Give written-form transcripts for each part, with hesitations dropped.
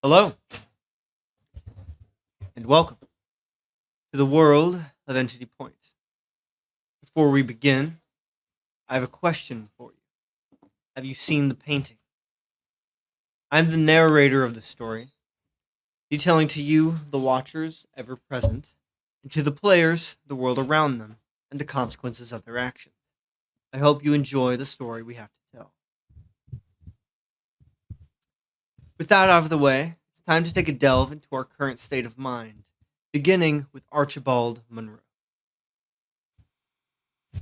Hello, and welcome to the world of Entity Point. Before we begin, I have a question for you. Have you seen the painting? I'm the narrator of the story, detailing to you, the watchers ever present, and to the players, the world around them, and the consequences of their actions. I hope you enjoy the story we have to tell. With that out of the way, it's time to take a delve into our current state of mind, beginning with Archibald Monroe. It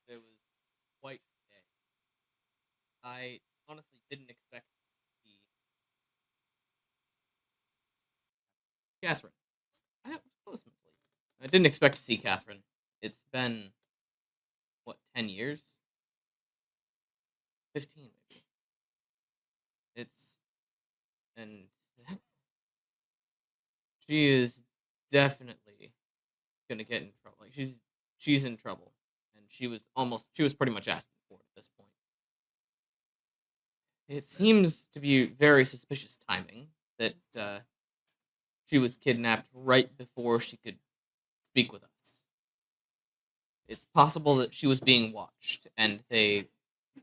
was quite a day. I honestly didn't expect to see Catherine. I was close mentally. I didn't expect to see Catherine. It's been, 10 years? 15, maybe. And she is definitely gonna get in trouble. Like, she's in trouble. And she was pretty much asking for it at this point. It seems to be very suspicious timing that she was kidnapped right before she could speak with us. It's possible that she was being watched, and they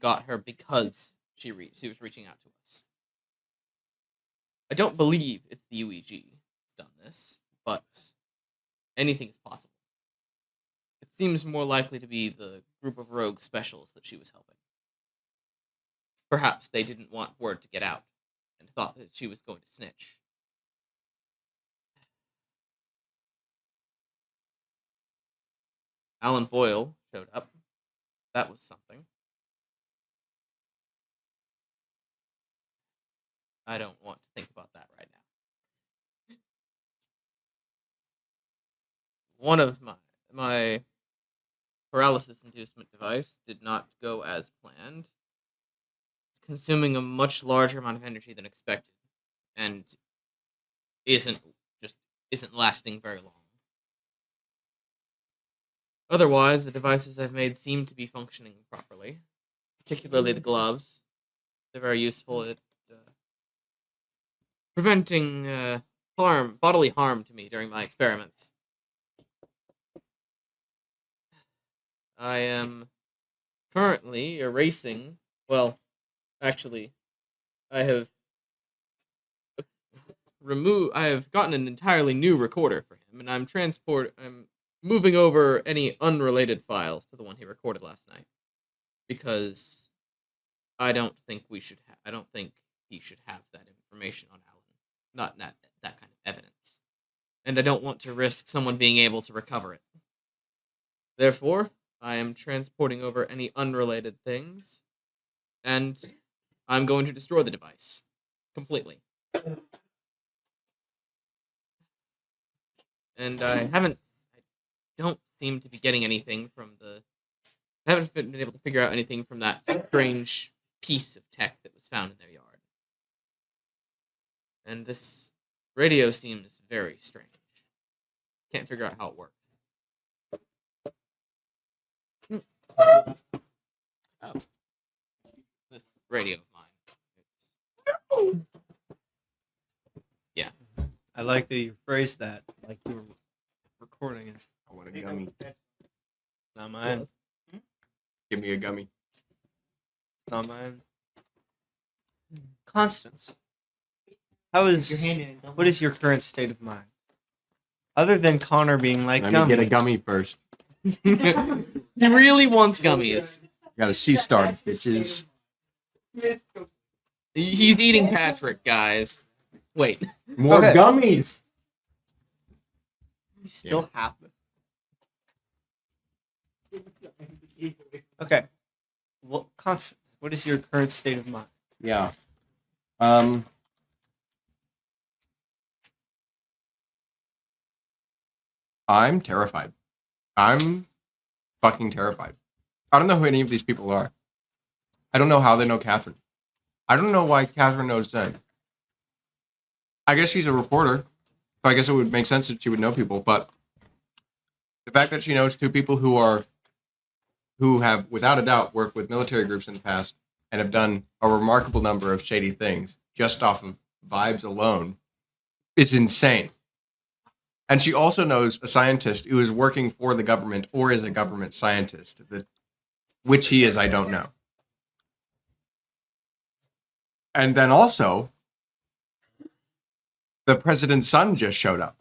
got her because she was reaching out to us. I don't believe it's the UEG that's done this, but anything is possible. It seems more likely to be the group of rogue specials that she was helping. Perhaps they didn't want word to get out and thought that she was going to snitch. Alan Boyle showed up. That was something. I don't want to think about that right now. One of my paralysis inducement device did not go as planned. It's consuming a much larger amount of energy than expected, and isn't lasting very long. Otherwise, the devices I've made seem to be functioning properly, particularly the gloves. They're very useful at preventing bodily harm to me during my experiments. I am currently erasing. Well, actually, I have gotten an entirely new recorder for him, and I'm moving over any unrelated files to the one he recorded last night, because I don't think he should have that information on Alan. Not that kind of evidence. And I don't want to risk someone being able to recover it. Therefore, I am transporting over any unrelated things, and I'm going to destroy the device completely. And I don't seem to be getting anything from I haven't been able to figure out anything from that strange piece of tech that was found in their yard. And this radio seems very strange. Can't figure out how it works. Oh. This radio of mine. Yeah. I like that you phrased that like you were recording it. I want a gummy. Not mine. Give me a gummy. Not mine. Constance, what is your current state of mind? Other than Connor being like, Let me get a gummy first. He really wants gummies. Got a C-star, bitches. He's eating Patrick, guys. Wait. More Okay. gummies! You still have them. Okay. Well, Constance, what is your current state of mind? Yeah. I'm terrified. I'm fucking terrified. I don't know who any of these people are. I don't know how they know Catherine. I don't know why Catherine knows them. I guess she's a reporter, so I guess it would make sense that she would know people, but the fact that she knows two people who have, without a doubt, worked with military groups in the past, and have done a remarkable number of shady things just off of vibes alone is insane. And she also knows a scientist who is working for the government or is a government scientist. Which he is, I don't know. And then also, the president's son just showed up,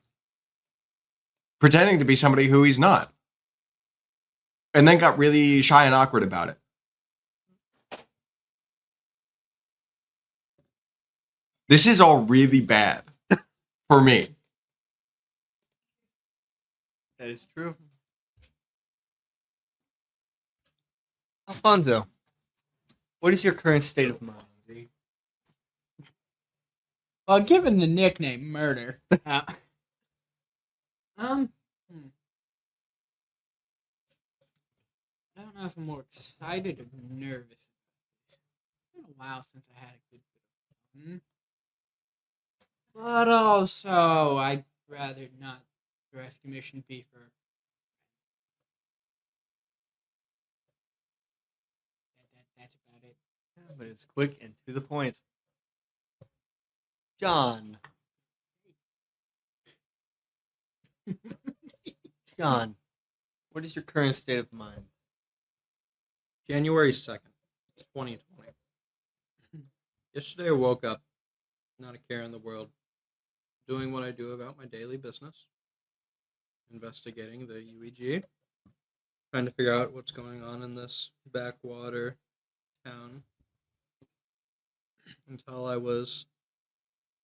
pretending to be somebody who he's not. And then got really shy and awkward about it. This is all really bad for me. That is true. Alfonso, what is your current state of mind? Well, given the nickname Murder, I don't know if I'm more excited or nervous. It's been a while since I had a good bit of fun. But also, I'd rather not rescue mission be for. That's about it. Yeah, but it's quick and to the point. John. John, what is your current state of mind? January 2nd, 2020. Yesterday I woke up, not a care in the world, doing what I do about my daily business, investigating the UEG, trying to figure out what's going on in this backwater town, until I was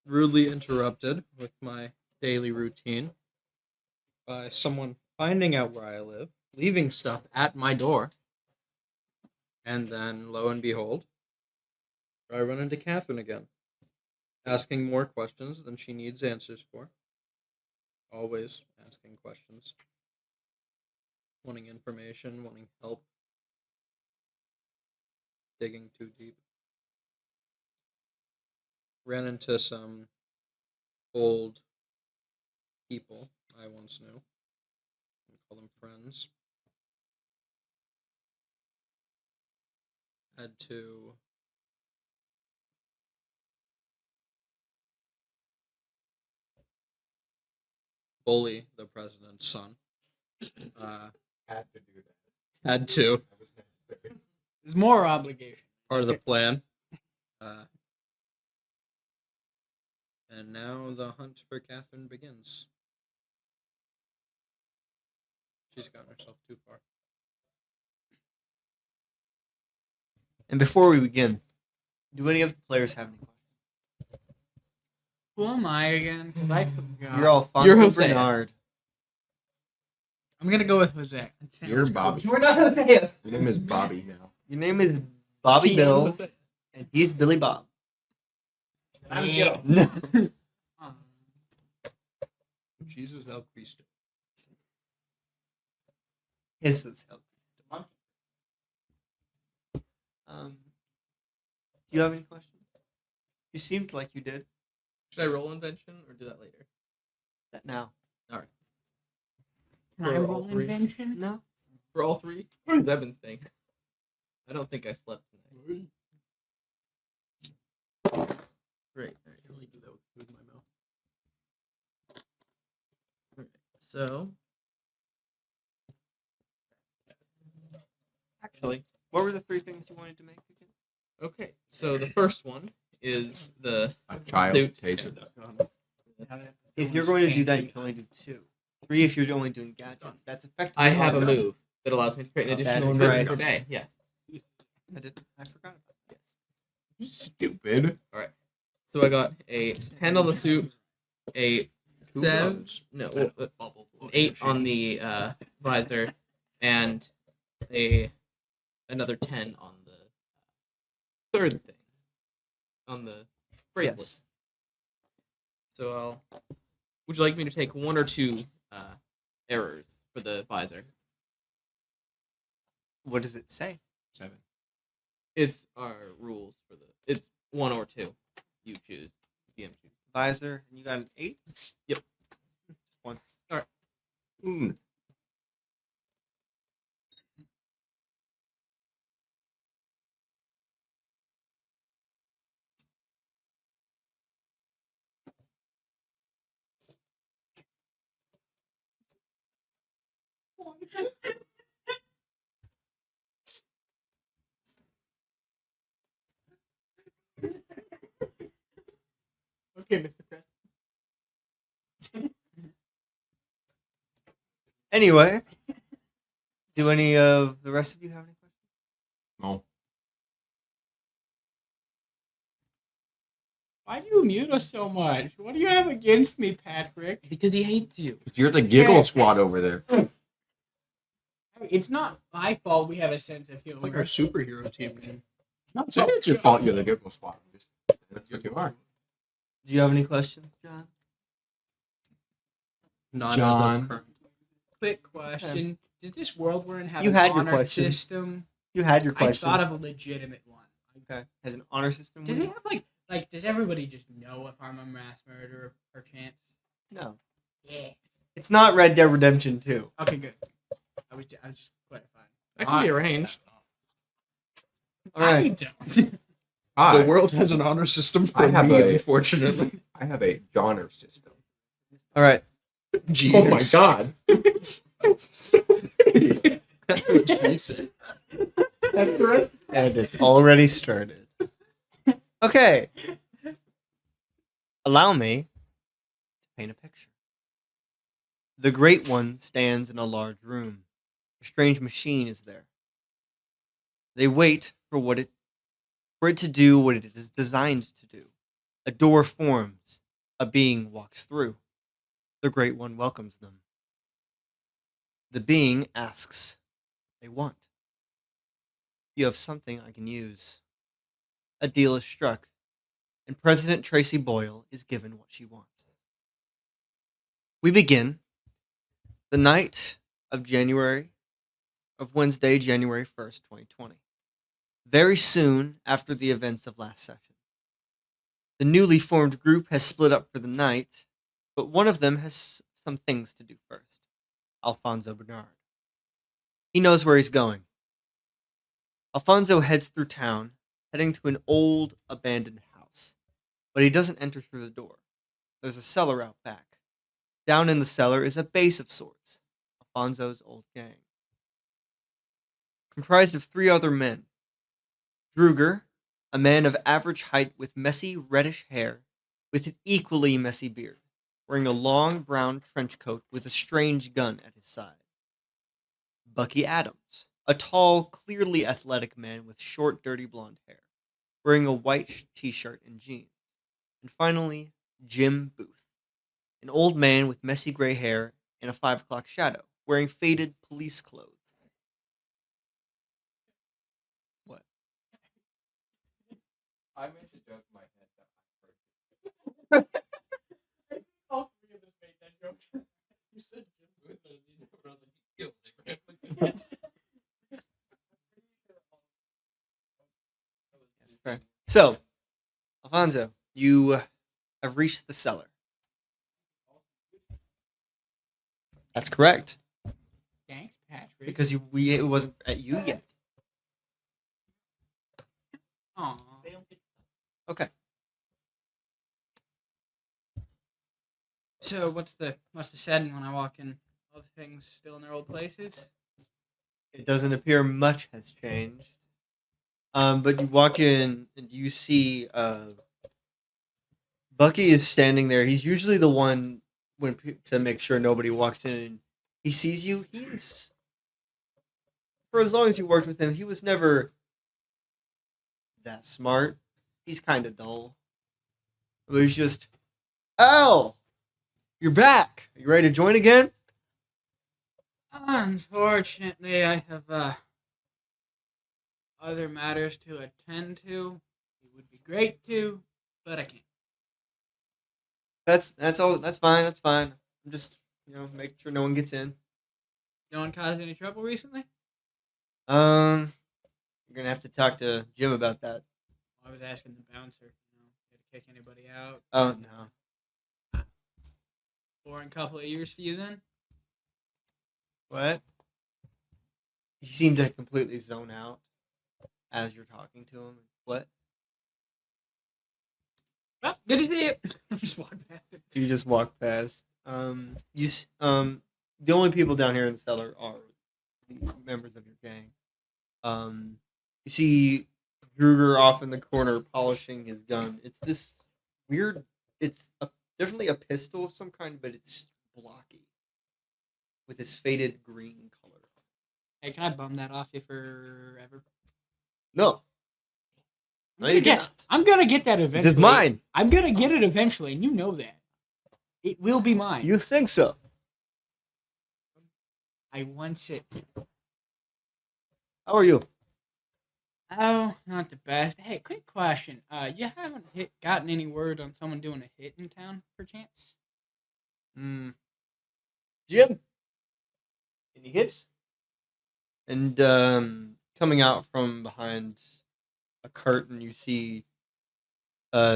rudely interrupted with my daily routine by someone finding out where I live, leaving stuff at my door, and then, lo and behold, I run into Catherine again, asking more questions than she needs answers for. Always asking questions, wanting information, wanting help, digging too deep. Ran into some old people I once knew. I call them friends. Had to bully the president's son. Had to do that. Had to. There's more obligation. Part of the plan. And now the hunt for Catherine begins. She's gotten herself too far. And before we begin, do any of the players have any questions? Who am I again? 'Cause I forgot. You're Alfonso You're Jose. Bernard. I'm gonna go with Jose. You're Bobby. We're not Jose. Your name is Bobby now. Your name is Bobby Bill, and he's Billy Bob. I'm Joe. No. Jesus El Cristo. His is help. Do you have any questions? You seemed like you did. Should I roll invention or do that later? That now. Can I For all roll three. invention? No. For all three? 'Cause I've been staying. I don't think I slept tonight. Great. All right, let me do that with my mouth. All right, so Actually, what were the three things you wanted to make again? okay, so the first one is the A child suit. taser. If you're going to do that, you can only do two. Three if you're only doing gadgets. That's effective. I have a move that allows me to create an That additional is movement right. per day. Yes. I forgot about that. Yes. Stupid. So I got a 10 on the suit, a 7, no, an 8 on the visor, and another 10 on the third thing, on the bracelet. Yes. So would you like me to take one or two errors for the visor? What does it say? 7. It's our rules for it's one or two. You choose. DM choose. Visor, and you got an 8? Yep. One. Mm. Okay, Mr. Crest. Anyway, do any of the rest of you have any questions? No. Why do you mute us so much? What do you have against me, Patrick? Because he hates you. You're the giggle squad over there. It's not my fault we have a sense of humor. Like our superhero team name. Not saying it's your fault you're the giggle squad. That's what you are. Do you have any questions, John? Not John. as of current. Quick question. Does this world we're in have You an had your honor question. system? You had your I question. thought of a legitimate one. Okay. Has an honor system? Does with it have like does everybody just know if I'm a mass murderer perchance? No. Yeah. It's not Red Dead Redemption 2. Okay, good. I was just clarifying. That can be arranged. All right. I don't. The world has an honor system for I have me, a- unfortunately. I have a Johnner system. All right. Oh my god. That's what she said. And it's already started. Okay. Allow me to paint a picture. The Great One stands in a large room. A strange machine is there. They wait for it to do what it is designed to do. A door forms. A being walks through. The Great One welcomes them. The being asks what they want. You have something I can use. A deal is struck, and President Tracy Boyle is given what she wants. We begin the night of Wednesday, January 1st, 2020. Very soon after the events of last session. The newly formed group has split up for the night, but one of them has some things to do first. Alfonzo Bernard. He knows where he's going. Alfonzo heads through town, heading to an old, abandoned house. But he doesn't enter through the door. There's a cellar out back. Down in the cellar is a base of sorts. Alfonzo's old gang. Comprised of 3 other men. Druger, a man of average height with messy, reddish hair, with an equally messy beard, wearing a long brown trench coat with a strange gun at his side. Bucky Adams, a tall, clearly athletic man with short, dirty blonde hair, wearing a white t-shirt and jeans. And finally, Jim Booth, an old man with messy gray hair and a 5 o'clock shadow, wearing faded police clothes. What? I meant to joke in my head that All 3 of us made that joke. You said Jim Booth, but I was like, you killed it. Okay. So, Alfonzo, you have reached the cellar. That's correct, Thanks, Patrick. because it wasn't at you yet. Aw. Okay. So what's the setting when I walk in? All the things still in their old places? It doesn't appear much has changed. But you walk in and you see Bucky is standing there. He's usually the one to make sure nobody walks in. And he sees you. He's, for as long as you worked with him, he was never that smart. He's kind of dull. But he's just, Al, you're back. Are you ready to join again? Unfortunately, I have other matters to attend to. It would be great to, but I can't. That's all. That's fine. That's fine. I'm just, making sure no one gets in. No one caused any trouble recently? You're gonna have to talk to Jim about that. I was asking the bouncer, did it kick anybody out? Oh no. Boring couple of years for you then? What? You seem to completely zone out as you're talking to him. What? Well, good to see you. Just walk past it. You just walk past. the only people down here in the cellar are the members of your gang. You see Gruger off in the corner polishing his gun. It's this weird. Definitely a pistol of some kind, but it's blocky with this faded green color. Hey, can I bum that off you forever? No, no, you cannot. I'm gonna get that eventually. It's mine. I'm gonna get it eventually, and you know that. It will be mine. You think so? I want it. How are you? Oh, not the best. Hey, quick question. You haven't gotten any word on someone doing a hit in town, perchance? Jim. Any hits? And coming out from behind a curtain, you see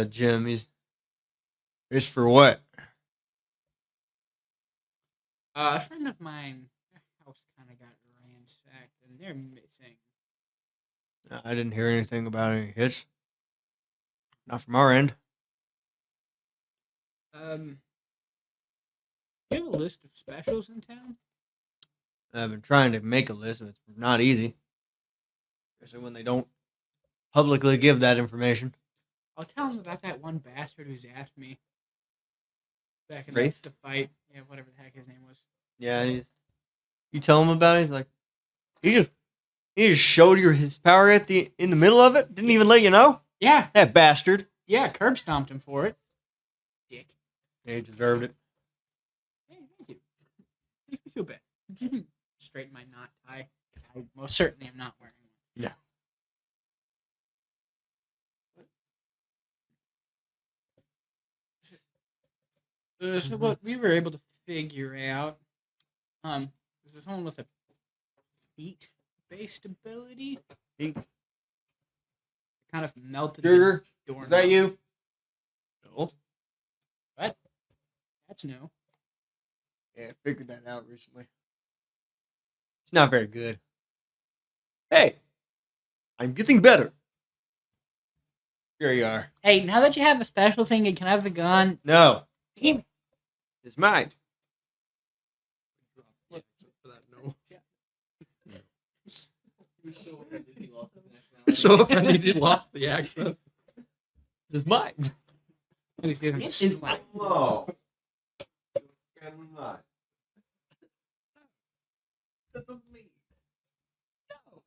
Jim. He's for what? A friend of mine, their house kind of got ransacked, and they're missing. I didn't hear anything about any hits. Not from our end. Do you have a list of specials in town? I've been trying to make a list, but it's not easy. Especially when they don't publicly give that information. I'll tell him about that one bastard who zapped me back in Wraith? the fight. Yeah, whatever the heck his name was. Yeah, you tell him about it. He's like, he just showed you his power in the middle of it. Didn't even let you know. Yeah, That bastard. yeah, curb stomped him for it. Dick. Yeah, he deserved it. Hey, thank you. Makes me feel bad. Straighten my knot tie. I most certainly am not wearing one. Yeah. So what we were able to figure out, this was someone with a feet-based ability. Feet. Kind of melted Sugar, the door. is that you? No. What? That's new. Yeah, I figured that out recently. It's not very good. Hey, I'm getting better. Here you are. Hey, now that you have a special thing, can I have the gun? No, Damn it. it's mine. For that, no. So offended he lost the accent. It's mine. At least he doesn't. Hello. Not. That was me. No.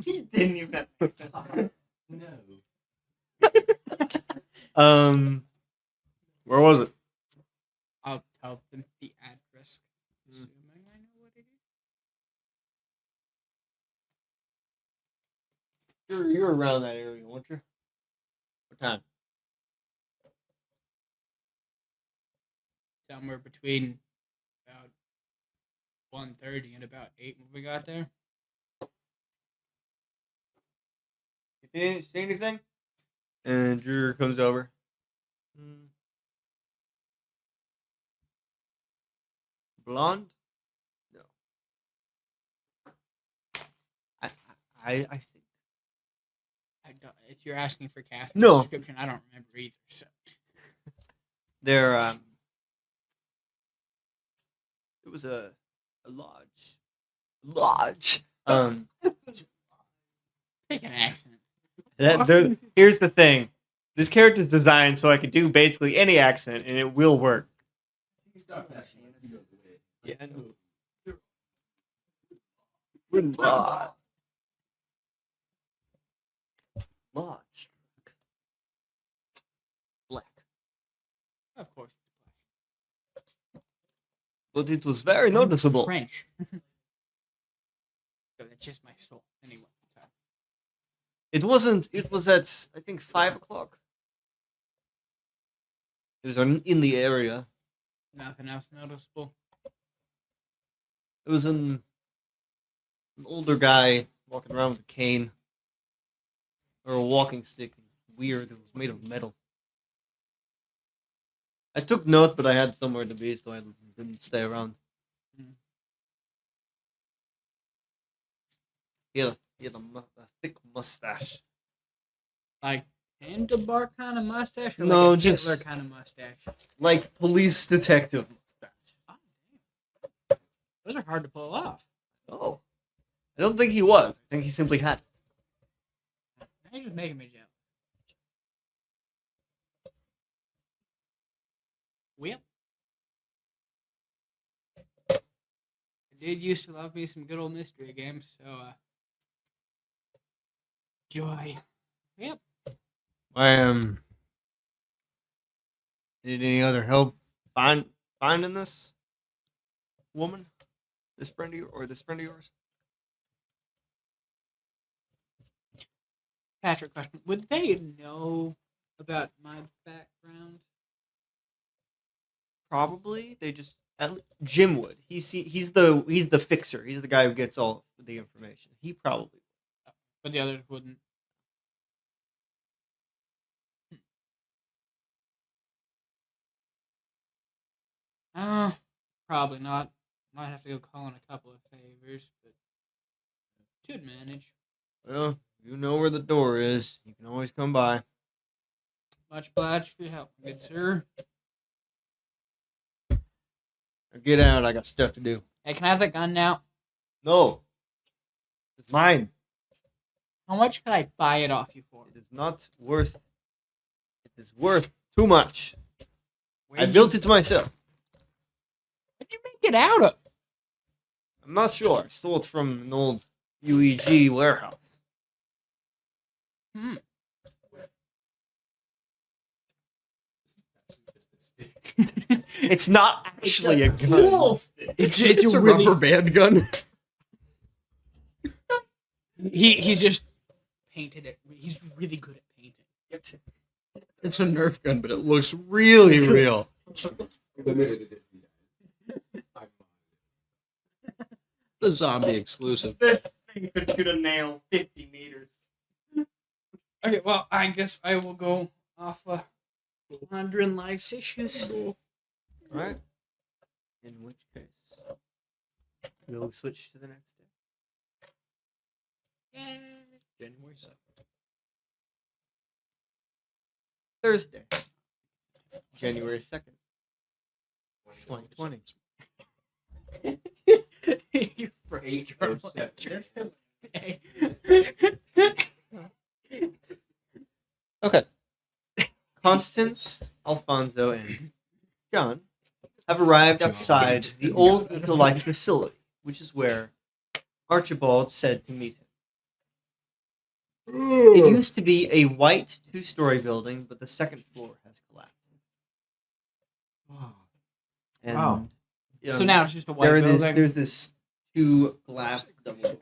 He didn't even have to say no. Where was it? I'll tell them the address. Assuming I know what it is. You're around that area, weren't you? What time? Somewhere between about 1:30 and about 8 when we got there. You see anything? And Drew comes over. Blonde? No. I think. I don't, if you're asking for Catherine's No. description, I don't remember either. So There, it was a lodge. Lodge. pick an accent. Here's the thing. This character's designed so I could do basically any accent and it will work. Yeah, I know. Lodge. Black. Of course, But it was very noticeable. French. So that's just my soul. Anyway, so. It wasn't. It was at I think 5 o'clock. It was in the area. Nothing else noticeable. It was an older guy walking around with a cane or a walking stick. Weird. It was made of metal. I took note, but I had somewhere to be, so I didn't stay around. He had a thick mustache. Like handlebar kind of mustache, or No, like a just- Hitler kind of mustache. Like police detective mustache. Those are hard to pull off. Oh. I don't think he was. I think he simply had it. Now you're just making me jealous. Well, I did used to love me some good old mystery games, so joy. Yep. Need any other help finding this woman? This friend of yours? Patrick, question: would they know about my background? Probably. Jim would. He's the fixer. He's the guy who gets all the information. He probably. But the others wouldn't. Probably not. Might have to go call in a couple of favors, but should manage. Well, you know where the door is. You can always come by. Much obliged for your help, good sir. Now get out. I got stuff to do. Hey, can I have that gun now? No. It's mine. How much could I buy it off you for? It is not worth. It is worth too much. I Where'd built it myself. Where'd you make it out of? I'm not sure. I stole it from an old UEG warehouse. It's not actually a gun. It's a really, rubber band gun. He just painted it. He's really good at painting. It's a Nerf gun, but it looks really real. The zombie exclusive. This thing could shoot a nail 50 meters. Okay, well, I guess I will go off pondering life's issues. Alright. In which case, we'll switch to the next day. January 7th. Thursday, January 2nd, 2020. You're first trouble day. Okay. Constance, Alfonzo, and John have arrived outside the old Eco-Life facility, which is where Archibald said to meet him. It used to be a white two-story building, but the second floor has collapsed. And, Wow. So now it's just a white building. There's this two glass double doors.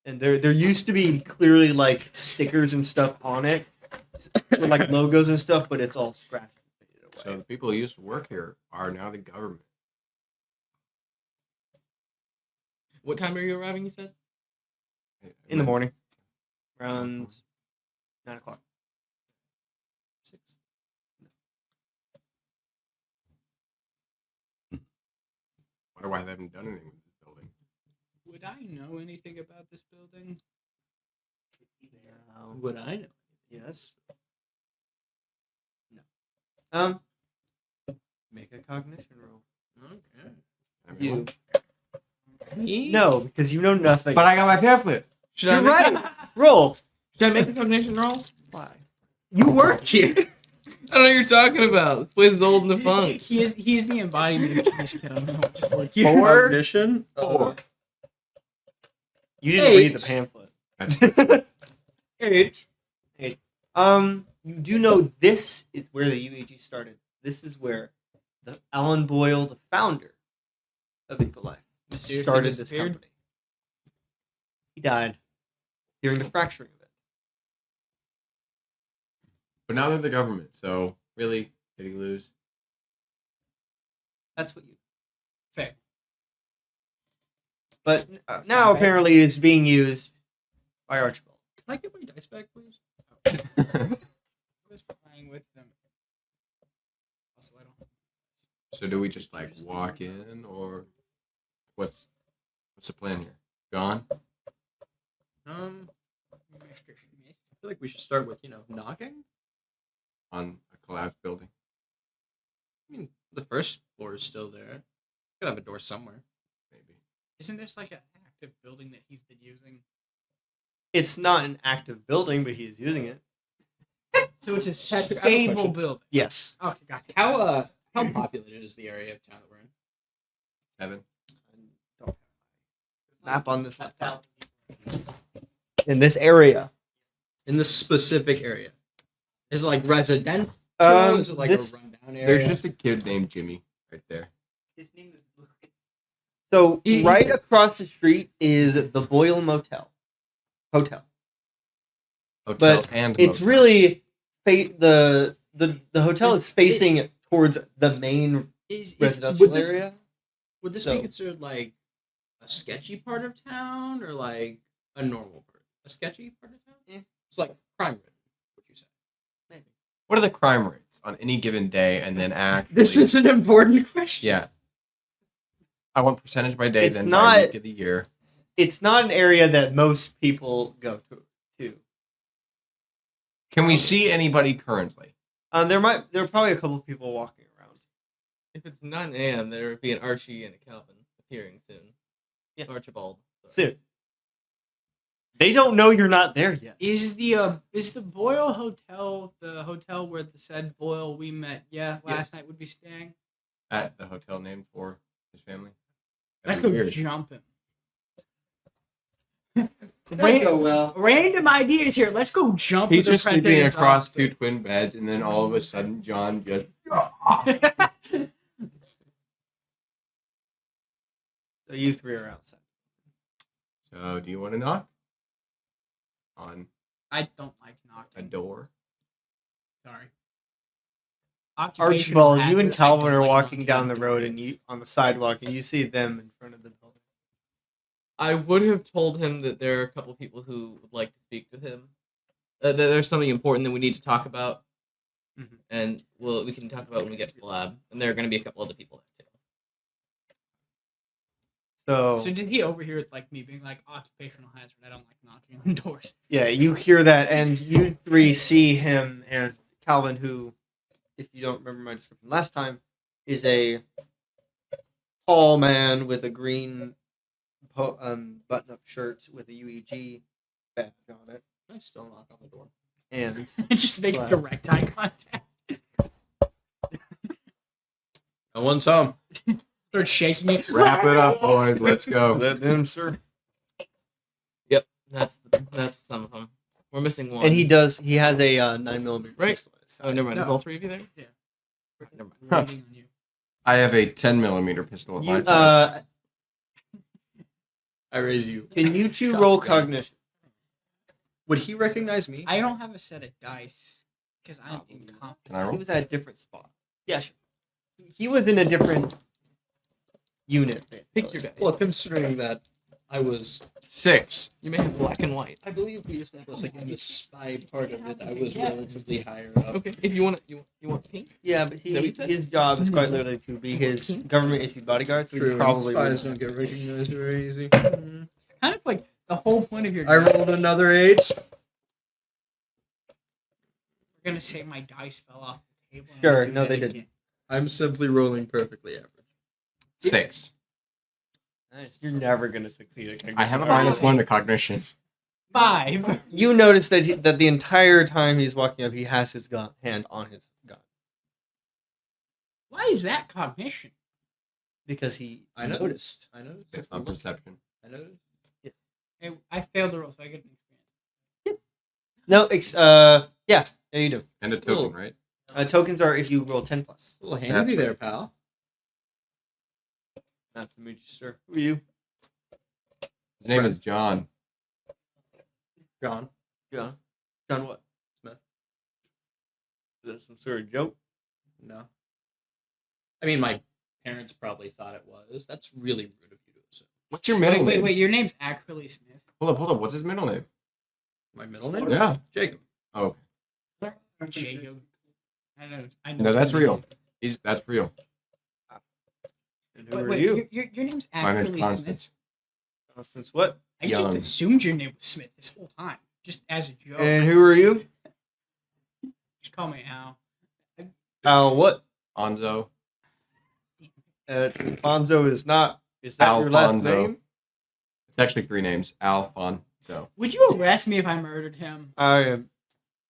And there used to be clearly like stickers and stuff on it, with like logos and stuff, but it's all scratched and faded away. So the people who used to work here are now the government. What time are you arriving, you said? In the morning, around 9 o'clock. 6. Wonder why they haven't done anything with this building. Would I know anything about this building? No. Would I know? Yes. No. Make a cognition roll. Okay. You. No, because you know nothing. But I got my pamphlet. Should I You're make right. Roll. Should I make the cognition roll? Why? You work here. I don't know what you're talking about. This place is old and defunct. He is the embodiment of cheese kid. I don't know what just worked here. Cognition? 4. You didn't 8. read the pamphlet. That's 8. You do know this is where the UAG started. This is where Alan Boyle, the founder of Eco-Life, Mysteriously started this disappeared? company. He died during the fracturing of it. But now they're the government, so really, did he lose? That's what you. Fair. But now apparently it's being used by Archibald. Can I get my dice back, please? I was playing with them. Also, I don't. So do we just like walk in, or what's the plan here? Gone? Mr. Smith. I feel like we should start with, knocking. On a collapsed building? I mean, the first floor is still there. Could have a door somewhere. Maybe. Isn't this like an active building that he's been using? It's not an active building, but he's using it. So it's a Patrick, I have a stable question. building. Yes. Okay, gotcha. How populated is the area of town that we're in? 7. Map on this laptop. In this area. In this specific area, is it like residential? Is it like this- a rundown area? There's just a kid named Jimmy right there. His name is Luke. So He- right across the street is the Boyle Hotel. Hotel But and It's motel. really the hotel is facing towards the main residential would this, area. Would this So- be considered like a sketchy part of town or like a normal part? A sketchy part of town? Yeah. It's like crime rate, would you say? What are the crime rates on any given day and then act? This is an important question. Yeah. I want percentage by day, It's then not- by week of the year. It's not an area that most people go to. Can we see anybody currently? There are probably a couple of people walking around. If it's 9 a.m., there would be an Archie and a Calvin appearing soon. Yeah. Archibald. Soon. They don't know you're not there yet. Is the Boyle Hotel the hotel where the said Boyle we met last night would be staying? At the hotel named for his family? Let's That'd go be weird. jump him. Go well. Random ideas here. Let's go jump. He's with just the sleeping president's across officer. 2 twin beds, and then all of a sudden, John just. So you three are outside. So, do you want to knock on I don't like a knocking. door? Sorry. Archibald, you and hazard, I Calvin don't are like walking knocking down on the road and you on the sidewalk and you see them in front of the building. I would have told him that there are a couple people who would like to speak to him. That there's something important that we need to talk about, Mhm. and we can talk about it when we get to the lab. And there are going to be a couple other people there too. So So did he overhear like me being like occupational hazard? I don't like knocking on doors. yeah, you hear that and you three see him and Calvin, who, if you don't remember my description last time, is a tall man with a green button-up shirt with a UEG badge on it. I still knock on the door. And Just make Wow. direct eye contact. No one's home. Start shaking it. Wrap it up, boys. Let's go. let them, sir. That's some of them. We're missing one. And he has a 9mm Right. pistol. at his Oh, side. never mind. Is No. all three of you there? Yeah. Never mind. Huh. Waiting on you. I have a 10mm pistol at my You, side. I raise you. can you two Shotgun. roll cognition? Would he recognize me? I don't have a set of dice because I'm Can I incompetent. He roll? was at a different spot. Yeah, sure. He was in a different unit. Pick basically. your dice. Well, considering that I was, 6. You may have black and white. I believe we established like in the spy part of it, I was relatively higher up. Okay. If you want you want pink. Yeah, but Is that what you said? his job is quite literally to be his government issued bodyguard, so he probably Spies wouldn't. don't get recognized very easy. Kind of like the whole point of your. I job. rolled another 8. We're gonna say my dice fell off the table. and Sure, we'll do no, that they again. didn't. I'm simply rolling perfectly average. 6. Nice. You're never gonna succeed at cognition. I have a -1 to cognition. 5. You notice that that the entire time he's walking up, he has his hand on his gun Why is that cognition? because he I know. noticed. I know. It's not perception. I know. Hey, I failed the roll, so I get an experience. No, yeah, you do. And a Cool. token, right? Tokens are if you roll 10 plus. A little That's handy right. there, pal. That's the mood, sir. Who are you? His name is John. John. John. John what? Smith. Is that some sort of joke? No. I mean, my parents probably thought it was. That's really rude of you to assume. What's your middle name? Wait, your name's actually Smith. Hold up. What's his middle name? My middle name? Yeah. Jacob. Oh, Jacob. I know. no, that's real. That's real. And who are Wait, you? your name's My name's actually Constance. Smith. Constance what? I just Young. assumed your name was Smith this whole time, just as a joke. And who are you? Just call me Al. What? Alfonzo. Damn Alfonzo is not. Is that your last Alfonzo. name? It's actually 3 names. Alfonso. Would you arrest me if I murdered him? I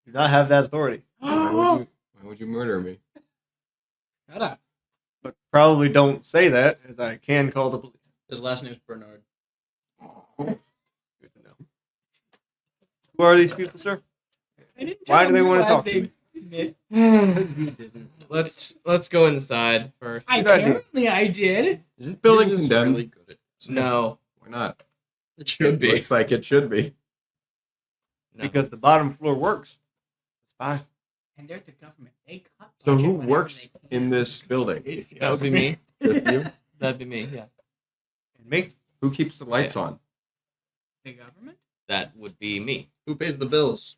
do not have that authority, Why would you murder me? Shut up. but probably don't say that, as I can call the police. His last name's Bernard. Good to know. Who are these people, sir? I didn't Why tell do they him wanna why talk to they- Let's go inside first. Good idea. Apparently, I did. Is this building You're just condemned? really good at No, Why not? it should be. Looks like it should be. No. Because the bottom floor works. It's fine. And they're the government. They cut. So budget who whenever works they in can. this building? That would be me. Just you? That'd be me. Yeah, And me? Who keeps the lights on? The government? that would be me. Who pays the bills?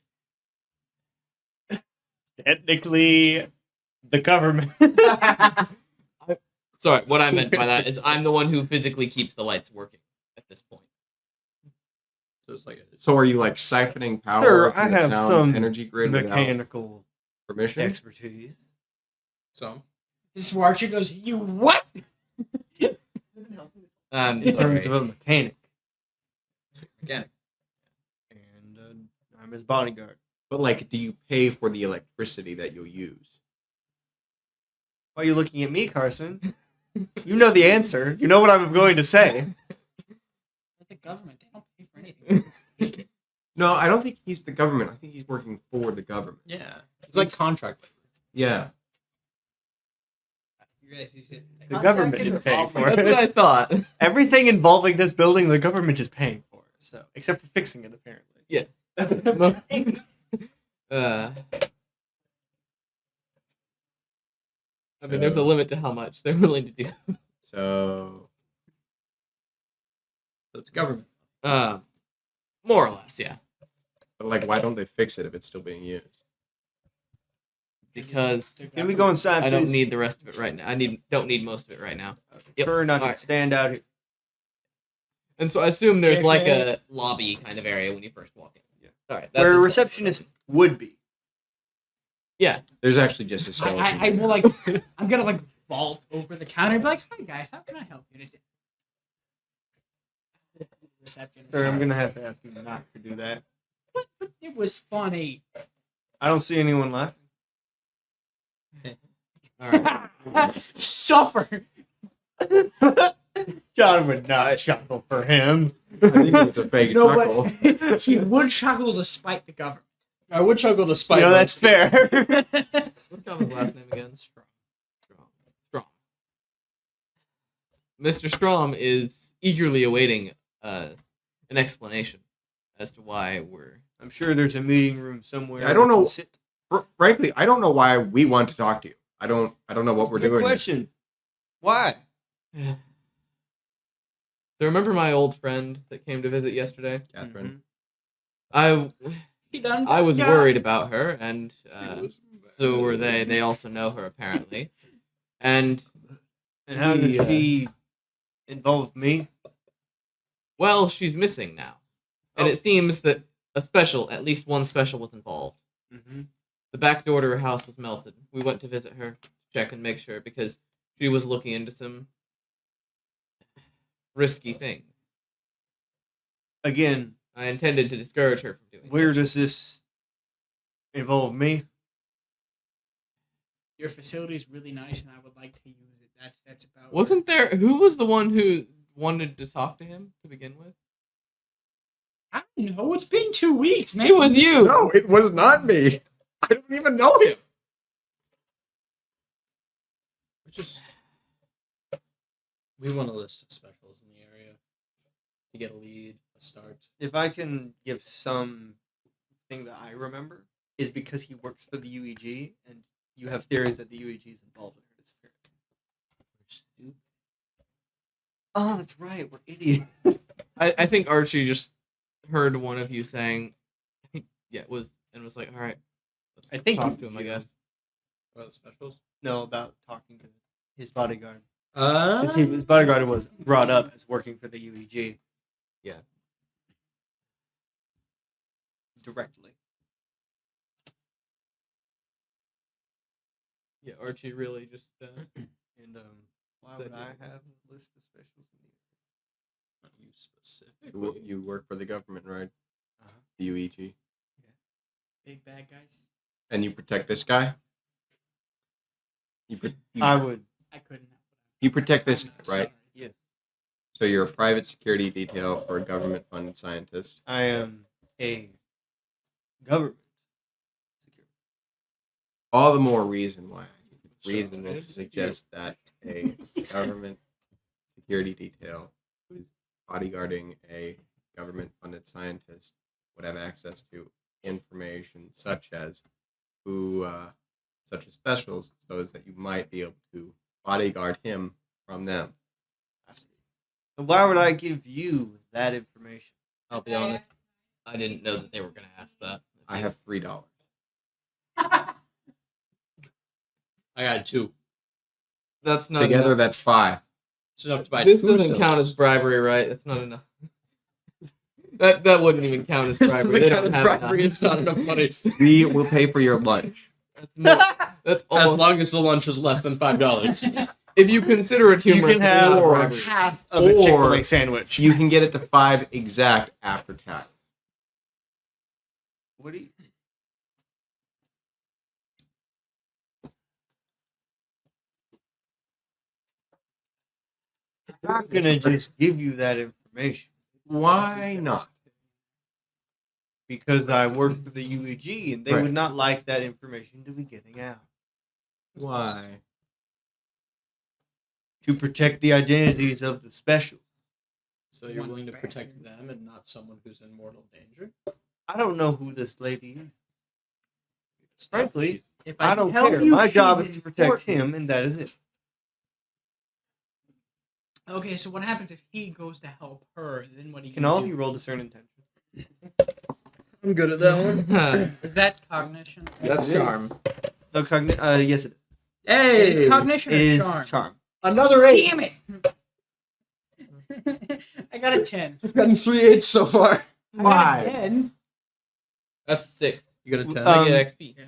Technically, the government. Sorry, what I meant by that is I'm the one who physically keeps the lights working at this point. So it's like So are you like siphoning power Sir, from I the have town's some energy grid without Mechanical permission? expertise. some. This is where Archie goes, you what? In terms Sorry. of a mechanic. Mechanic. And I'm his bodyguard. But like, do you pay for the electricity that you'll use? Why are you looking at me, Carson? You know the answer. You know what I'm going to say. The government, they don't pay for anything. No, I don't think he's the government. I think he's working for the government. Yeah. It's like contract labor. Yeah. You guys, you said The government is paying for That's what I it. thought. Everything involving this building, the government is paying for. So, except for fixing it, apparently. Yeah. I mean, there's a limit to how much they're willing to do. So It's government. More or less, yeah. but like, why don't they fix it if it's still being used? Because Can we go inside, I don't please? need the rest of it right now. Don't need most of it right now. I Yep. prefer not to Alright. stand out here. And so I assume there's like JK. a lobby kind of area when you first walk in. Yeah. All right. Where a as- receptionist would be. Yeah. There's actually just a skeleton. I will like, I'm gonna like vault over the counter and be like, hi guys, how can I help you today? Reception. Sir, I'm going to have to ask you not to do that. But it was funny. I don't see anyone laughing. All right. Suffer. John would not chuckle for him. I think it was a fake No, chuckle. but he would chuckle despite the government. I would chuckle to spite. You know, that's fair. What's Calvin's last name again? Strom. Mr. Strom is eagerly awaiting an explanation as to why we're. I'm sure there's a meeting room somewhere. I don't we can know. Sit. Frankly, I don't know why we want to talk to you. I don't know what we're Good doing. question. Why? So remember my old friend that came to visit yesterday? Catherine. I He done was got- worried about her, and so were they. They also know her apparently, and And how We, did he involve me? well, she's missing now, and Oh. it seems that at least one special, was involved. Mm-hmm. The back door to her house was melted. We went to visit her to check and make sure because she was looking into some risky things. Again, I intended to discourage her from doing. where such. does this involve me? Your facility is really nice, and I would like to use it. That's about. Wasn't there? Who was the one who wanted to talk to him to begin with? I don't know. It's been 2 weeks. It Maybe was you. No, it was not me. I don't even know him. We want a list of specials in the area to get a lead, a start. If I can give some thing that I remember, is because he works for the UEG, and you have theories that the UEG is involved in her disappearance. Oh, that's right. We're idiots. I think Archie just heard one of you saying, I think, yeah, it was, and was like, all right, let's I think talk it to was him, I you. guess. About the specials? No, about talking to his bodyguard. Because his bodyguard was brought up as working for the UEG. Yeah. Directly. Yeah, Archie really just. And Why would I have a list of specials? Not you specifically. You work for the government, right? Uh-huh. The UEG. Big bad guys. And you protect this guy? I would. I couldn't. You protect this, I'm right? sorry. Yes. So you're a private security detail for a government-funded scientist. I am a government security. All the more reason why I think it's So, reasonable to suggest that a government security detail who is bodyguarding a government-funded scientist would have access to information such as such as specials, so that you might be able to bodyguard him from them. And why would I give you that information? I'll be honest. I didn't know that they were going to ask that. I have $3. I got 2. That's not Together, enough. that's 5. It's enough to buy This 2 doesn't sodas. count as bribery, right? That's not enough. That wouldn't even count as This bribery. They doesn't don't count have as bribery. enough. It's not enough money. We will pay for your lunch. That's, more, that's As almost. long as the lunch is less than $5. If you consider it You humorous, can it's not have bribery. half of a Or- Chick-fil-A sandwich. You can get it to 5 exact after tax. What do you? I'm not gonna just give you that information Why not? because I work for the UEG and they Right. would not like that information to be getting out. Why? To protect the identities of the special. So you're One willing to bad protect thing. them and not someone who's in mortal danger? I don't know who this lady is. Frankly, If I don't tell care. you My job she's is to protect important- him, and that is it. Okay, so what happens if he goes to help her? Then what do you Can all do? of you roll discern intention? I'm good at that one. Is that cognition? That's charm. No, yes, it is. It's Hey! cognition It or is charm? charm. Another 8! Damn it! I got a 10. I've gotten 3 8s so far. I got Why? a 10. That's 6. You got a 10? I Um, get XP. Yeah,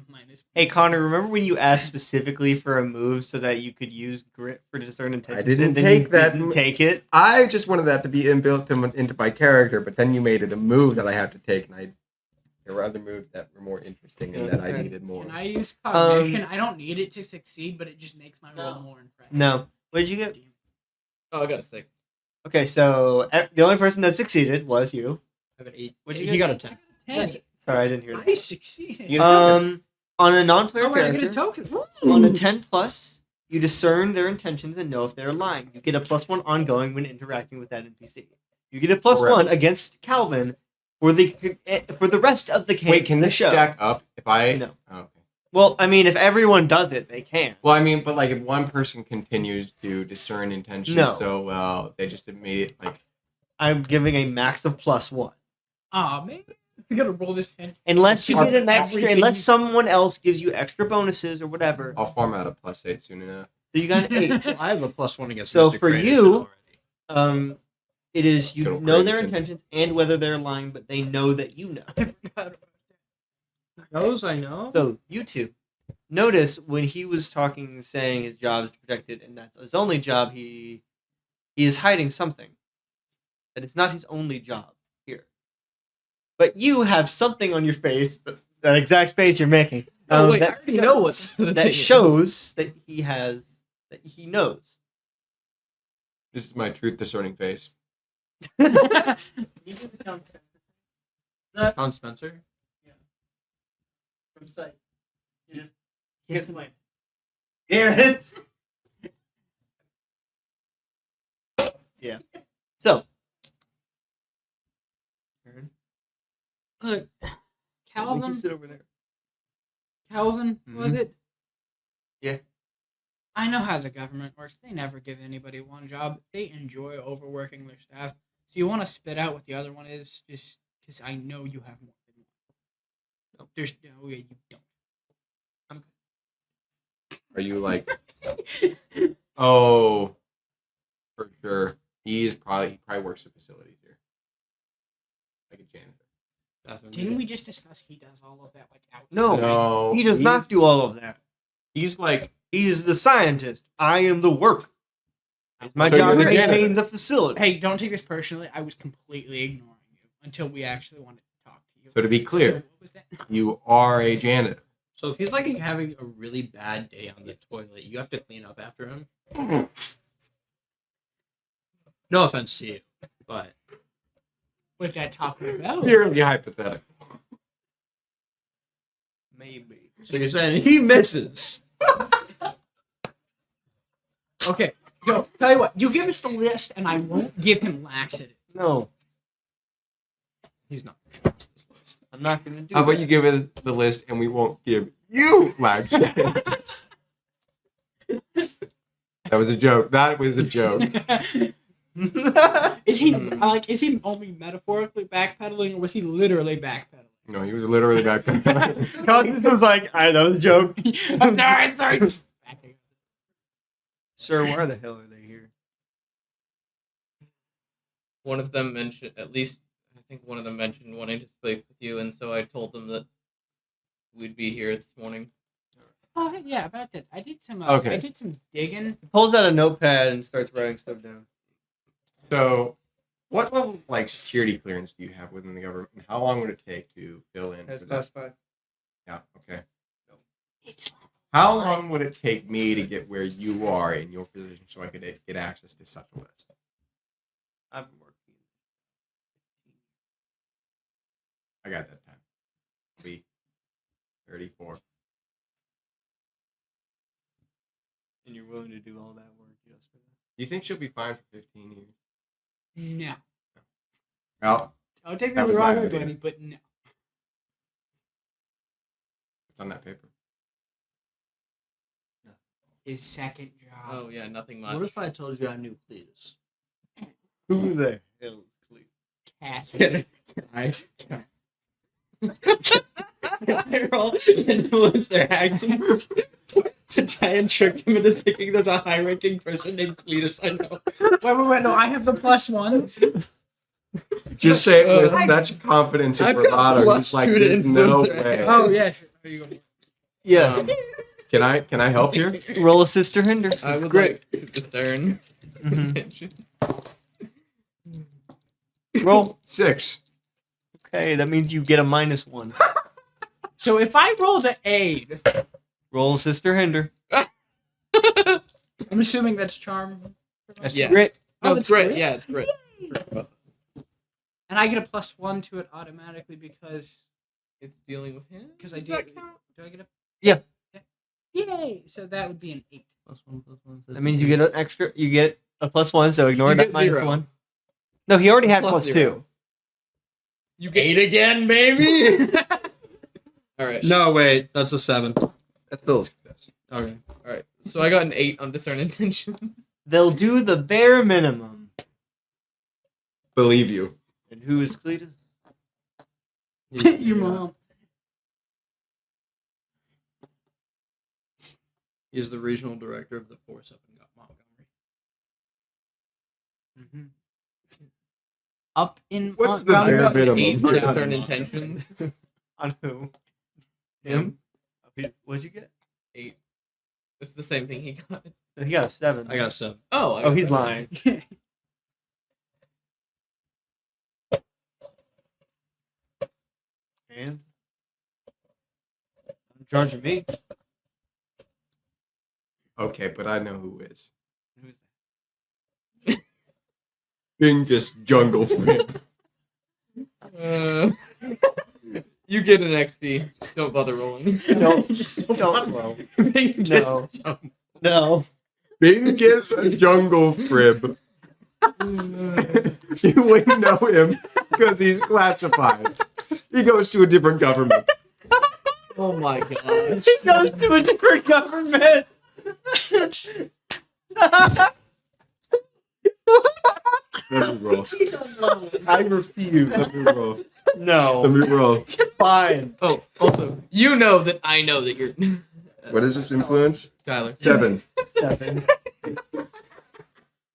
minus. Hey, Connor, remember when you asked specifically for a move so that you could use grit for discern intentions? didn't and then take you that didn't mo- take it. I just wanted that to be inbuilt into my character, but then you made it a move that I have to take, and there were other moves that were more interesting and that I needed more. Can I use cognition? I don't need it to succeed, but it just makes my roll No. more impressive. No. What did you get? Oh, I got a 6. Okay, so the only person that succeeded was you. I have an 8. What'd you He get? got a 10. 10. Sorry, I didn't hear I that. succeeded. You- token. On a non-player Oh, wait, I get a character, token. on a 10 plus, you discern their intentions and know if they're lying. You get a +1 ongoing when interacting with that NPC. You get a +1 Correct. against Calvin for the rest of the Wait, can the this show. stack up if I? No. Oh, okay. Well, I mean, if everyone does it, they can. Well, I mean, but like if one person continues to discern intentions No. so well, they just immediately like. I'm giving a max of +1. Aw, man. I gotta roll this 10. Unless you Are get an extra, everything- unless someone else gives you extra bonuses or whatever. I'll farm out a +8 soon enough. So you got an 8. So I have a +1 against So Mr. for Creator you- already. It is you Total know their creation. intentions and whether they're lying, but they know that you know. I forgot about that. Those I know. So you two, notice when he was talking, saying his job is to protect it, and that's his only job. He is hiding something. That it's not his only job here. But you have something on your face, that exact face you're making. Oh, wait, I that, already know what the thing that is. shows that he knows. This is my truth discerning face. Con Spencer. From sight. You just kiss him like, there it is. Yeah. So. Aaron, Look, you Calvin, sit over there. was Mhm. it? Yeah. I know how the government works. They never give anybody one job. They enjoy overworking their staff. So you want to spit out what the other one is, just because I know you have more than one. No. There's no way you don't. Are you like? Oh, for sure. He probably works the facilities here, like a janitor. Didn't we just discuss he does all of that like outside? No, He does not do all of that. He's like He is the scientist. I am the work. It's my So job you're to the janitor. maintain the facility. Hey, don't take this personally. I was completely ignoring you until we actually wanted to talk to you. So to be clear, what was that? you are a janitor. So if he's like having a really bad day on the toilet, you have to clean up after him. No offense to you, but Was that Taco Bell? Purely hypothetical. Maybe. so you're saying he misses. Okay, so tell you what, you give us the list, and I won't give him laxative. No, He's not. I'm not going to do How about that. you give us the list and we won't give you live chat? That was a joke. That was a joke. Is he only metaphorically backpedaling, or was he literally backpedaling? No, he was literally back there. Constance was like, that was a joke. I'm sorry. Backing. Sir, why the hell are they here? One of them mentioned, at least I think one of them mentioned wanting to speak with you, and so I told them that we'd be here this morning. Oh yeah, about that. I did some. Okay. I did some digging. He pulls out a notepad and starts writing stuff down. So, what level of, like, security clearance do you have within the government? And how long would it take to fill in? As for that? classified. Yeah, okay. It's How long would it take me to get where you are in your position so I could get access to such a list? I've been working. I got that time. I'll be 34. And you're willing to do all that work just for that? You think she'll be fine for 15 years? no. Well, Don't take me That was my wrong, idea. buddy, but no. it's on that paper. His second job. Oh yeah, nothing much. What if I told you I knew Cletus? Who the hell is Cleve? Cassie. I roll influence their actions to try and trick him into thinking there's a high-ranking person named Cletus I know. Wait. No, I have the +1. Just say it with such confidence and I've got bravado. plus Just like, two to there's no influence way. their Oh yeah. Sure. Are you going? Yeah. Can I help here? Roll a sister hinder. I would Great. like to discern Mhm. intention. Roll. 6. Okay, that means you get a -1. So if I roll the aid, Roll a sister hinder. I'm assuming that's charm. That's Yeah. great. No, Oh, it's it's great. great. Yeah, it's great. And I get a +1 to it automatically because It's dealing with him. because I Does did. that count? Do I get a? Yeah. Yay! So that would be an 8. That means you get an extra. You get a +1, so ignore You that get 0. -1. No, he already had Plus +2. 0. You get 8 again, baby! all right. No, wait, that's a 7. That's still a success. Okay. All right. So I got an 8 on discern intention. They'll do the bare minimum. Believe you. And who is Cletus? Your mom. He's the regional director of the force up in Montgomery. Up in What's the Montgomery. bare I got an minimum? 8 on discern intentions. On who? Him. What'd you get? 8. It's the same thing he got. He got a 7. I got a 7. Oh. I Oh, got he's that. lying. And I'm charging me. Okay, but I know who is. Who's Bingus Jungle Friend. You get an XP. Just don't bother rolling. that? No, Just don't roll. No, no. Bingus Jungle Frib. You wouldn't know him because he's classified. He goes to a different government. Oh my god. He goes to a different government. Let me roll. I refuse. Let me roll. Let No. me roll. Fine. Oh, also, you know that I know that you're. What is this influence? Tyler? 7. 7.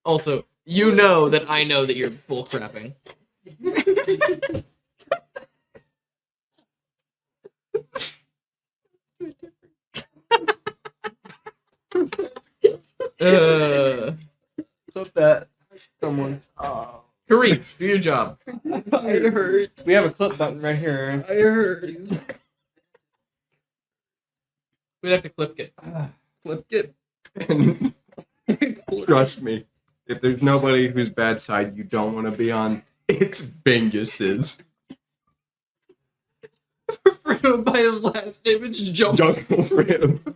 Also, you know that I know that you're bullcrapping. So clip that. Someone. Kareem, do your job. I hurt. We have a clip button right here, Aaron. I hurt. We'd have to clip it. Flip it. And trust me, if there's nobody whose bad side you don't want to be on, it's Bingus's. Refer to him by his last name. It's Jungle. Jungle Rib.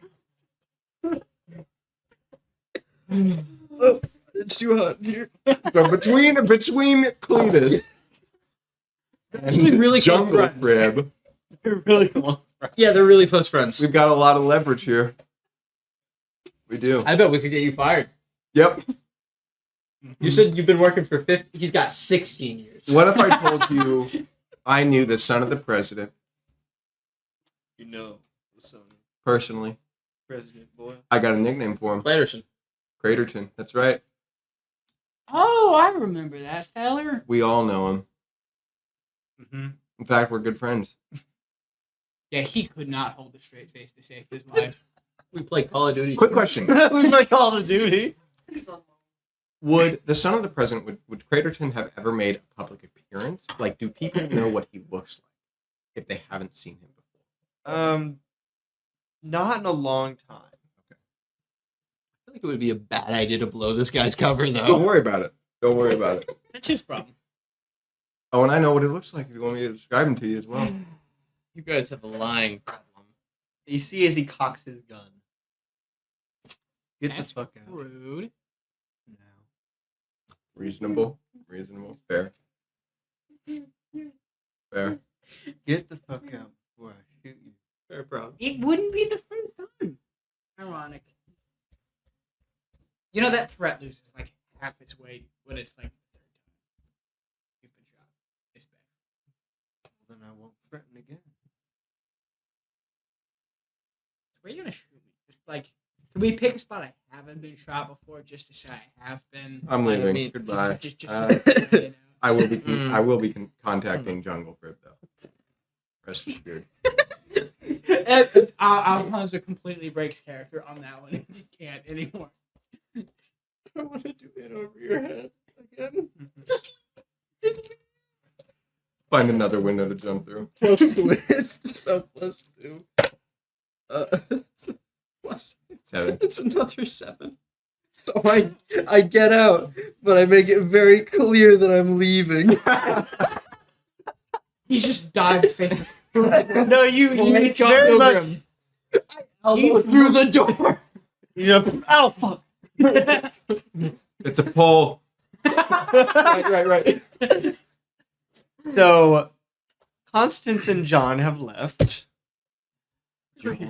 Oh, it's too hot in here. So between Cletus Actually, and really close Jungle friends. Rib, They're really close. Yeah, they're really close friends. we've got a lot of leverage here. We do. I bet we could get you fired. Yep. You said you've been working for 50. He's got 16 years. What if I told you I knew the son of the president You know, son, personally? President Boyle. I got a nickname for him. Clatterson. Craterton. That's right. Oh, I remember that feller. We all know him. Mm-hmm. In fact, we're good friends. Yeah, he could not hold a straight face to save his life. We play Call of Duty. Quick question. We play Call of Duty. Would the son of the president, would Craterton have ever made a public appearance? Like, do people know what he looks like if they haven't seen him before? Not in a long time. I feel like it would be a bad idea to blow this guy's cover, Don't though. worry about it. Don't worry about it. That's his problem. Oh, and I know what it looks like if you want me to describe him to you as well. You guys have a lying problem. You see as he cocks his gun. Get That's the fuck out. rude. No. Reasonable. Fair. Get the fuck out before I shoot you. Fair problem. It wouldn't be the first time. Ironic. You know that threat loses like half its weight when it's like the third time you've been shot. It's bad. Then I won't threaten again. Where are you gonna shoot me? Just like, can we pick a spot I haven't been shot before, just to say I have been? I'm I leaving. mean, Goodbye. Just Uh, you know. I will be. Mm. I will be contacting Jungle Crib though. Rest assured. And Alfonzo completely breaks character on that one. He just can't anymore. I want to do it over your head again. Find another window to jump through. Close to it. So plus 2. Plus 7. It's another 7. So I get out, but I make it very clear that I'm leaving. He just dived face. No, you Hey, it's John very much. Pilgrim. Elbow through the door. You know, oh fuck. It's a pole. Right. So, Constance and John have left.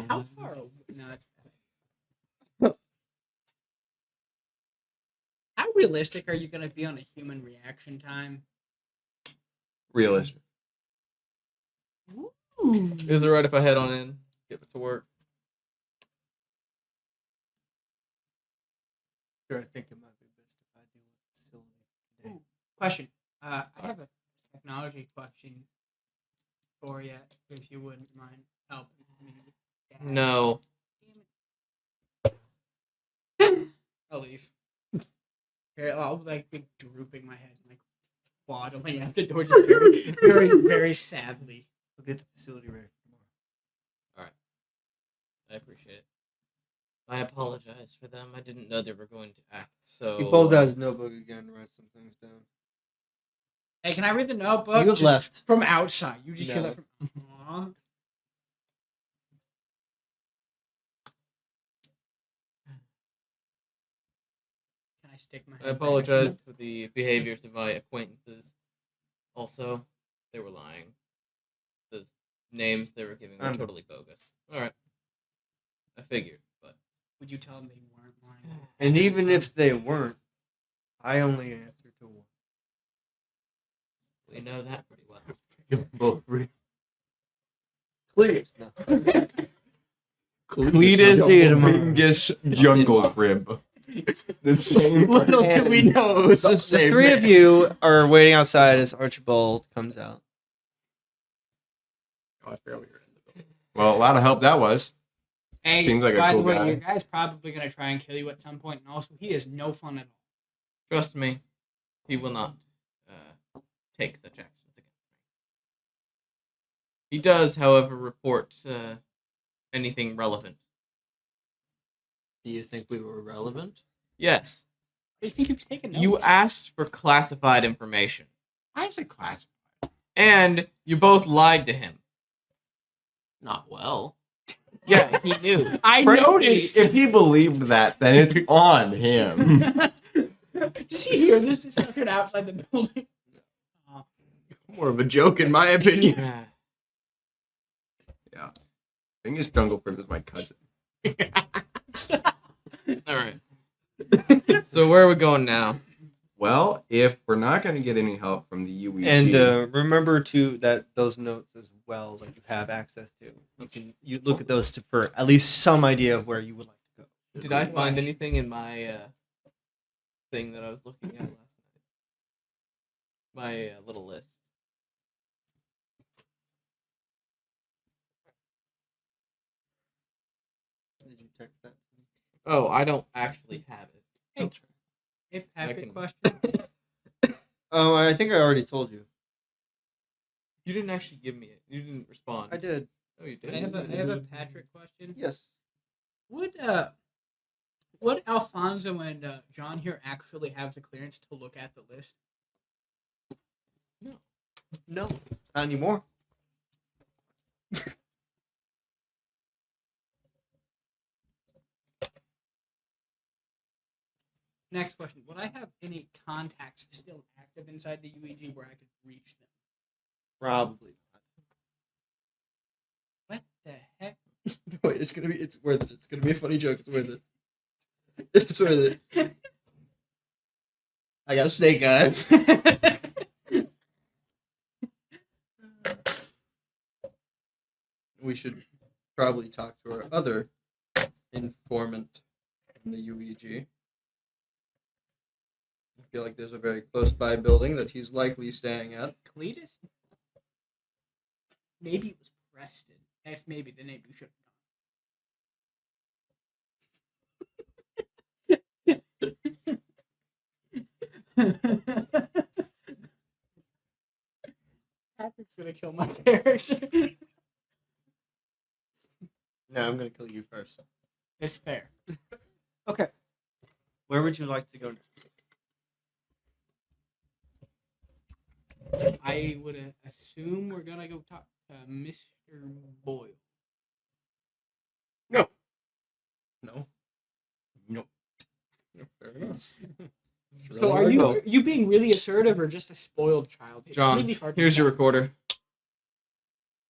How far away? No, that's how realistic are you going to be on a human reaction time? Realistic. Is it right if I head on in? Get to work. Sure, I think it might be best if I deal with the facility today. Question. I have a technology question for you, if you wouldn't mind helping me. with that. No. I'll leave. Here, I'll like be drooping my head, like waddling out the door, just very, very, very sadly. We'll get the facility ready for tomorrow. I appreciate it. I apologize for them. I didn't know they were going to act so. He pulls out his notebook again and writes some things down. Hey, can I read the notebook? You have Just left. from outside. You just hear No. that from. Aww. Can I stick my? I head back? apologize for the behaviors of my acquaintances. Also, they were lying. The names they were giving were I'm- totally bogus. Alright. I figured, but. Would you tell them they weren't lying? And even if they weren't, I only answer to one. We know that pretty well. Both free. Cletus. No. Cletus See you tomorrow. Bingus Jungle Crib. The same. Little did we know it was the The same. three of you are waiting outside as Archibald comes out. Oh, I forgot we were in the building. Well, a lot of help that was. Hey, Seems like a by cool the way, guy. your guy's probably gonna try and kill you at some point, and also he is no fun at all. Trust me, he will not take such actions against me. He does, however, report anything relevant. Do you think we were relevant? Yes, Do you think he was taking notes? you asked for classified information, Why is it classified? and you both lied to him. Not well. Yeah, he knew. I Frankly, noticed. if he believed that, then it's on him. Does he hear this discussion outside the building? More of a joke, in my opinion. Yeah. Biggest jungle prince is my cousin. All right. So where are we going now? Well, if we're not going to get any help from the UEG, And remember to that those notes as well that you have access to. You look at those for at least some idea of where you would like to go. Did I find anything in my thing that I was looking at last night? My little list. Did you text that? Oh, I don't actually have it. Hey, hey Patrick, can- question. Oh, I think I already told you. You didn't actually give me it. You didn't respond. I did. Oh, you I did. have a Patrick question. Yes. Would Alfonso and John here actually have the clearance to look at the list? No. Not anymore. Next question. Would I have any contacts still active inside the UEG where I could reach them? Probably not. What the heck? Wait, it's worth it. It's gonna be a funny joke. It's worth it. It's worth it. I got snake eyes. We should probably talk to our other informant in the UEG. I feel like there's a very close by building that he's likely staying at. Cletus? Maybe it was Preston. That's maybe the name you should have gone. Patrick's gonna kill my character. No, I'm gonna kill you first. It's fair. Okay. Where would you like to go next? I would assume we're gonna go talk to Mr. Boyle. No. fair enough. So are you being really assertive or just a spoiled child? It's John, really hard to here's your tell. recorder.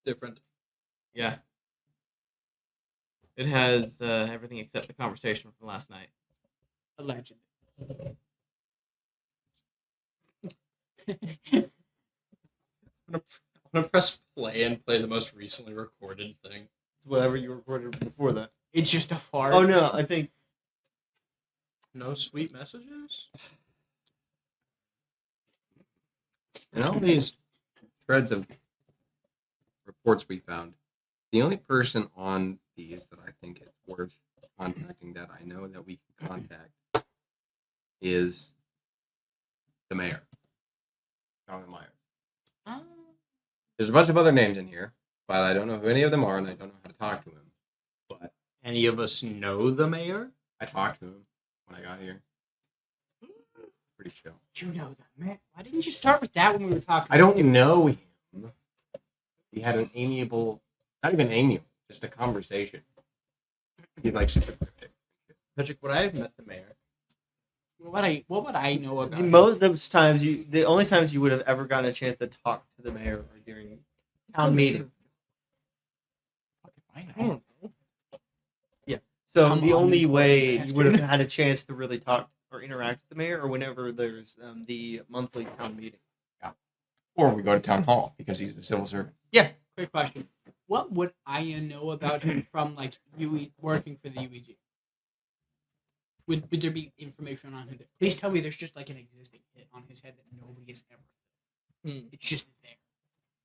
different? Yeah. It has everything except the conversation from last night. Allegedly. I'm gonna press play and play the most recently recorded thing. It's whatever you recorded before that. It's just a fart. Oh no, I think No sweet messages? In all these threads of reports we found, the only person on these that I think is worth contacting that I know that we can contact is the mayor, Jonathan Myers. There's a bunch of other names in here, but I don't know who any of them are, and I don't know how to talk to him. But Any of us know the mayor? I talked to him when I got here. Pretty chill. You know that, man. Why didn't you start with that when we were talking? I don't know him. We had an amiable, not even amiable, just a conversation. He's like super cryptic. Patrick, would I have met the mayor? What would I know about him? most of those times the only times you would have ever gotten a chance to talk to the mayor are during town meeting. I don't know. So Come the on, only you way fucking you would have bastard. had a chance to really talk or interact with the mayor, or whenever there's the monthly town meeting. Or we go to town hall because he's a civil servant. Quick question. What would I know about him from like UE working for the UEG? Would there be information on him? Please tell me there's just like an existing hit on his head that nobody has ever. It's just there.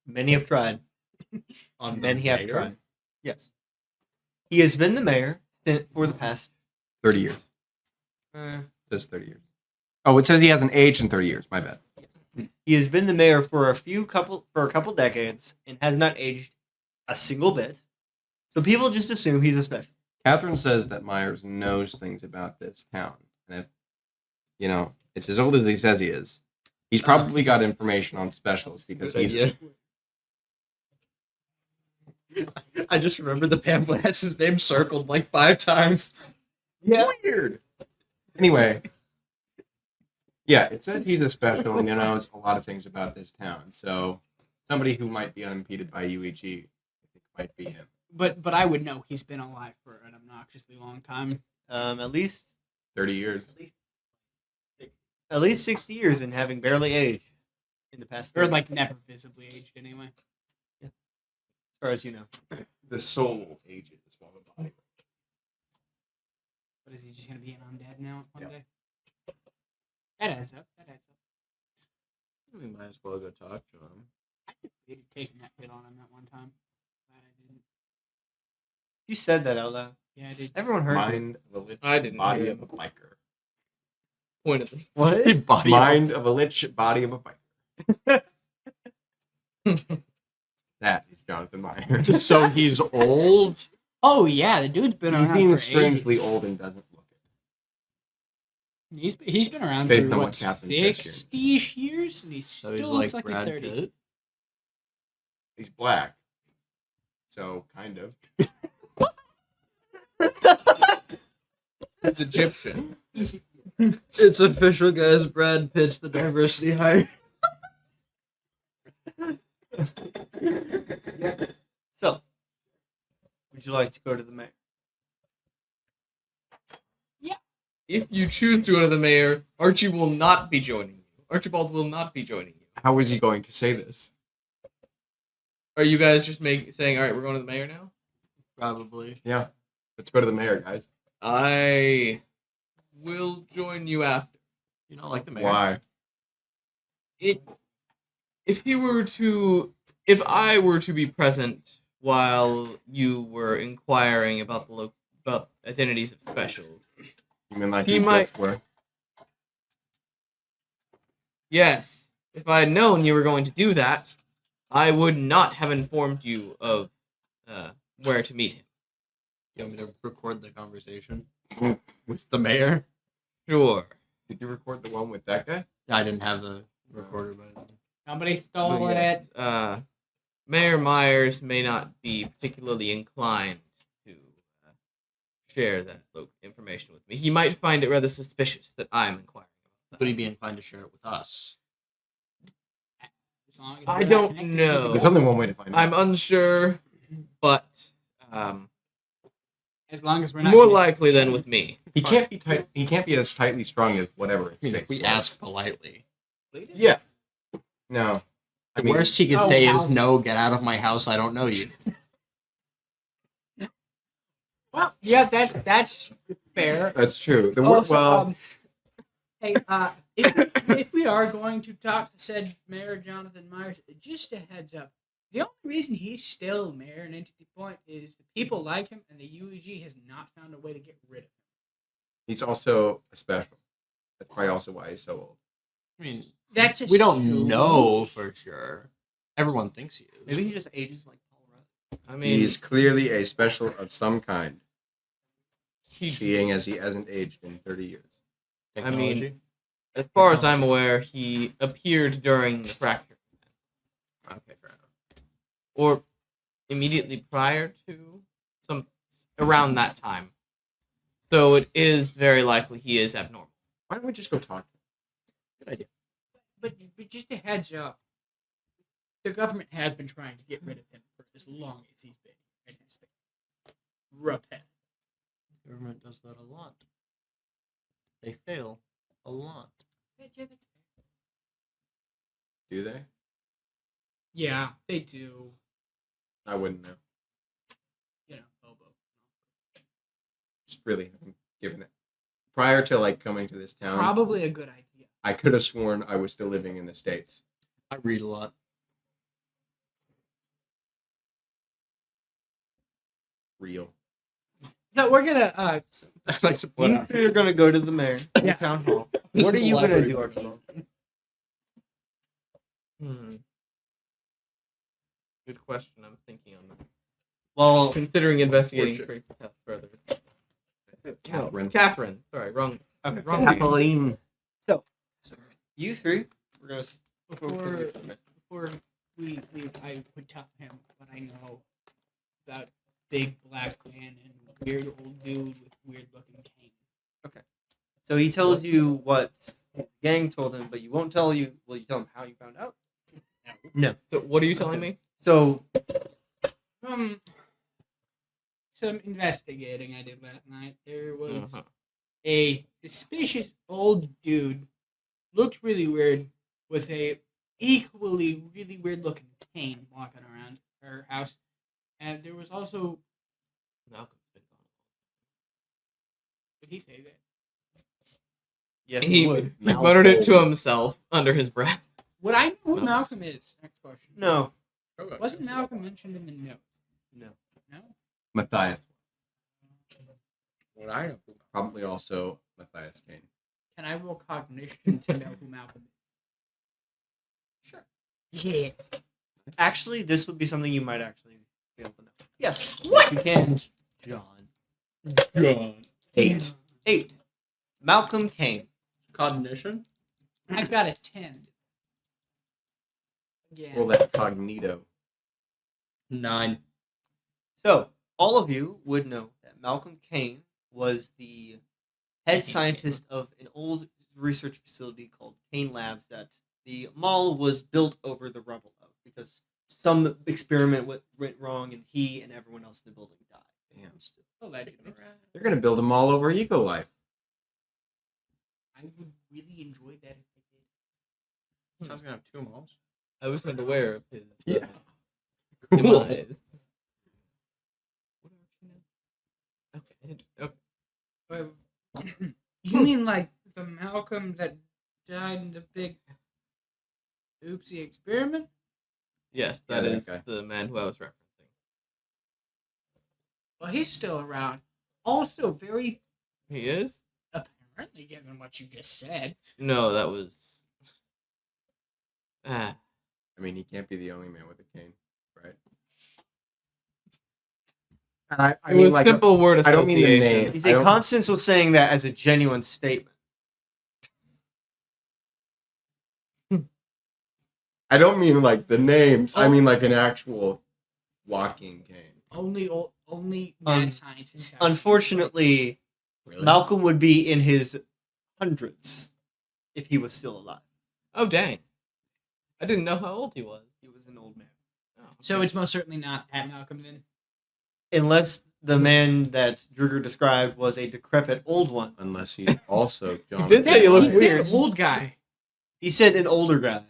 Many have tried. On the Many have mayor? tried. Yes, he has been the mayor for the past 30 years. uh, Says 30 years. Oh, it says he hasn't aged in 30 years. My bad. He has been the mayor for a couple decades and has not aged a single bit. So people just assume he's a special. Catherine says that Myers knows things about this town. And if, it's as old as he says he is. He's probably got information on specials because he's... I just remember the pamphlet has his name circled like 5 times. Yeah. Weird. Anyway. Yeah, it says he's a special and knows a lot of things about this town. So somebody who might be unimpeded by UEG, I think might be him. But I would know he's been alive for an obnoxiously long time. At least 30 years. At least 60 years and having barely aged in the past. Or 30. like never visibly aged anyway. As far as you know. The soul ages while the body. But is he just gonna be an undead now one Yep. day? That adds up. We might as well go talk to him. I debated taking that hit on him that one time. Glad I didn't. You said that out loud. Yeah, I did. Everyone heard you. Mind of a lich I didn't body hear of a biker. Pointedly. What? Body Mind of a lich body of a biker. That is Jonathan Myers. So he's old. Oh yeah, the dude's been He around seems for strangely ages. old and doesn't look it. He's been around Based for on what what, Catherine says here. 60-ish years, and he So still he's looks like like he's Brad 30. Pitt. He's black. So, kind of. It's Egyptian. It's official, guys. Brad Pitt's the diversity hire. So, would you like to go to the mayor? If you choose to go to the mayor, Archie will not be joining you. Archibald will not be joining you. How is he going to say this? Are you guys just saying, all right, we're going to the mayor now? Probably. Yeah. Let's go to the mayor, guys. I will join you after. You don't like the mayor? Why? If I were to be present while you were inquiring about about identities of specials, You mean like He you might- just were? yes, if I had known you were going to do that, I would not have informed you of where to meet him. You want me to record the conversation with the mayor? Sure. Did you record the one with that guy? I didn't have the recorder, but Somebody stole But it. yes, Mayor Myers may not be particularly inclined to share that information with me. He might find it rather suspicious that I'm inquiring about would that. he be inclined to share it with us? As long as I we're not don't connected to know. There's only one way to find I'm out. unsure, but As long as we're not more connected. likely than with me. He can't be tight. He can't be as tightly strung as whatever. I mean, if we ask politely. Yeah. No. The worst he could Oh, say wow. is, no, get out of my house, I don't know you. Well, yeah, that's fair. That's true. The Also, well, hey, if we are going to talk to said Mayor Jonathan Myers, just a heads up. The only reason he's still mayor in Entity Point is the people like him, and the UEG has not found a way to get rid of him. he's also a special. That's probably also why he's so old. I mean, That's we don't assumed. know for sure. Everyone thinks he is. Maybe he just ages like Paul Rudd. I mean, He's clearly a special of some kind, he, seeing as he hasn't aged in 30 years. I mean, as far as I'm aware, he appeared during the fracture, Okay, fair enough. or immediately prior to around that time. So it is very likely he is abnormal. Why don't we just go talk? Good idea. But just a heads up. The government has been trying to get rid of him for as long as he's been in his state. Repetitive. Government does that a lot. They fail a lot. Do they? Yeah, they do. I wouldn't know. You know, Bobo. Just really haven't given it. Prior to like coming to this town, Probably a good idea. I could have sworn I was still living in the States. I read a lot. Real. So we're gonna I like to point out. You're going to go to the mayor in Yeah. town hall. What are you gonna library. do, Archibald? Good question. I'm thinking on that. Well, Considering investigating trace the theft further. Catherine. No, Catherine. Sorry, wrong. okay. Wrong name. Kathleen. You three, we're gonna. Before I would tell him what I know about big black man and weird old dude with weird looking cane. So he tells you what the gang told him, but you won't tell you. Will you tell him how you found out? No. So what are you telling me? So From some investigating I did last night, there was Uh-huh. a suspicious old dude, looked really weird, with a equally really weird looking cane walking around her house. And there was also, Malcolm's been gone. did he say that? yes, He he would. muttered it to himself under his breath. Would I know who No. Malcolm is? Next question. No. Wasn't Malcolm mentioned in the note? No. No? Matthias. What I know. Probably also Matthias Kane. Can I roll cognition to know who Malcolm is? Sure. Yeah. Actually, this would be something you might actually be able to know. Yes. What? You can. John. John. 8. 8. Malcolm Kane. Cognition? I've got a 10. Yeah. Roll that cognito. 9. So, all of you would know that Malcolm Kane was the head scientist of an old research facility called Kane Labs that the mall was built over the rubble of because some experiment went wrong and he and everyone else in the building died. Damn. The legend. They're gonna build them all over Eco Life. I would really enjoy that if they did. Sounds gonna have 2 malls. I wasn't aware of his Yeah. demise. Okay. Okay. Wait, you mean like the Malcolm that died in the big oopsie experiment? Yes, Yeah, that that is guy. the man who I was referencing. Well, he's still around. Also, very He is? apparently, given what you just said. No, that was. Ah. I mean, he can't be the only man with a cane, right? And I It mean, was like, simple word I don't mean the association. name. You I say don't- Constance was saying that as a genuine statement. I don't mean like the names. I Oh. mean like an actual walking cane. Only mad scientists. have- Unfortunately, Really? Malcolm would be in his hundreds if he was still alive. Oh, dang. I didn't know how old he was. He was an old man. Oh, So it's most certainly not that Malcolm then. Unless the man that Druger described was a decrepit old one. Unless he's also John. did say you look He's weird. an old guy. He said an older guy.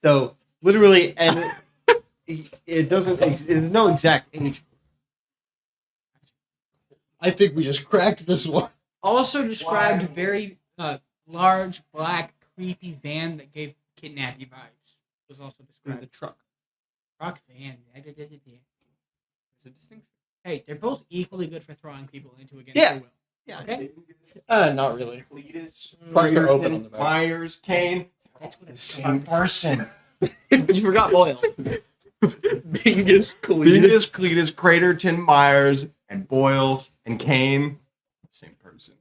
So, literally, and it doesn't, there's no exact age. I think we just cracked this one. Also described very large, black, creepy van that gave kidnapping vibes. Was also It was described. a truck. Rock van. It's a distinction. Hey, they're both equally good for throwing people into against Yeah. their will. Yeah. Okay. Not really. Cletus, Parts are open on the back. Myers, Kane. That's what The it's same person. You forgot Boyle. Bingus Venus, Cletus, Craterton, Myers, and Boyle, and Kane. Same person.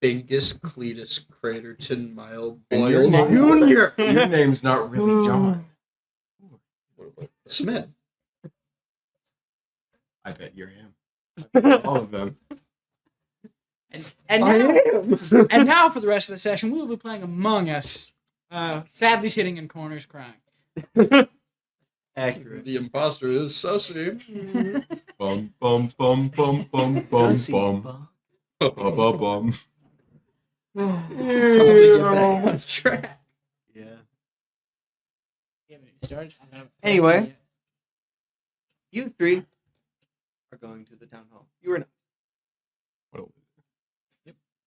Bingus, Cletus, Craterton, Mile, And your Boyle, name- Junior. Your name's not really John. Smith. I bet you're him. All of them. And now, and now for the rest of the session, we will be playing Among Us. Sadly sitting in corners crying. Accurate. The imposter is Sussy. Bum bum bum bum bum bum bum bum bum bum. Probably get back on track. Yeah. Yeah, but it started. Anyway. You three are going to the town hall. You are not.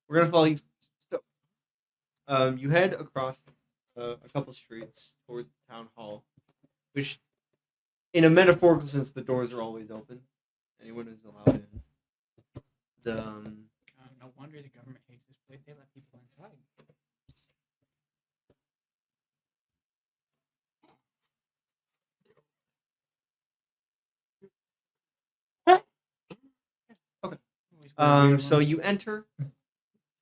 We're gonna follow you. So, you head across a couple streets towards the town hall, which, in a metaphorical sense, the doors are always open. Anyone is allowed in. No wonder the government hates this place. They let people in. So you enter.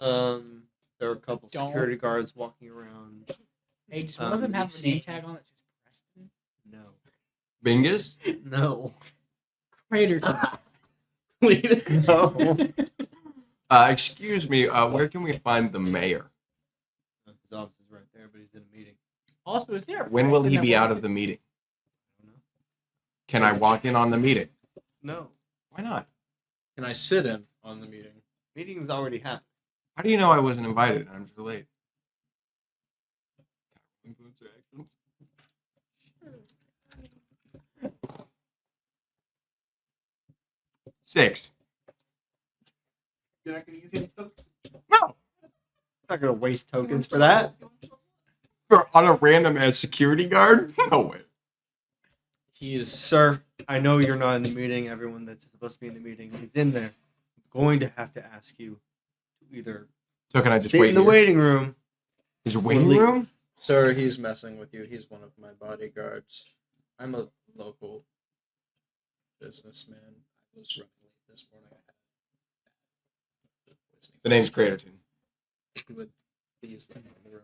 There are a couple Don't. security guards walking around. Hey, does one of them you have a see- name tag on it that says Preston? No. Bingus? No. Crater. No. Excuse me, where can we find the mayor? His office is right there, but he's in a meeting. Also, is there a When will he Preston be that out works of the meeting? I don't know. Can I walk in on the meeting? No. Why not? Can I sit in on the meeting? Meeting's already happened. How do you know I wasn't invited? I'm just late. Influence your actions. Six. You're not gonna use any tokens? No. Not gonna waste tokens for that. On a random ass security guard? No way. He's Sir, I know you're not in the meeting. Everyone that's supposed to be in the meeting is in there. I'm going to have to ask you to either So can I just sit wait in the here? waiting room. Is there a waiting Leave. room? Sir, he's messing with you. He's one of my bodyguards. I'm a local businessman. I was running late this morning. The name's Craterton. He would please let me in the room.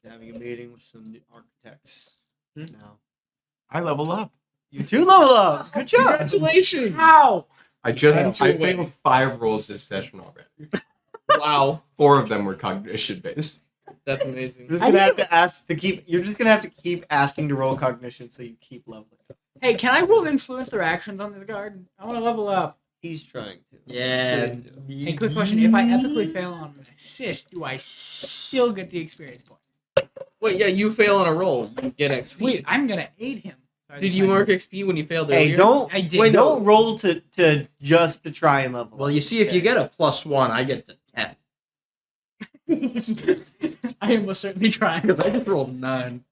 Having a meeting with some new architects now. I level up. You two level up. Good job. Congratulations! How? I failed 5 rolls this session already. Wow, 4 of them were cognition based. that's amazing. You're just gonna have to ask to keep. You're just gonna have to keep asking to roll cognition so you keep leveling. Hey, can I roll influence their actions on this guard? I want to level up. He's trying to. Yeah. Hey, quick question: if I epically fail on an assist, do I still get the experience point? Wait, yeah, you fail on a roll. You get XP. Sweet, I'm gonna aid him. Sorry, Did that's you my- mark XP when you failed Hey, earlier? don't I did. Wait, no. don't roll to just to try and level. Well, up, you see, if you okay? get a +1, I get to 10. I am most certainly trying. Because I just rolled 9.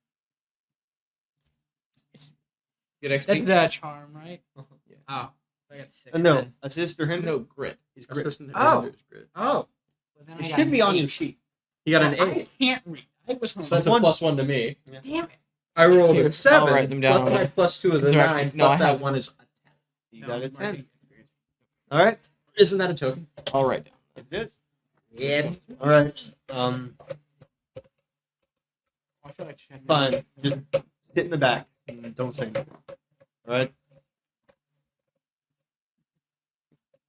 Get XP? That's the charm, right? Uh-huh. Oh, I got 6. No, then. assist or hinder. No, grit. He's grit. Assistant Oh. Commander's grid. Oh. Well, then I It got should be on an your 8. sheet. He got an I 8. can't read. I was home. So that's a One- +1 to me. Damn it. I rolled Here, a 7. I'll write them down. Plus my +2 is a They're 9. no, I Plus that have- 1 is a 10. You No, got a I'm 10. marking experience. All right. Isn't that a token? I'll write down. It is. Yeah. All right. I feel like shedding. Fine. Just sit in the back and don't say anything. All right.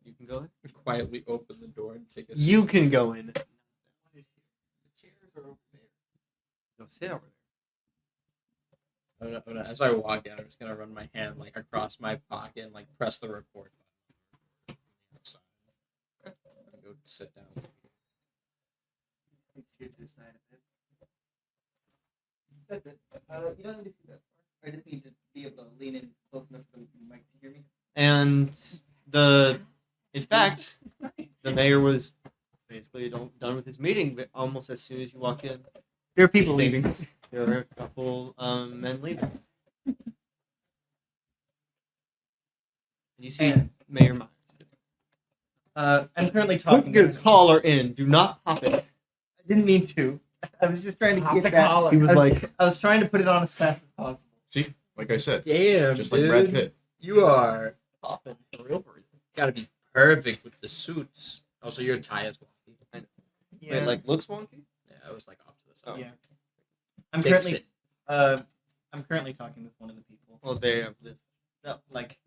You can go in. Quietly open the door and take a seat. You can go in. The chairs are over there. Go sit over there. As I walk in, I'm just gonna run my hand like across my pocket and like press the record button. And go sit down. That's it. You don't need to see that far. I just need to be able to lean in close enough for the mic to hear me. And in fact, the mayor was basically done with his meeting, but almost as soon as you walk in, there are people leaving. There are a couple men leaving. And you see Mayor Myers. I'm currently Put talking. your collar in. Do not pop it. I didn't mean to. I was just trying to Pop get the that. collar. He was like, I was trying to put it on as fast as possible. See? Like I said. Damn, Just like Brad Pitt. You are Popping for real. gotta be perfect with the suits. Also, your tie is wonky. Yeah. wait, like looks wonky? Yeah, I was like off to the side. Yeah. I'm Fix currently. it. I'm currently talking with one of the people. Well, they have lived. No, like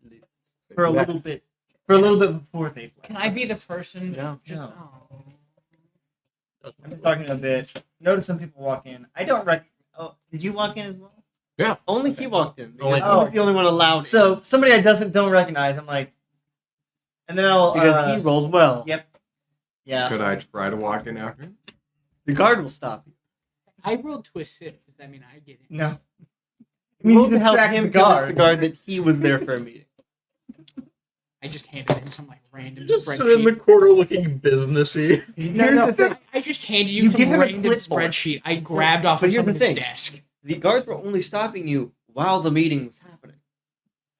for a little bit. For a little bit before they left. Can I be the person? No. Just. No. Oh. I've been talking a bit. Notice some people walk in. I don't rec. Oh, did you walk in as well? Only he walked in. Only Because he. he was the only one allowed. So somebody I don't recognize. I'm like, and then I'll. because he rolled well. Yep. Yeah. Could I try to walk in after him? The guard will stop you. I rolled to assist. Does that mean I get it? No. You need to distract help him the convince guard. the guard that he was there for a meeting. I just handed him some like random Just stood in the spreadsheet. corner looking businessy. Here's the thing. I just handed you, You some give him a random clipboard. spreadsheet I grabbed off But of here's the someone's thing. desk. The guards were only stopping you while the meeting was happening.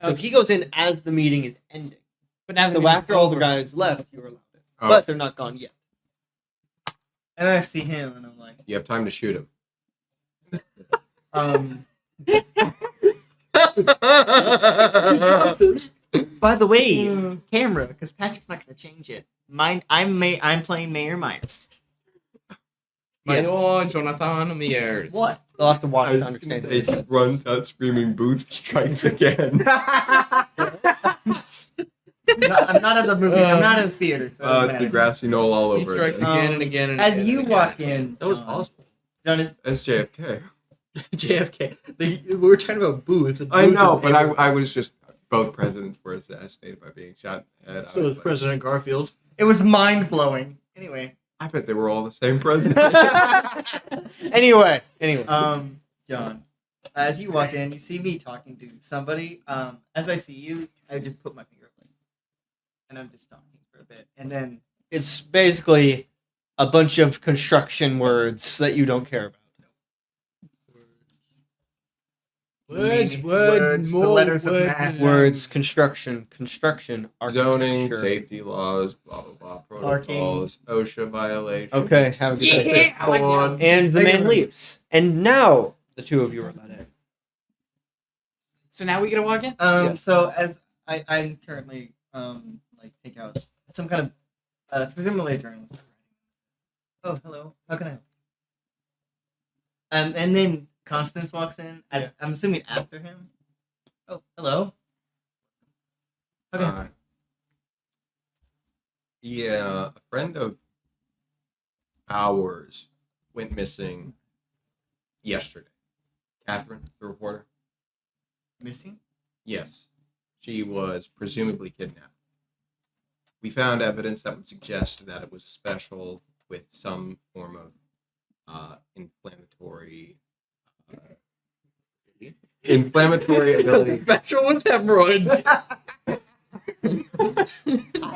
So Okay. he goes in as the meeting is ending. But now the So meeting's after all the over. guys left, you were allowed it. Oh, But they're not gone yet. And then I see him, and I'm like, you have time to shoot him. By the way, camera, because Patrick's not going to change it. I'm playing Mayor Myers. Mayor Jonathan Mears. What? They'll have to watch I to was understand gonna say, it. runs out screaming, "Booth strikes again." I'm not at the movie. I'm not in the theater. So it doesn't It's the matter. grassy knoll all He over strikes again. again and again and As again. you and walk again. in, That was John, awesome. John is That's JFK. JFK. We were talking about Booth. and I Booth know, and but Abraham. I was just both presidents were assassinated by being shot in the head. I So was was like, President Garfield. It was mind blowing. Anyway. I bet they were all the same president. Anyway. John, as you walk in, you see me talking to somebody. As I see you, I just put my finger up, and I'm just talking for a bit, and then it's basically a bunch of construction words that you don't care about. Words, Words, the more letters of words math. than Words, construction, Zoning, architecture. safety laws, blah blah blah, protocols, OSHA violations. Okay, have a good day. Yeah, I like that. And the Thank you man very leaves. And now the two of you are let in. So now we get to walk in? Yes. So as I'm currently take out some kind of presumably a journalist. Oh, hello. How can I help? And then Constance walks in. I'm assuming after him. Oh, hello. Okay. Yeah, a friend of ours went missing yesterday. Catherine, the reporter. Missing? Yes, she was presumably kidnapped. We found evidence that would suggest that it was a special with some form of inflammatory ability. Special with hemorrhoids. I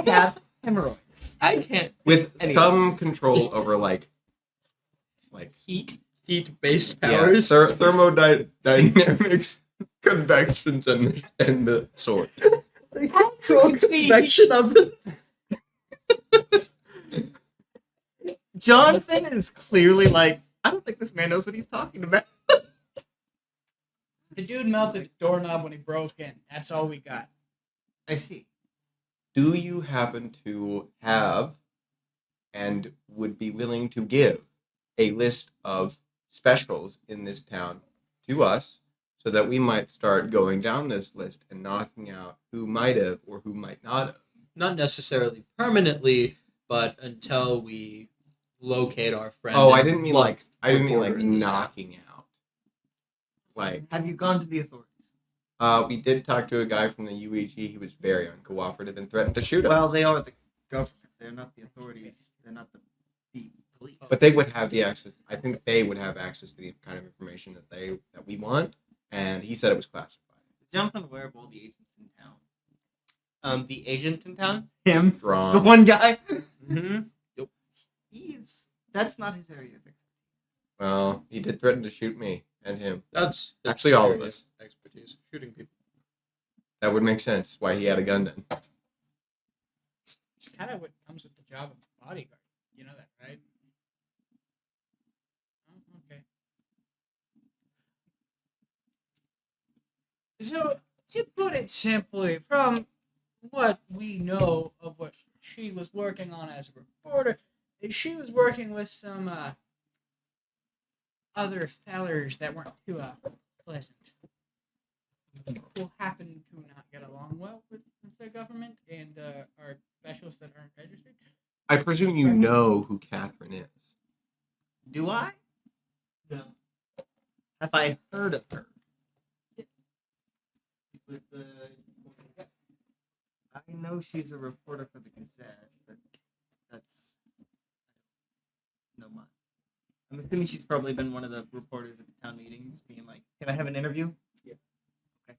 have hemorrhoids. I can't. With Anyway. some control over like Heat-based yeah, powers. thermodynamics, convections, and the sort. Control convection of it. Jonathan is clearly like, I don't think this man knows what he's talking about. The dude melted the doorknob when he broke in. That's all we got. I see. Do you happen to have and would be willing to give a list of specials in this town to us so that we might start going down this list and knocking out who might have or who might not have? Not necessarily permanently, but until we locate our friend. Oh, I and didn't mean love like reporter in this town. knocking out. Like Have you gone to the authorities? we did talk to a guy from the UEG. He was very uncooperative and threatened to shoot us. Well, they are the government. They're not the authorities. They're not the police. But they would have the access. I think they would have access to the kind of information that we want. And he said it was classified. Is Jonathan aware of all the agents in town? The agent in town? Strong. The one guy? Mm-hmm. Yep. That's not his area of expertise. Well, he did threaten to shoot me and him. That's Actually, all of area us. expertise, shooting people. That would make sense why he had a gun then. It's kind of what comes with the job of a bodyguard. You know that, right? Oh, okay. So, to put it simply, from what we know of what she was working on as a reporter, is she was working with some other fellers that weren't too pleasant, who happen to not get along well with the government and are specialists that aren't registered. I presume you know who Catherine is. Do I? No. Have I heard of her? With the... I know she's a reporter for the Gazette, but that's no much. I'm assuming she's probably been one of the reporters at the town meetings, being like, "Can I have an interview?" Yeah. Okay.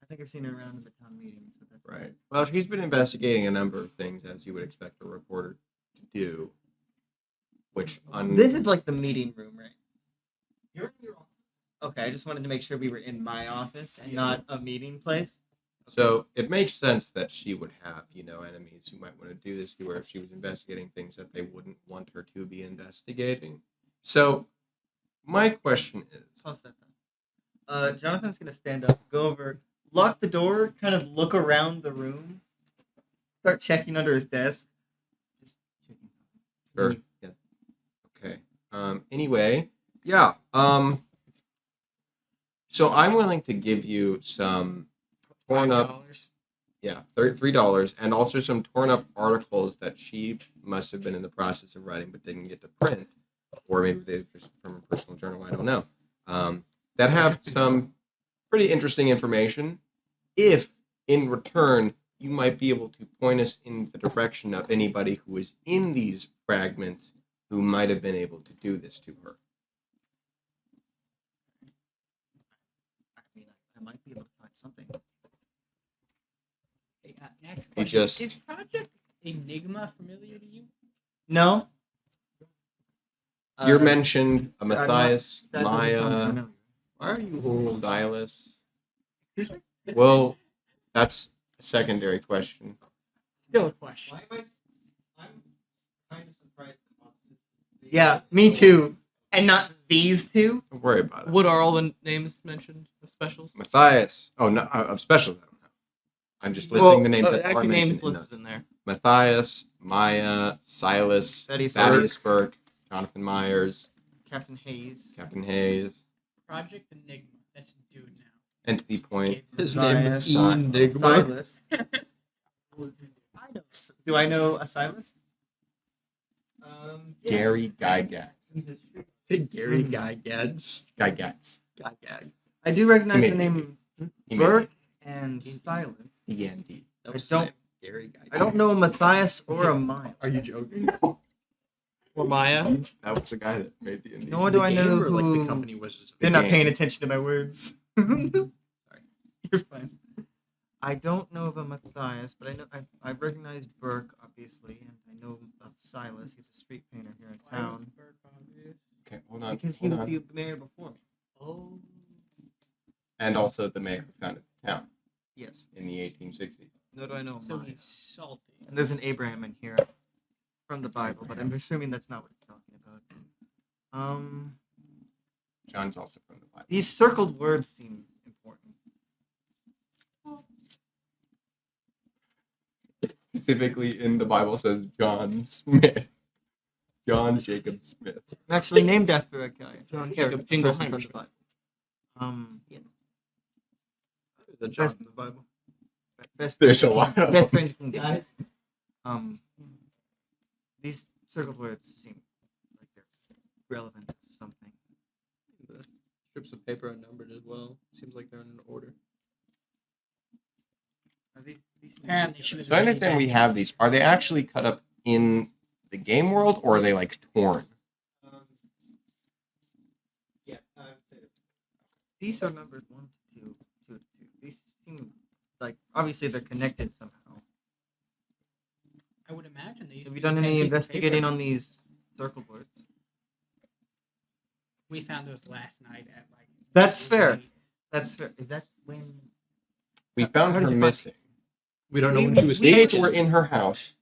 I think I've seen her around in the town meetings, but that's Right. Well, she's been investigating a number of things, as you would expect a reporter to do. Which This is like the meeting room, right? You're in your office. Okay, I just wanted to make sure we were in my office and not a meeting place. So it makes sense that she would have, enemies who might want to do this to her if she was investigating things that they wouldn't want her to be investigating. So my question is, How's that done? Jonathan's gonna stand up, go over, lock the door, kind of look around the room, start checking under his desk. Just checking. Sure. Yeah. Okay. Anyway, yeah. So I'm willing to give you some torn up, $5. yeah, $3, and also some torn up articles that she must have been in the process of writing but didn't get to print, or maybe they're just from a personal journal. I don't know. That have some pretty interesting information. If in return you might be able to point us in the direction of anybody who is in these fragments who might have been able to do this to her. I mean, I might be able to find something. Okay, next You question. just- Is Project Enigma familiar to you? No. You're mentioned I'm not- Matthias, that doesn't sound Maya, familiar. why are you whole Dialis? Excuse me? Well, that's a secondary question. Still a question. I'm kind of surprised. Yeah, me too. And not these two. Don't worry about it. What are all the names mentioned of specials? Matthias. Oh, no, of specials. I don't know. I'm just listing the names that are actually mentioned names in listed those. in there. Matthias, Maya, Silas, Thaddeus Burke, Jonathan Myers, Captain Hayes. Captain Hayes, Project Enigma. That's a dude now. Entity Point, His name is Silas. Enigma. Silas. Do I know a Silas? Yeah. Gary Gygax. Gary Hmm. Gygax. Gygax. Gygax. I do recognize He the may name He Burke and Silas. D&D. That I was don't- his name, Gary Gygax. I don't know a Matthias or a Maya. Are you joking? Or Maya. That was the guy that made D&D. Nor The do I game know or, like, who... the company was just They're not game. paying attention to my words. You're fine. I don't know of a Matthias, but I know I recognize Burke, obviously, and I know of Silas. He's a street painter here in town. Okay, hold on. Because he hold was on. the mayor before me. Oh. And also the mayor who founded the town Yes. in the 1860s. Nor do I know So Maya. he's salty. And there's an Abraham in here from the Bible, but I'm assuming that's not what it's talking about. John's also from the Bible. These circled words seem important. Specifically in the Bible says John Smith. John Jacob Smith. I'm actually named after a guy. John Character, Jacob Jingle person from Heinrich. the Bible. Yeah. There's a John in the Bible. Best There's a lot of best friend from guys. These circled words seem like they're relevant to something. The strips of paper are numbered as well. Seems like they're in an order. Are these Apparently she was So I understand we have these. Are they actually cut up in the game world or are they like torn? Yeah, I would say that. These are numbered 1 to 2, 2 to 2. These seem like obviously they're connected somehow. I would imagine they used Have to you done use that any piece of investigating paper. on these circle words? We found those last night at like. That's fair. That's fair. Is that when? We How found did her you find missing. We don't know when she was These taken. were in her house,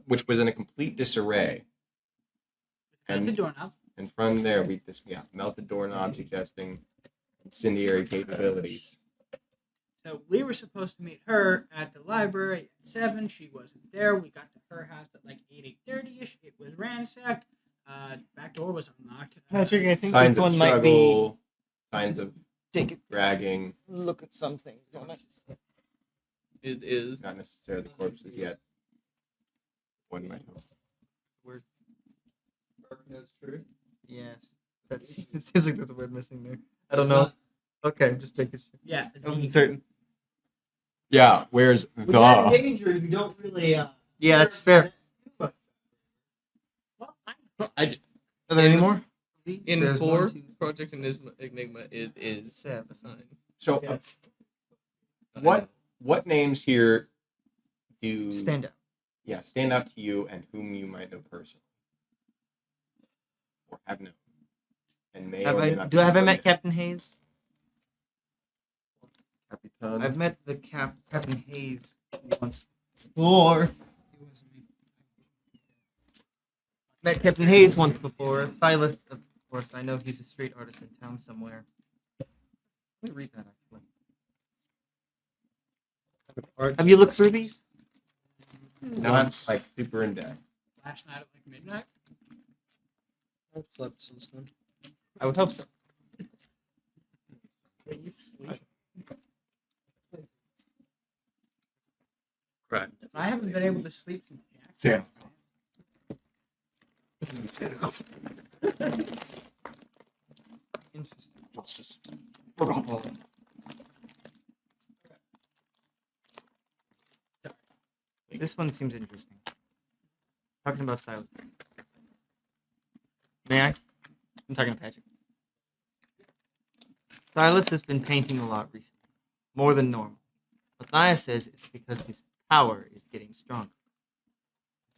which was in a complete disarray. At the doorknob. And from there, we just melted doorknob suggesting incendiary capabilities. So we were supposed to meet her at the library at 7. She wasn't there. We got to her house at like 8:30ish. It was ransacked. Back door was unlocked. Patrick, I think Signs this of one might be. struggle, signs of Take it. dragging, Look at something. Don't I? Is not necessarily corpses yet. One might hope. Words. Knows truth. Yes. That seems like there's a word missing there. I don't know. Okay, just making sure. Yeah. I wasn't certain. Yeah, where's With the? that danger, you don't really. Yeah, it's fair. Well, I did. Are there any In- more? in There's 4, 1, 2, Project Enigma is 7. assigned. So, Yeah. what names here do Stand out. stand out to you and whom you might know personally or have known and may Have or may I? not Do I have I be met Captain Hayes? Capitan. I've met the Captain Hayes once before. Met Captain Hayes once before. Silas, of course, I know he's a street artist in town somewhere. Let me read that actually. Have you looked through these? Not like super in depth. Last night at like midnight. I've slept since then. I would hope so. When you sleep. Right. If I haven't been able to sleep since Yeah. Interesting. This one seems interesting. Talking about silence. May I? I'm talking to Patrick. Silas has been painting a lot recently, more than normal. Matthias says it's because his power is getting stronger.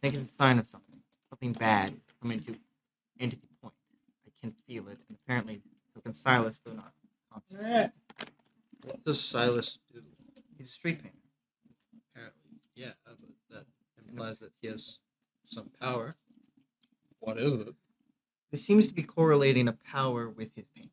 I think it's a sign of something. Something bad is coming to Entity Point. I can feel it, and apparently so can Silas, though not conscious. What does Silas do? He's a street painter. Apparently, yeah, but that implies that he has some power. What is it? This seems to be correlating a power with his painting.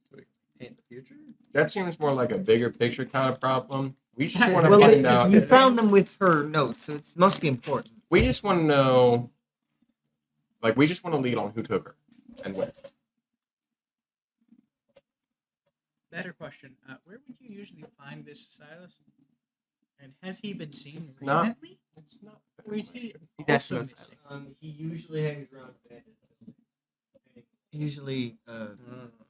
So we can paint the future? That seems more like a bigger picture kind of problem. We just want to Well, find out. you found them with her notes, so it must be important. We just want to know. Like, we just want to lead on who took her and when. Better question. Where would you usually find this Silas? And has he been seen No. recently? It's not. Or is he He's also asking us. missing? He usually hangs around abandoned buildings. He usually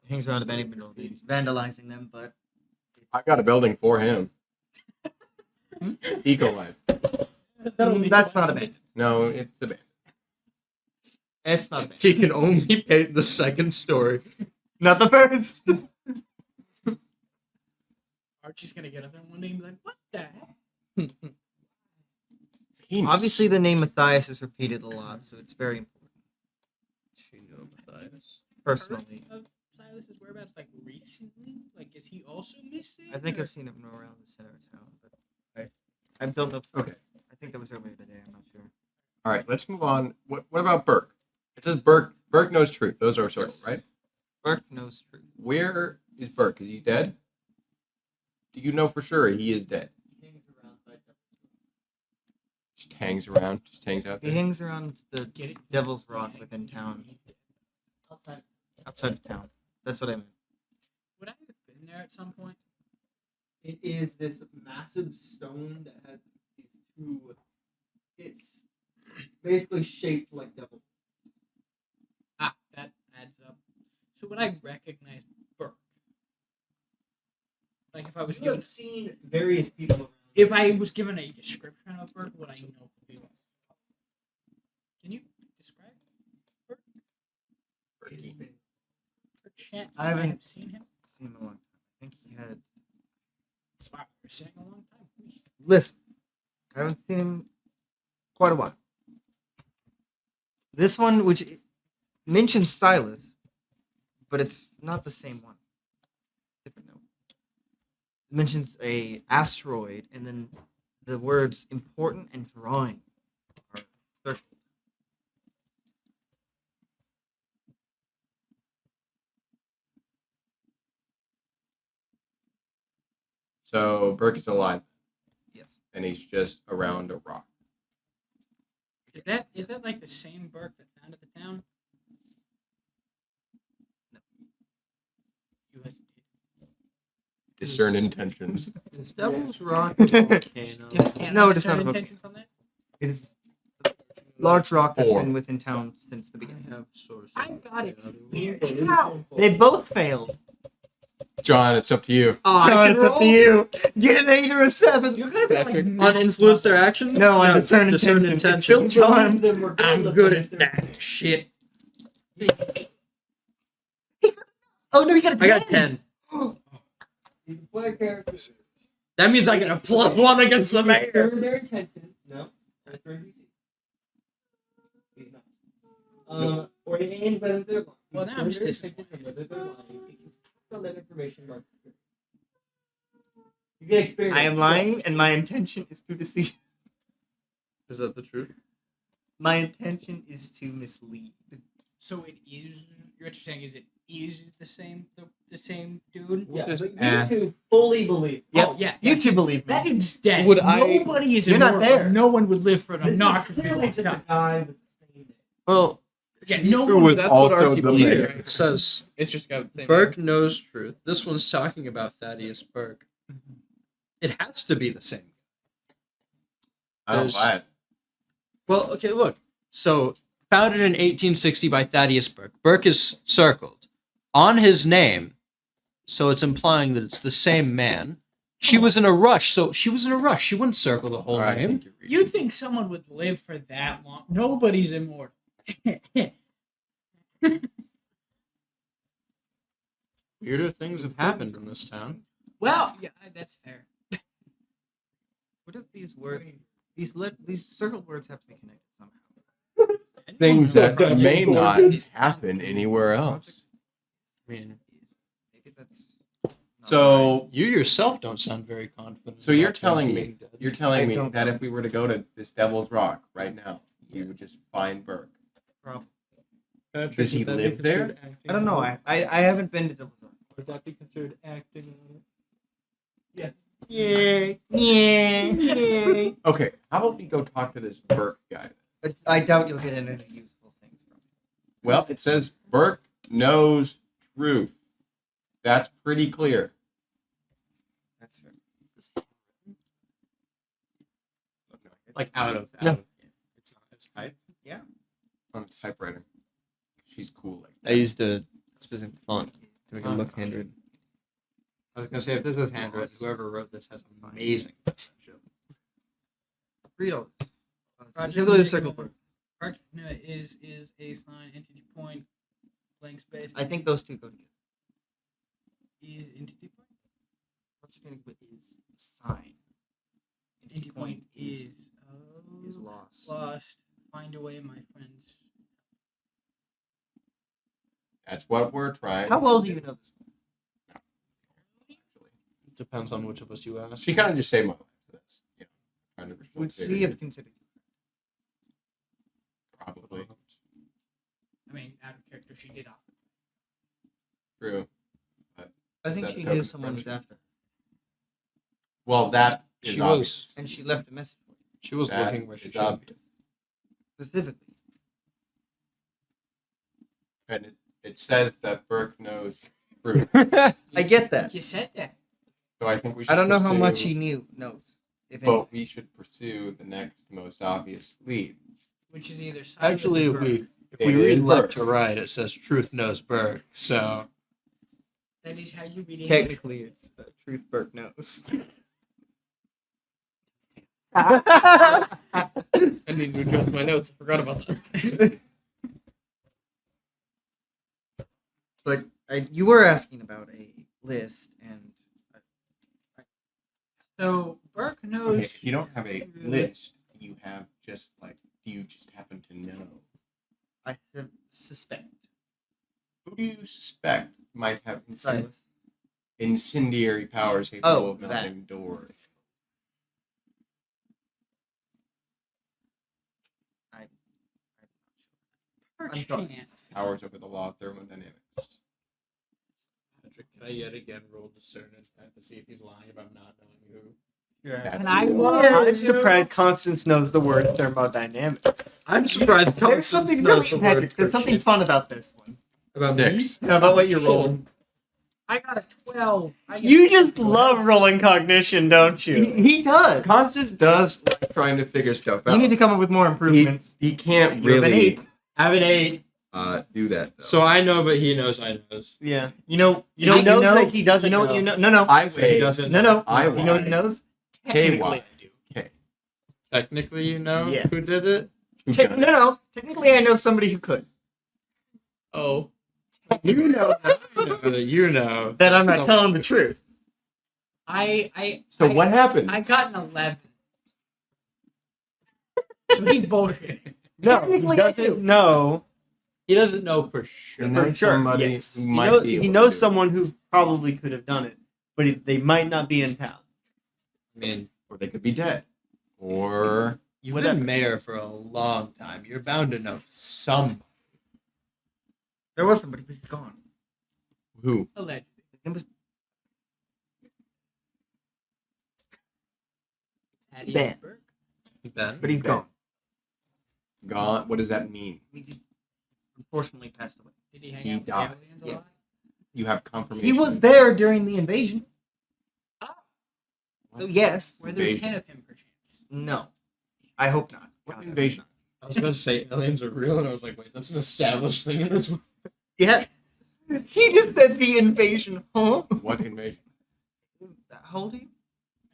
hangs around abandoned buildings, vandalizing them, but I got a building for him. Eco Life. that's not abandoned. No, it's abandoned. It's not abandoned. He can only paint the second story. Not the first. Archie's gonna get up there one day and be like, "What the heck?" Penis. Obviously, the name Matthias is repeated a lot, so it's very important. She knew Matthias. Personally, Heard of Silas's whereabouts like recently? Like, is he also missing? I think or- I've seen him around the center of town, but I don't know. Okay. I think that was earlier today. I'm not sure. All right, let's move on. What about Burke? It says Burke. Burke knows truth. Those are circles, Yes. right? Burke knows truth. Where is Burke? Is he dead? Do you know for sure he is dead? Just hangs around. Just hangs out He there. hangs around the Get it? Devil's Rock within town, outside of town. That's what I meant. Would I have been there at some point? It is this massive stone that has these two. It's basically shaped like devil. Ah, that adds up. So would I recognize Burke? Like if I was You given, have seen various people around. if I was given a description of Burke, would I know who he was? Can you describe Burke? Burke. Perchance I haven't- have seen him. Seen him a long time. I think he had. Wow, you're saying a long time. Listen, I haven't seen him quite a while. This one, which mentions Silas, but it's not the same one. Different note. It mentions a asteroid, and then the words "important" and "drawing" are circled. So Burke is alive, Yes. and he's just around a rock. Is that like the same Burke that founded the town? No. You hesitated. Discern intentions. Is Devil's Rock a volcano? No, I it is not discern a book. intentions on that? It is a large rock that's Four. been within town since the I beginning. have sources. I got it. Yeah. How? They both failed. John, it's up to you. Oh, John, it's up to you. Get an 8 or a 7. You're gonna be Patrick, like, uninfluence their actions? No, I discern intention. It's still John. I'm good at that shit. Oh no, you got a 10. I got 10. He's a player character. That means I get a +1 against the mayor. Discern their intentions. No. Discern who sees. He's not. Or and whether they're lying. Well, now I'm Discern just their intentions and whether they're lying. If you act on that information, mark experience. You get experience. I am lying, and my intention is to deceive. Is that the truth? My intention is to mislead. So it is. What you're saying is it is the same dude? Yeah, Just but you ask. two fully believe. Oh yeah. You two believe me. That dude's dead. Would I- Nobody is You're not immortal. there. No one would live for an This is obnoxiously clearly long just a time. guy with the same name. Well, Yeah, no Who one was that's also what Archibald the did, mayor. right? It says It's just got the same. Burke knows truth. This one's talking about Thaddeus Burke. It has to be the same. I don't buy it. Well, okay, look. So, founded in 1860 by Thaddeus Burke. Burke is circled on his name, so it's implying that it's the same man. She was in a rush, so she was in a rush. She wouldn't circle the whole All right, I name. think you're You reaching. think someone would live for that long? Nobody's immortal. Weirder things have happened in this town. Well, yeah, that's fair. What if these words, these circle words have to be connected somehow? Things that Project may Board. not These happen sounds- anywhere else. I mean, Maybe that's. not So you yourself don't sound very confident. So you're about him telling me- being dead. you're telling I me don't that know. if we were to go to this Devil's Rock right now, you would just find Burke. Probably. Patrick, Does he would that be live there? considered acting I don't know. on it? I haven't been to Devil's Rock. Would that be considered acting on it? Yeah. Okay, how about we go talk to this Burke guy? I doubt you'll get any useful things from it. Well, it says Burke knows truth. That's pretty clear. That's fair. Like out of No. It's not his type. On a typewriter. She's cool like I used a specific font to make it look handwritten. I was gonna say if this is handwritten, whoever wrote this has amazing potential. Read all this. Specifically the circle words. Archibald is a sign, entity point, blank space. I think those two go together. Is entity point. Archibald is a sign. Entity point is lost. lost. Find a way, my friends. That's what we're trying. How well do you know this? Depends on which of us you ask. She kind of just saved my life. So that's kind of Would she have considered you? probably I mean, out of character, she did offer. true. I Is think that she token knew someone was friendship? after her. Well, that is She obvious. And she left a message for you. She was That looking where she is should. obvious. Specifically. And it says that Burke knows truth. I get that. You said that. So I think we should I don't know how much pursue- he knows. If any. But we should pursue the next most obvious lead. Which is either Silas Actually, or if we Burke. if we It read is left Burke. to right, it says truth knows Burke. So That is how you read English. Technically, it's Truth Burke knows. I need to adjust my notes. I forgot about that. But you were asking about a list, and So Burke knows. Okay, if you don't have a list, you have just like, do you just happen to know? I suspect. Who do you suspect might have Silas. incendiary powers capable Oh, of melting doors? I'm sorry. Perchance. Powers over the law of thermodynamics. Patrick, can I yet again roll discern intent to see if he's lying about not knowing who? That's Can I cool. I'm surprised Constance knows the word thermodynamics. I'm surprised. There's something really, Patrick. There's something fun about this one. about Six. Yeah, about what you're rolling. I got a 12. You just love rolling cognition, don't you? He does. Constance does like trying to figure stuff out. You need to come up with more improvements. He can't You have an really 8. I have an 8, do that. Though. so I know, but he knows I knows. Yeah. You know that he doesn't You know know. what you know? No. I So he say doesn't. No. I You know what he knows? KY. I do. Technically, you know Yes. who did it. No. Technically, I know somebody who could. Oh, You know that. I know that you know. That I'm not telling the truth. So what happened? I got an 11. So he's bullshit. No, he Technically, I do. doesn't know. He doesn't know for sure. And For then sure, somebody yes. who He, might be able he to knows do it. someone who probably could have done it, but they might not be in town. I mean, or they could be dead, or you've Whatever. been mayor for a long time. You're bound to know some. There was somebody, but he's gone. Who? Allegedly. His name was Thaddeus Ben. Burke. Ben. but he's Okay. gone. Gone. What does that mean? He unfortunately passed away. Did he hang He out with died. aliens a Yes. lot? You have confirmation. He was there during the invasion. So yes. Were there Invasion. 10 of him, perchance? No. I hope not. What God, I hope invasion? not. I was gonna say aliens are real, and I was like, wait, that's an established thing in this world. Yeah. He just said the invasion. Huh? What invasion? How old are you?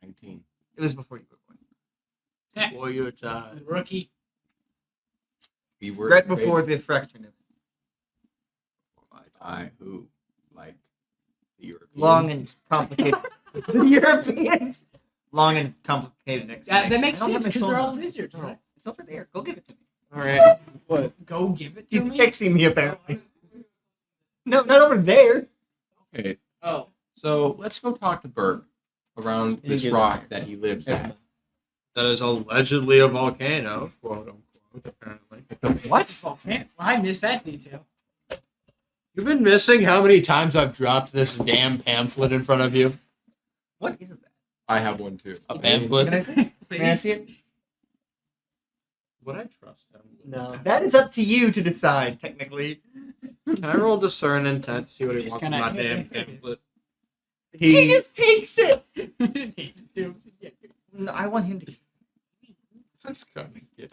19. It was before you were born. Before your time. Rookie. We were Right before the fracture. I who like the Europeans. Long and complicated. The Europeans. Long and complicated explanation. That makes I don't have sense my because phone they're all on. lizards, No, right? it's over there. Go give it to me. All right. What? Go give it to He's me. texting me apparently. No, not over there. Okay, Oh, so let's go talk to Berg around You this get it. rock that he lives at. That is allegedly a volcano, quote unquote, apparently. what? Oh, man. Well, I missed that detail. You've been missing how many times I've dropped this damn pamphlet in front of you? What is that? I have one too. A Can I pamphlet? see it? May I see it? Would I trust him? No. That is up to you to decide, technically. Can I roll discern intent to see what he Just wants from my gonna- damn here it is. pamphlet? He just takes it. Yeah. No, I want him to. That's kind of good.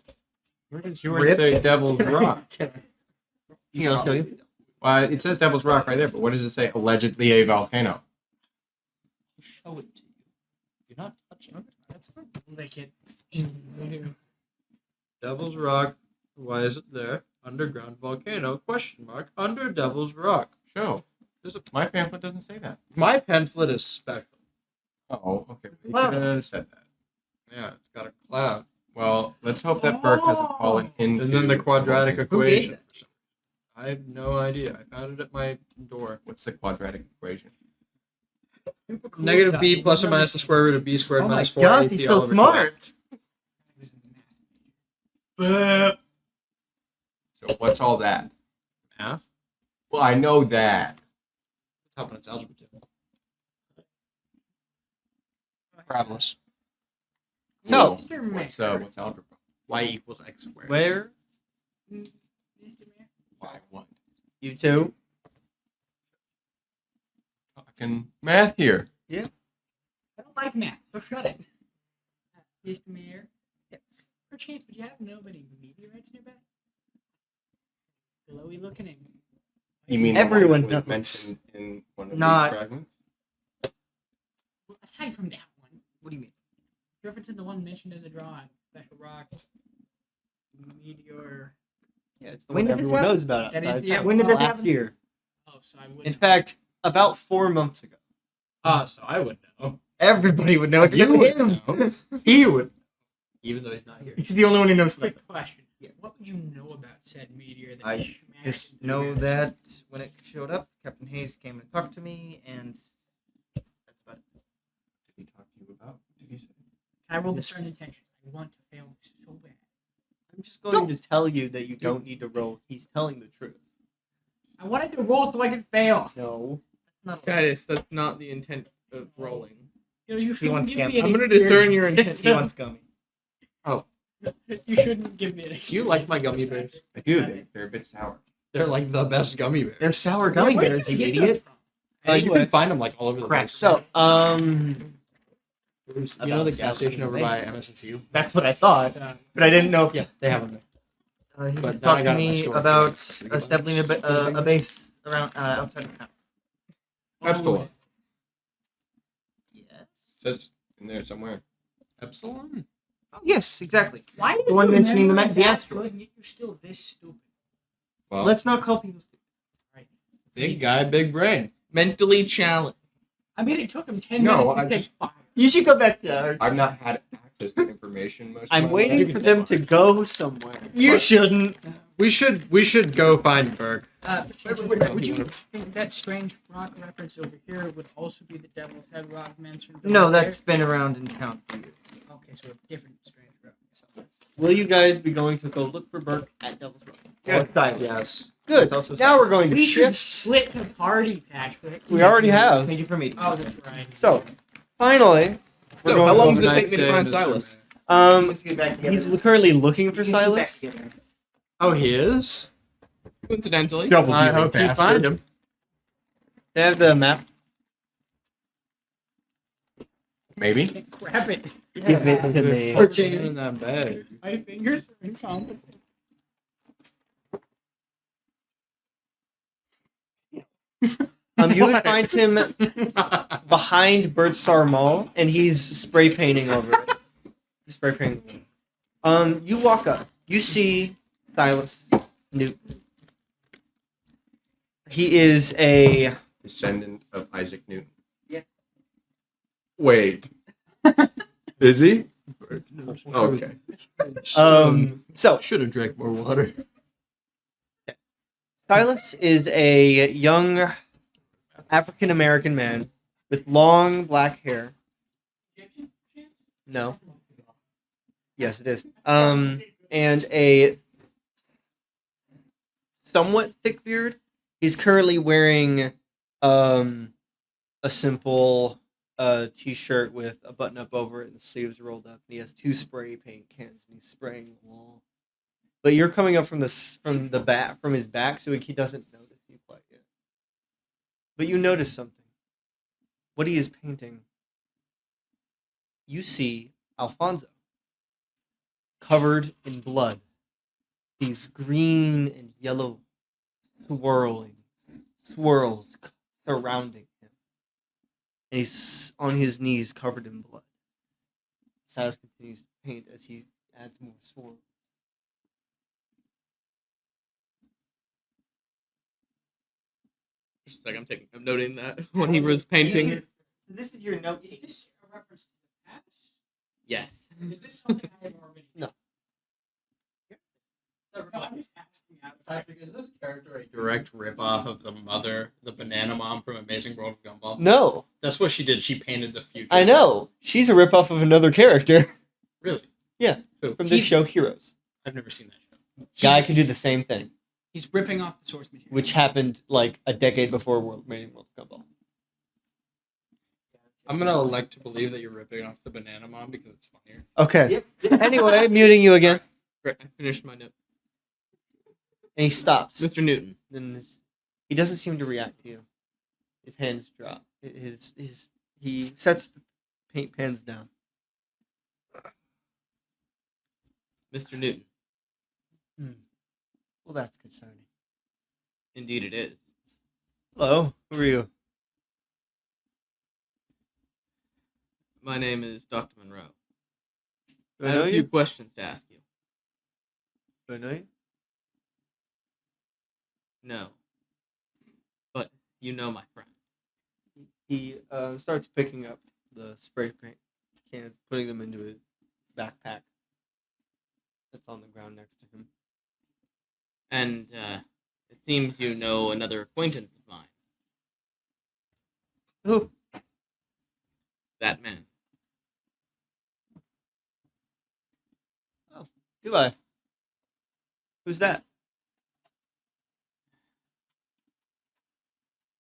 Where does yours Ripped. say Devil's Rock? Here, I'll show you. It says Devil's Rock right there, but what does it say? Allegedly a volcano. Show it to you. You're not touching it. That's fine. Lick it. Devil's Rock. Why is it there? Underground volcano? Question mark. Under Devil's Rock. Show. There's a, My pamphlet doesn't say that. my pamphlet is special. Oh, okay. You Wow. could have said that. Yeah, it's got a cloud. Well, let's hope that Burke hasn't fallen into. And then the quadratic Who gave equation. that? I have no idea. I found it at my door. What's the quadratic equation? Negative b plus or minus the square root of b squared Oh my minus 4 god, AC he's all so over 12. smart. So what's all that? Math? Well, I know that. It's helping its algebra too. Parabolas. So, Cool. what's algebra? Y equals x squared. where Mr. Mayor? Why what? you two? Talking math here. I don't like math, so shut it. Mr. Mayor? Yes. Perchance, would you have nobody meteorites nearby? Glowy looking at me. You mean Everyone the one that was knows. mentioned in one of Not- these fragments? Well, aside from that one, What do you mean? referencing the one mentioned in the drawing, special rock, meteor. Yeah, it's the When one did this everyone happen? knows about That outside is the town. When did this last happen? Year. Oh, so I wouldn't. In fact, about 4 months ago. So I would know. Everybody would know except You would him. know. He would. Even though he's not here. He's the only one who knows stuff. quick question. Yeah. What would you know about said meteor? That I smashed Just into know the Earth? that when it showed up, Captain Hayes came and talked to me, and that's about it. Did he talk to you about? Did he say? Can I roll discern intention? I want to fail this so bad. I'm just going to tell you that you don't need to roll. He's telling the truth. I wanted to roll so I could fail. No. That's not Titus, that's not the intent of rolling. You know, you He shouldn't wants give gam- me an I'm gonna discern your experience. He wants gummy. You shouldn't give me an experience. Do you like my gummy bears? I do. They're a bit sour. They're like the best gummy bears. They're sour gummy Where bears, did you get those idiot. from? You can find them like all over the Crap. place. So, You know the gas station over by MSFU? that's what I thought, but I didn't know if Yeah, they have them there. he But could now I talk to got it in my me store. about establishing a base around outside of town. Epsilon. Yes. Says in there somewhere. Epsilon? Oh, yes, exactly. Why The one mentioning the memory the that asteroid. good and yet you're still this stupid? Well, Let's not call people stupid. Big guy, big brain. Mentally challenged. I mean, it took him 10 No, minutes I to take just- 5. You should go back to. I've not had access to information most. I'm of my waiting life. for them to go somewhere. You shouldn't. We should go find Berg. Would you think that strange rock reference over here would also be the Devil's Head rock mentioned? No, over that's been around in town for years. there? Okay, so a different strange rock. Will you guys be going to go look for Burke at Devil's Rock? Yeah. Or Silent? Yes. Good. It's also Now we're going to We should shift. split the party, Patrick. We already have. Thank you for meeting. Oh, that's right. So, finally, we're So, going how long over- does it take me to Nice day, find Mr. Silas? Let's get back together. He's currently looking for Let's get back Silas. together. Oh, he is? Coincidentally. Double I dealing hope you bastard. find him. They have the map. Maybe. Grab it. Give it to me. In that bag. My fingers are incompetent. You would find him behind Birdstar Mall, and he's spray painting over it. Spray painting. You walk up. You see Silas Newton. He is a Descendant of Isaac Newton. Yeah. Wait. Is he? Okay. so Should have drank more water. Silas is a young African American man with long black hair. No. Yes, it is. And a somewhat thick beard. He's currently wearing a simple t-shirt with a button up over it and the sleeves rolled up. And he has 2 spray paint cans and he's spraying the wall. But you're coming up from his back, so he doesn't notice you quite yet. But you notice something. What he is painting. You see Alfonzo covered in blood. These green and yellow swirls surrounding him. And he's on his knees covered in blood. Silas continues to paint as he adds more swirls. Just a second, I'm noting that when he was painting. So this is your note. Is this a reference to the past? Yes. Is this something I have already? No. No, I'm just asking out of Patrick, is this character a direct ripoff of the mother, the banana mom from Amazing World of Gumball? No, That's what she did. She painted the future. I know. She's a ripoff of another character Really? Yeah. Who? from this show, Heroes. I've never seen that show. Guy can do the same thing, He's ripping off the source material. which happened like a decade before World of Gumball. I'm gonna elect to believe that you're ripping off the banana mom because it's funnier. Okay. Anyway, muting you again, Right, I finished my note. and he stops. Mr. Newton. Then he doesn't seem to react to you. His hands drop. He sets the paint pans down. Mr. Newton. Well, that's concerning. Indeed it is. Hello, who are you? My name is Dr. Monroe. Do I I have know a few you? questions to ask you. Do I know you? No. But you know my friend. He starts picking up the spray paint cans, putting them into his backpack that's on the ground next to him. And it seems you know another acquaintance of mine. Who? That man. Do I? Who's that?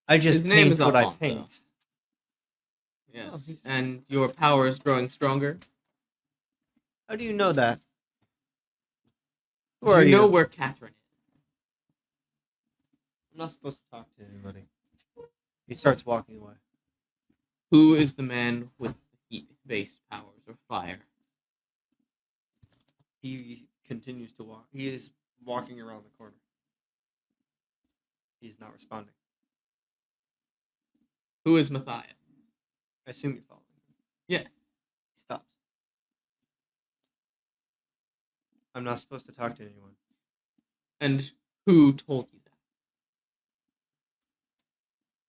I just His name paint is what I Alfonso. paint. Yes. he's- And your power is growing stronger. How do you know that? Who Do are you you? know where Catherine is? I'm not supposed to talk to anybody. He starts walking away. Who is the man with heat-based powers or fire? He continues to walk. He is walking around the corner. He's not responding. Who is Matthias? I assume you're following him. Yes. He stops. I'm not supposed to talk to anyone. And who told you that?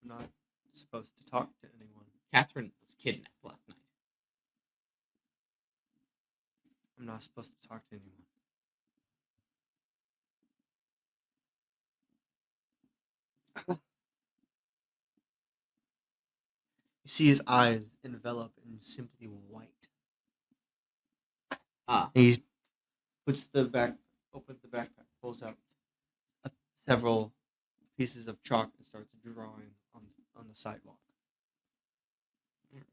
I'm not supposed to talk to anyone. Catherine was kidnapped last night. I'm not supposed to talk to anyone. You see his eyes envelop in simply white. Ah. He puts opens the backpack, pulls out a several pieces of chalk and starts drawing on the sidewalk. Alright.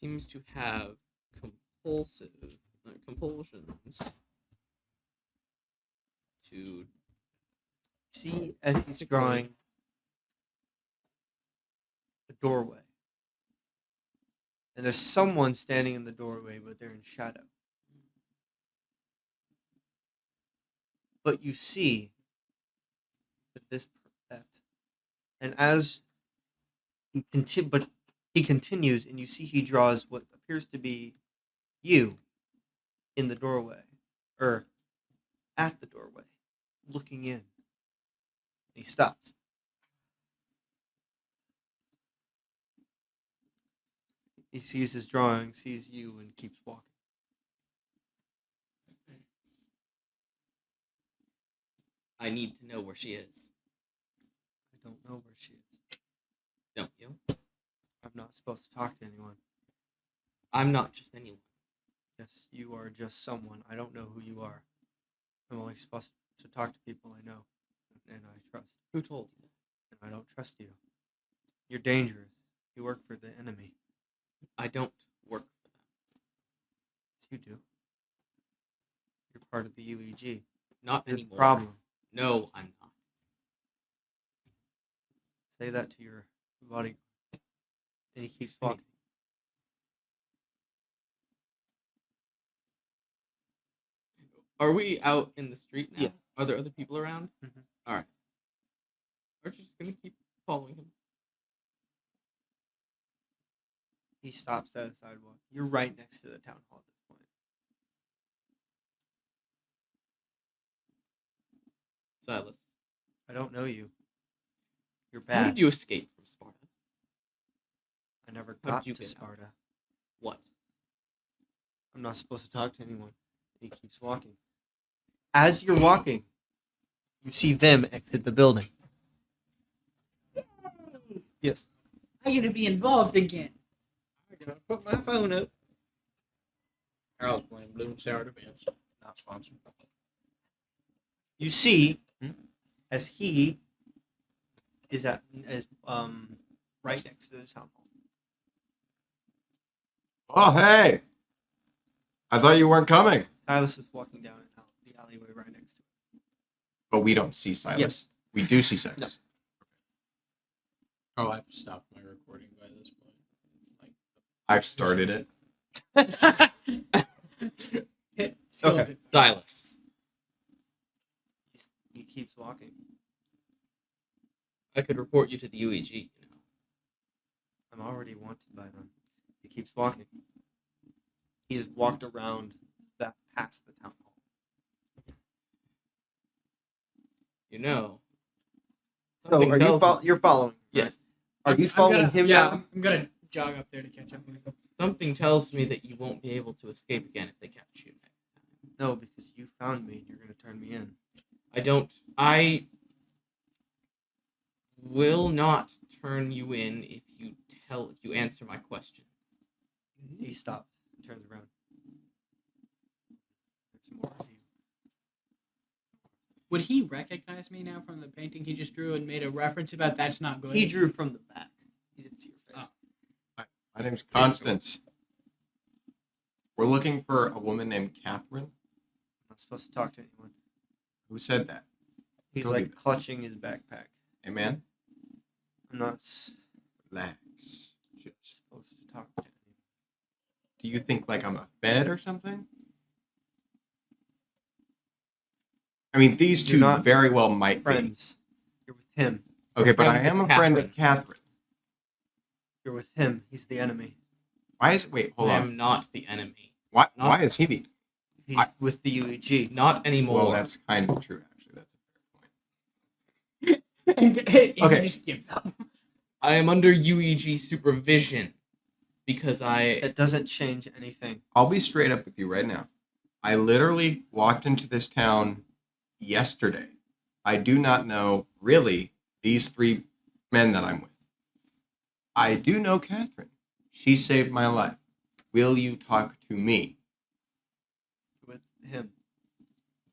Seems to have compulsions to See, as he's drawing a doorway. And there's someone standing in the doorway, but they're in shadow. But you see that, and as he continues, and you see he draws what appears to be you in the doorway, or at the doorway, looking in. He stops. He sees his drawing, sees you, and keeps walking. I need to know where she is. I don't know where she is. Don't you? I'm not supposed to talk to anyone. I'm not just anyone. Yes, you are just someone. I don't know who you are. I'm only supposed to talk to people I know and I trust. Who told you that? And I don't trust you. You're dangerous. You work for the enemy. I don't work for them. Yes, you do. You're part of the UEG. Not There's anymore. a problem. No, I'm not. Say that to your bodyguard. And he keeps walking. Are we out in the street now? Yeah. Are there other people around? Mhm. All right. We're just gonna keep following him. He stops at a sidewalk. You're right next to the town hall at this point. Silas, I don't know you. You're how bad. did you escape from Sparta? I never How got did you to get out? Sparta. What? I'm not supposed to talk to anyone. He keeps walking. As you're walking, you see them exit the building. Yes. I'm gonna be involved again. I gotta put my phone up. Harold's playing Blue and Sour Defense. Not sponsored. You see, as he is right next to the town hall. Oh, hey! I thought you weren't coming. Silas is walking down the alleyway right next to it. But we don't see Silas. Yes. We do see Silas. Oh, I've stopped my recording by this point. I've started it. Okay. Silas. He keeps walking. I could report you to the UEG, you know. I'm already wanted by them. He keeps walking. He has walked around that past the town hall. You know. So something are tells you're following? Right? Yes. Are you following him Yeah, now? I'm gonna jog up there to catch up with him. Something tells me that you won't be able to escape again if they catch you next time. No, because you found me and you're going to turn me in. I will not turn you in if you answer my questions. He stops and turns around. There's more of you. Would he recognize me now from the painting he just drew and made a reference about that's not good? He drew from the back. He didn't see your face. My name's Constance. We're looking for a woman named Catherine. I'm not supposed to talk to anyone. Who said that? He's Told you like this. clutching his backpack. Hey, man. I'm not Relax. Just. supposed to talk to anyone. Do you think like I'm a fed or something? I mean, these You're two not very well might Friends. You're with him. be. Okay, but I Friends am with a friend of Catherine. Catherine. You're with him. He's the enemy. Why is it? Wait, hold I on. am not the enemy. Why? not- Why is he the? He's I- with the UEG. Not anymore. Well, that's kind of true. Actually, that's a fair point. He Okay. just gives up. I am under UEG supervision because That doesn't change anything. I'll be straight up with you right now. I literally walked into this town yesterday. I do not know really these three men that I'm with. I do know Catherine. She saved my life. Will you talk to me?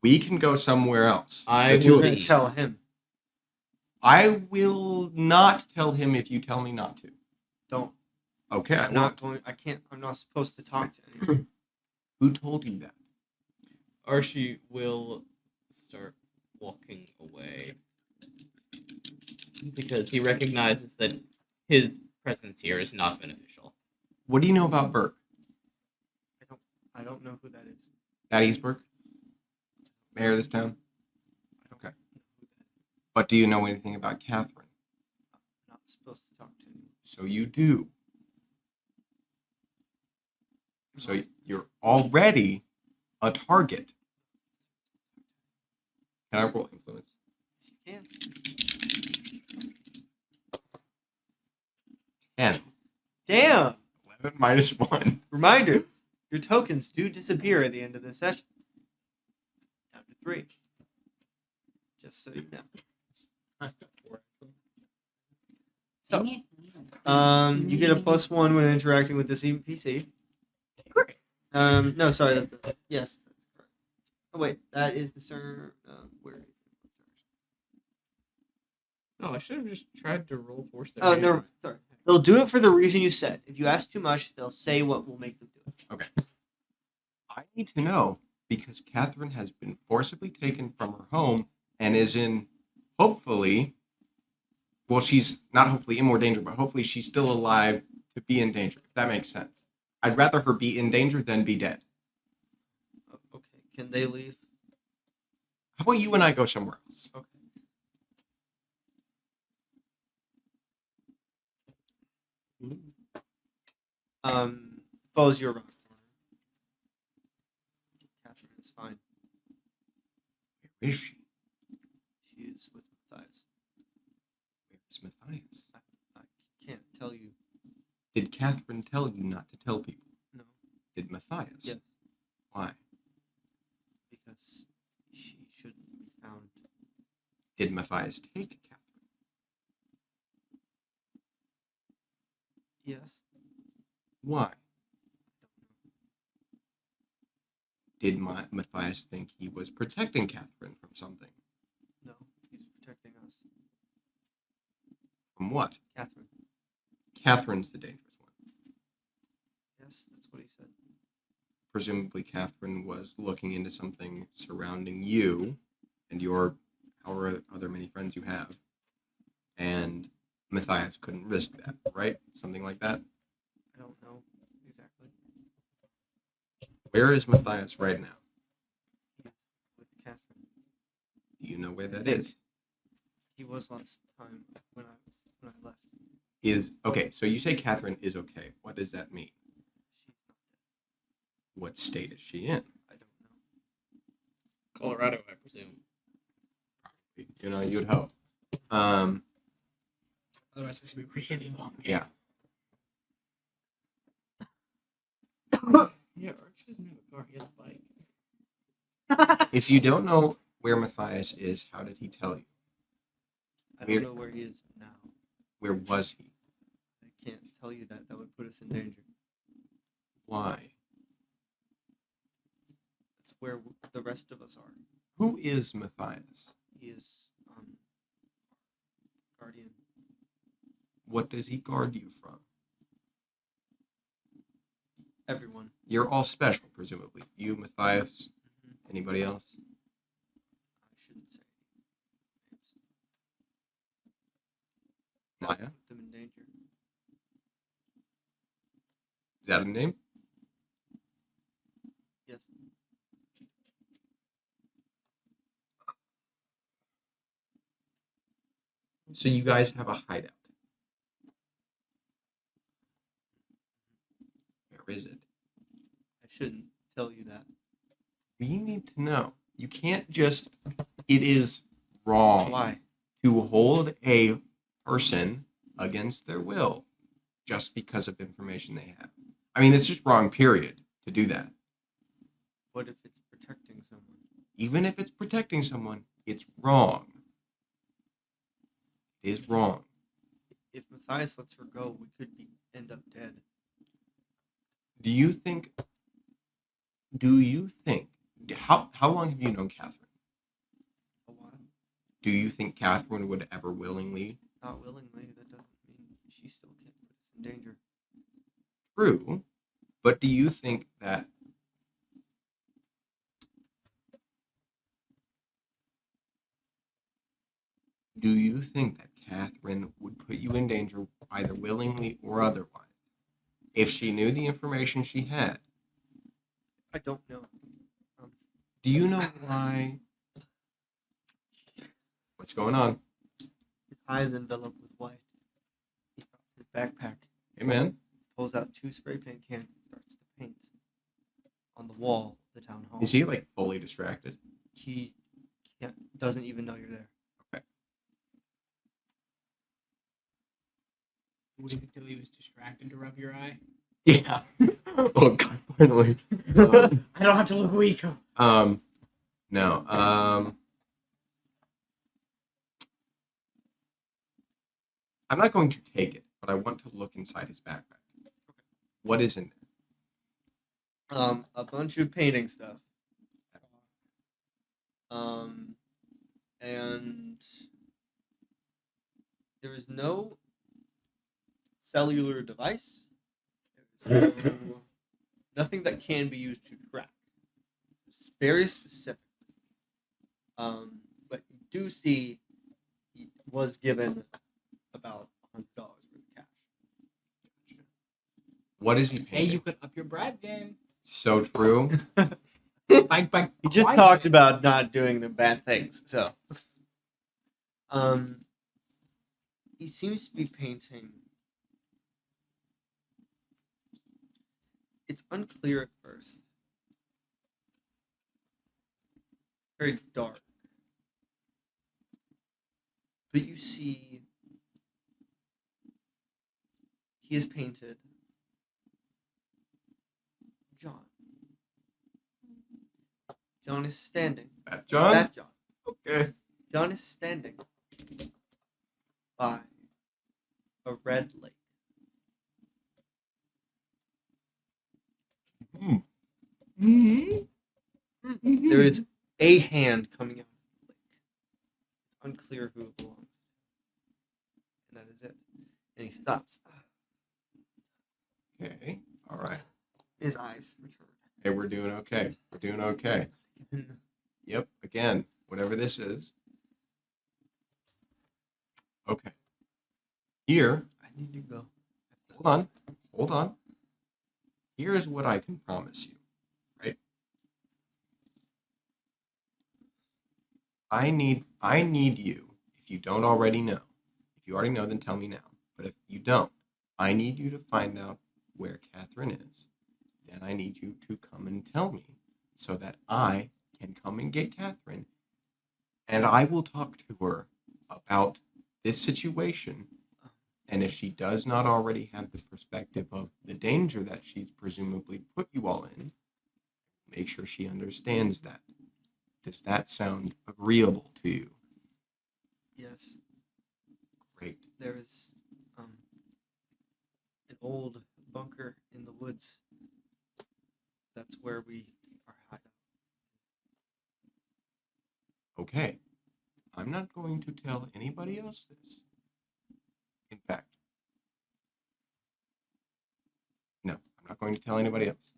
We can go somewhere else. I The two will of You're us. gonna tell him. I will not tell him if you tell me not to. Don't. Okay, I I'm not won't. going. I can't. I'm not supposed to talk to anyone. Who told you that? Archie will start walking away because he recognizes that his presence here is not beneficial. What do you know about Burke? I don't know who that is. Thaddeus Burke? Mayor of this town? I don't Okay. know who that is. But do you know anything about Catherine? I'm not supposed to talk to anyone. So you do. So you're already a target. Can I roll influence? Yes, you can. 10. Damn. 11 minus 1. Reminder: your tokens do disappear at the end of this session. Down to 3. Just so you know. So, you get a +1 when interacting with this NPC. Great. No, sorry. Yes. That's correct. Oh wait, that is the sir. Where is it? No, I should have just tried to roll force their Oh, hand. never mind. Sorry. They'll do it for the reason you said. If you ask too much, they'll say what will make them do it. I need to know because Catherine has been forcibly taken from her home and is in, hopefully, well, she's not hopefully in more danger, but hopefully she's still alive to be in danger, if that makes sense. I'd rather her be in danger than be dead. Oh, okay. Can they leave? How about you and I go somewhere else? Okay. Foes, you're around the corner. Catherine is fine. Where is she? She is with Matthias. Where is Matthias? I can't tell you. Did Catherine tell you not to tell people? No. Did Matthias? Yes. Why? Because she shouldn't be found. Did Matthias take Catherine? Yes. Why? Did Matthias think he was protecting Catherine from something? No. He's protecting us. From what? Catherine. Catherine's the dangerous one. Yes, that's what he said. Presumably Catherine was looking into something surrounding you and your however other many friends you have. And Matthias couldn't risk that, right? Something like that. I don't know exactly. Where is Matthias right now? He's with Catherine. Do you know where that is? He was last time when I left. Is okay, so you say Catherine is okay. What does that mean? She's not dead. What state is she in? I don't know. Colorado, I presume. You know, you'd hope. Otherwise, this would be really long. Yeah. Yeah, Archie doesn't have a car. He has a bike. If you don't know where Matthias is, how did he tell you? I Weird. don't know where he is now. Where was he? I can't tell you that. That would put us in danger. Why? That's where the rest of us are. Who is Matthias? He is guardian. What does he guard you from? Everyone. You're all special, presumably. You, Matthias, Mhm. anybody else? I shouldn't say names. That Maya? would put them in danger. Is that a name? Yes. So you guys have a hideout. Where is it? I shouldn't tell you that. We need to know. You can't just. It is wrong Why? to hold a person against their will just because of information they have. I mean, it's just wrong, period, to do that. What if it's protecting someone? Even if it's protecting someone, it's wrong. It is wrong. If Matthias lets her go, we could end up dead. Do you think How long have you known Catherine? A while. Do you think Catherine would ever willingly? Not willingly. That doesn't mean she still can't put us in danger. True, but do you think that? Do you think that Catherine would put you in danger either willingly or otherwise if she knew the information she had? I don't know. Do you know why? What's going on? His eyes enveloped with white. He drops his backpack, Hey, man. pulls out 2 spray paint cans, and starts to paint on the wall of the town hall. Is he like fully distracted? He doesn't even know you're there. Wait until he was distracted to rub your eye. Yeah. Oh God! Finally. I don't have to look weak. No. I'm not going to take it, but I want to look inside his backpack. What is in there? A bunch of painting stuff. And there is no cellular device. There's nothing that can be used to track. It's very specific. But you do see he was given about $100 worth of cash. What is he Hey, painting? you could up your bribe game. So true. By He just quiet. talked about not doing the bad things, so. He seems to be painting. It's unclear at first. Very dark. But you see he has painted John. John is standing. That John? That John. Okay. John is standing by a red lake. There is a hand coming out of the lake. It's unclear who it belongs to. And that is it. And he stops. Okay. All right. His eyes return. Hey, we're doing okay. We're doing okay. Yep. Again, whatever this is. Okay. Here, I need to go. hold on. Hold on. Here is what I can promise you, right? I need you, if you don't already know. If you already know, then tell me now. But if you don't, I need you to find out where Catherine is. Then I need you to come and tell me so that I can come and get Catherine and I will talk to her about this situation. And if she does not already have the perspective of the danger that she's presumably put you all in, make sure she understands that. Does that sound agreeable to you? Yes. Great. There is an old bunker in the woods. That's where we are hideout. Okay. I'm not going to tell anybody else this. In fact, no, I'm not going to tell anybody else.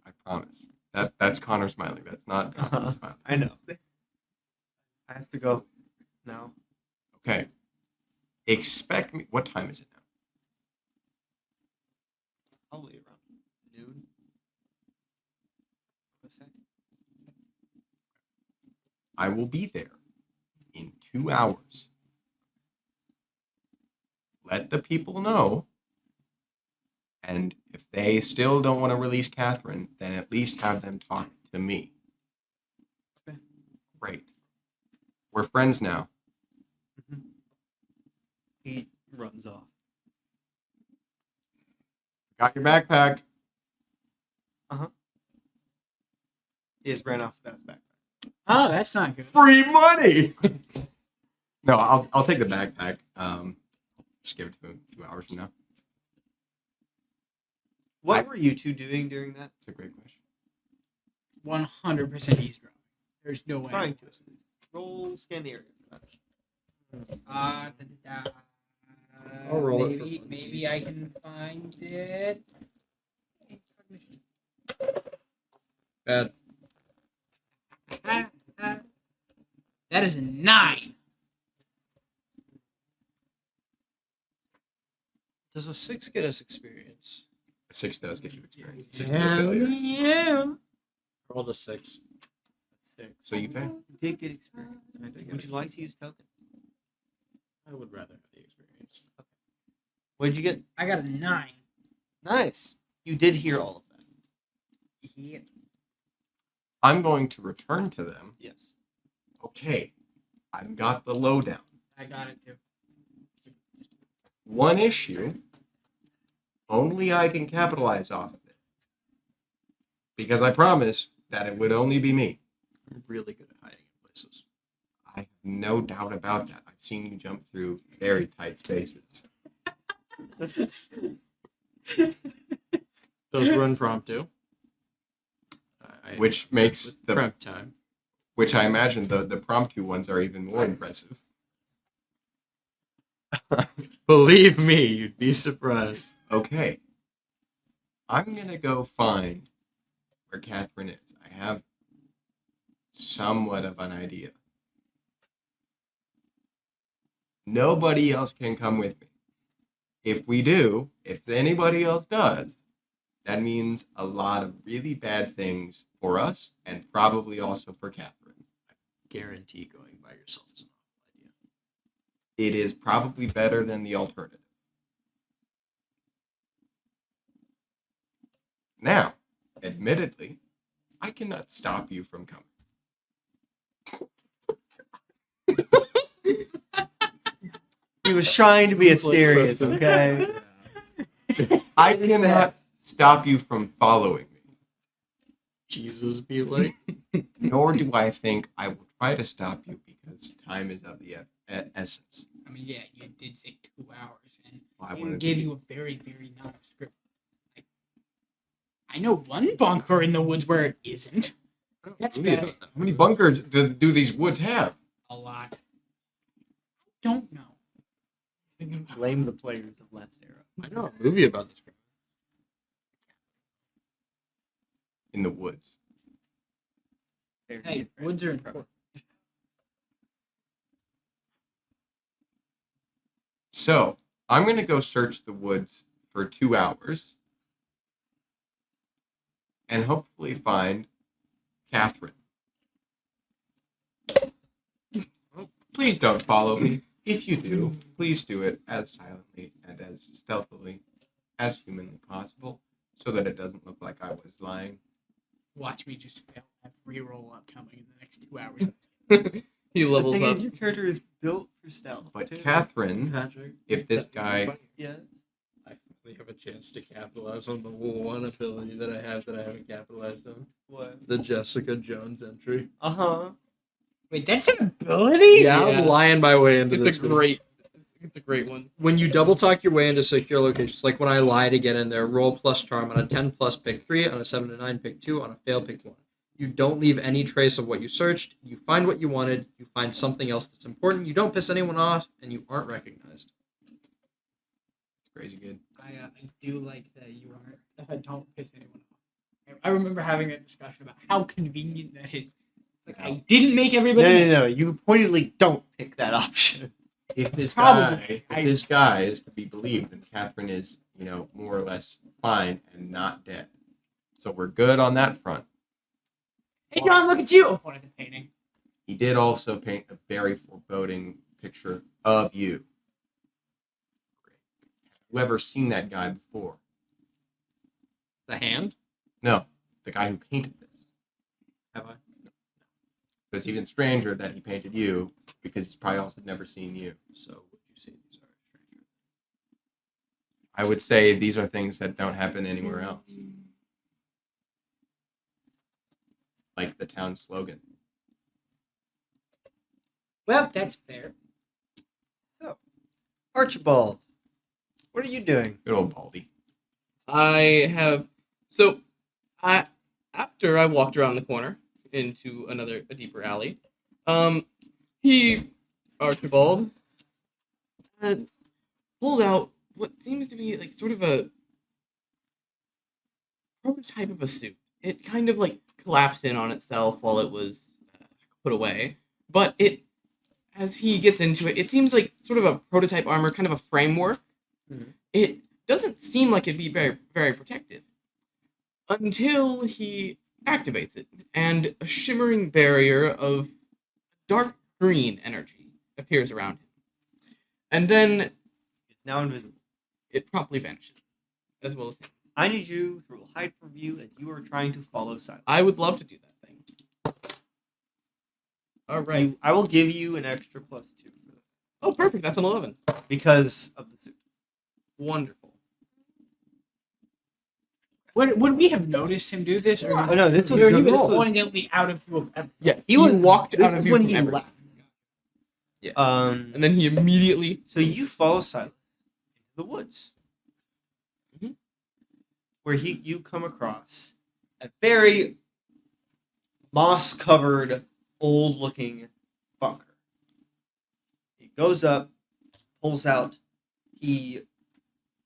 I promise. That's Connor smiling. That's not Constance smiling. I know. I have to go now. Okay. Expect me. What time is it now? Probably around noon. What's that? I will be there in 2 hours. Let the people know. And if they still don't want to release Catherine, then at least have them talk to me. Okay. Great. We're friends now. He runs off. Got your backpack. He just ran off without his backpack. Oh, that's not good. Free money. No, I'll take the backpack. Just give it to him 2 hours from now. What were you two doing during that? It's a great question. 100% eavesdropping. There's no way. Trying to. Roll scan the area. I'll roll it for maybe funsies. I can find it. Bad. That is a 9. Does a 6 get us experience? A 6 does get you experience. Six is a Hell failure. Yeah. Rolled a 6. So you pay. You did get experience. I did get Would you like to use tokens? I would rather have the experience. What did you get? I got a 9. Nice. You did hear all of that. Yeah. I'm going to return to them. Yes. Okay, I've got the lowdown. I got it too. One issue, only I can capitalize off of it. Because I promised that it would only be me. I'm really good at hiding in places. I have no doubt about that. I've seen you jump through very tight spaces. Those were impromptu. Which makes with the prep time. which I imagine the promptu ones are even more impressive. Believe me, you'd be surprised. Okay. I'm gonna go find where Catherine is. I have somewhat of an idea. Nobody else can come with me. If we do, if anybody else does, that means a lot of really bad things for us and probably also for Catherine. Guarantee going by yourself is an awful idea. It is probably better than the alternative. Now, admittedly, I cannot stop you from coming. He was trying to be serious, okay? I cannot stop you from following me, Jesus be like. nor do I think I will try to stop you because time is of the essence. I mean, yeah, you did say 2 hours, and I we wanted gave to- you a very, very nondescript. Like, I know one bunker in the woods where it isn't. That's How many- bad. How many bunkers do these woods have? A lot. Don't know. Thinking about Blame the players of last era. I know a movie about this. In the woods. Hey, woods are important. So, I'm going to go search the woods for 2 hours and hopefully find Catherine. Please don't follow me. If you do, please do it as silently and as stealthily as humanly possible so that it doesn't look like I was lying. Watch me just fail every roll upcoming in the next 2 hours. He The levels thing up. is, your character is built for stealth. But too. Catherine, Patrick, if this that- guy... Yeah. I finally have a chance to capitalize on the one ability that I haven't capitalized on. What? The Jessica Jones entry. Uh-huh. Wait, that's an ability? Yeah, Yeah. I'm lying my way into It's this. a great one. When you double talk your way into secure locations, like when I lie to get in there, roll plus charm on a 10 plus pick 3, on a 7 to 9 pick 2, on a fail pick 1. You don't leave any trace of what you searched. You find what you wanted. You find something else that's important. You don't piss anyone off, and you aren't recognized. Crazy good. I do like that you aren't. Don't piss anyone off. I remember having a discussion about how convenient that is. It's like I didn't make No, everybody. no, no. You pointedly don't pick that option. If this Probably. guy, if this guy is to be believed, then Catherine is, more or less fine and not dead. So we're good on that front. Hey, John, look at you! Point at the painting. He did also paint a very foreboding picture of you. Have you ever seen that guy before? The hand? No, the guy who painted this. Have I? So it's even stranger that he painted you because he's probably also never seen you. So would you say these are stranger? I would say these are things that don't happen anywhere else. Like the town slogan. Well, that's fair. Archibald, what are you doing? Good old Baldy. I have so I after I walked around the corner into a deeper alley, Archibald, uh, pulled out what seems to be like sort of a prototype of a suit. It kind of like collapsed in on itself while it was put away, but as he gets into it, it seems like sort of a prototype armor, kind of a framework. Mhm. It doesn't seem like it'd be very, very protective until he activates it, and a shimmering barrier of dark green energy appears around him. And then It's now invisible. it promptly vanishes, as well as him. I need you to hide from view as you are trying to follow Silas. I would love to do that thing. All right. I will give you an extra +2 for that Oh, perfect. That's an 11. because of the suit. Wonderful. Would we have noticed him do this, or Oh no, this was he good was roll. poignantly out of view of everyone? Yes. He was walked this out of is view when from he everything. left. Yes. And And then he immediately. so you follow Silas into the woods, Mhm. where you come across a very moss-covered, old-looking bunker. He goes up, pulls out. He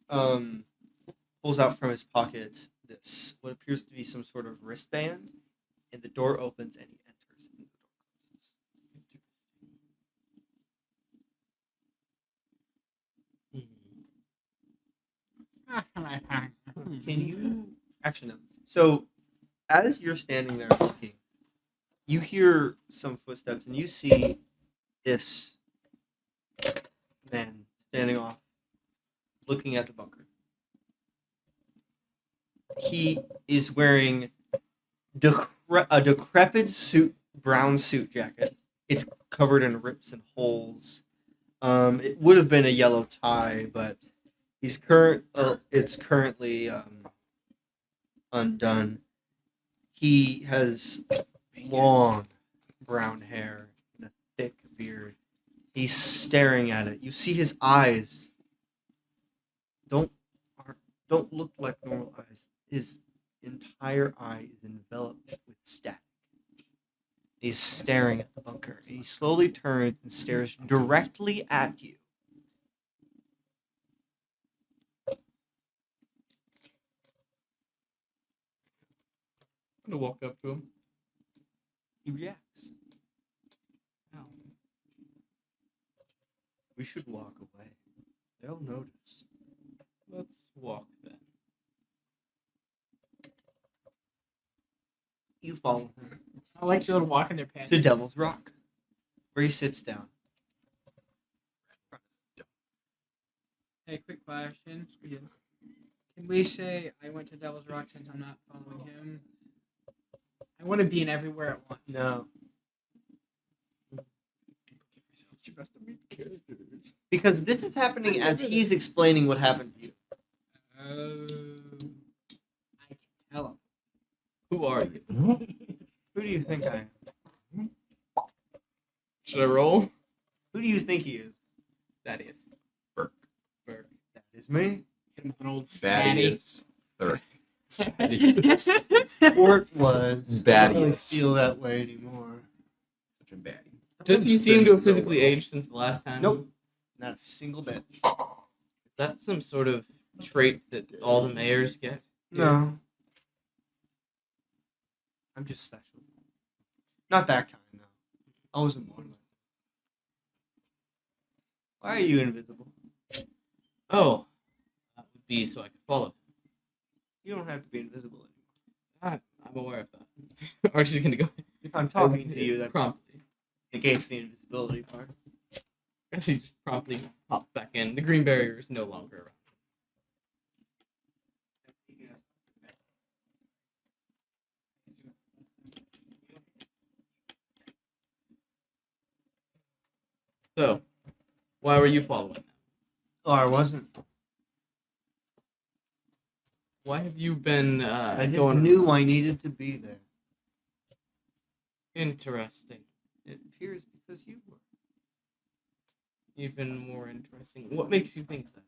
pulls out from his pocket this what appears to be some sort of wristband, and the door opens and he enters, and the door closes. Can you actually no? So as you're standing there looking, you hear some footsteps and you see this man standing off, looking at the bunker. He is wearing a decrepit brown suit jacket. It's covered in rips and holes. It would have been a yellow tie, but it's currently undone. He has long brown hair and a thick beard. He's staring at it. You see his eyes don't look like normal eyes. His entire eye is enveloped with static. He's staring at the bunker. He slowly turns and stares directly at you. I'm gonna walk up to him. He reacts. Ow. We should walk away. They'll notice. Let's walk then. You follow him I like children walking their pants. to Devil's Rock, where he sits down. Hey, quick question. Can we say I went to Devil's Rock since I'm not following him? I want to be in everywhere at once. No. Because this is happening as he's explaining what happened to you. I can tell him. Who are you? Who do you think I am? Should I roll? Who do you think he is? That is. Burke. Burke. That is me. Hit him with an old That fatty. is third. Fort was. I don't really Baddie. feel that way anymore. Such a baddie. Does he seem to have physically aged since the last time? Nope. Not a single bit. Is that some sort of trait that all the mayors get? No. I'm just special. Not that kind, no. I wasn't born like that. Why are you invisible? Oh, that would be so I could follow him. You don't have to be invisible anymore. I'm aware of that. Archie's gonna go. If I'm talking to you, that promptly. negates the invisibility part. As he just promptly pops back in. The green barrier is no longer around. So, why were you following them? Oh, I wasn't. Why have you been I just going? knew I needed to be there. Interesting. It appears because you were. Even more interesting. What makes you think that?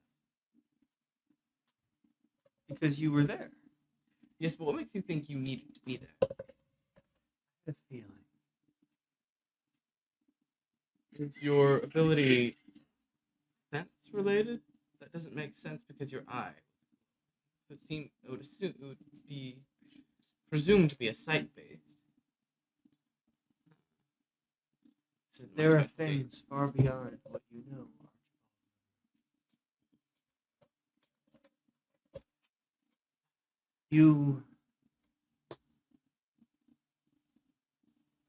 Because you were there. Yes, but what makes you think you needed to be there? The feeling. Is your ability sense related? That doesn't make sense because your eye. It would assume it would be presumed to be a sight based. There are things far beyond what you know, Archibald.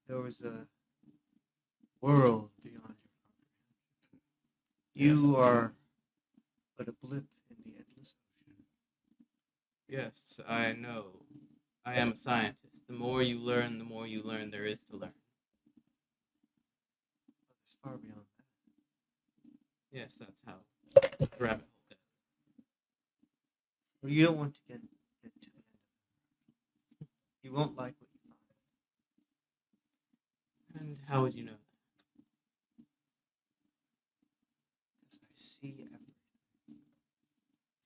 There was a world beyond your comprehension. You are but a blip in the endless ocean. Yes, I know. I am a scientist. The more you learn there is to learn. There's far beyond that. Yes, that's how the rabbit hole goes. Well, you don't want to get to the end of it. You won't like what you find. And how would you know that? Because I see everything.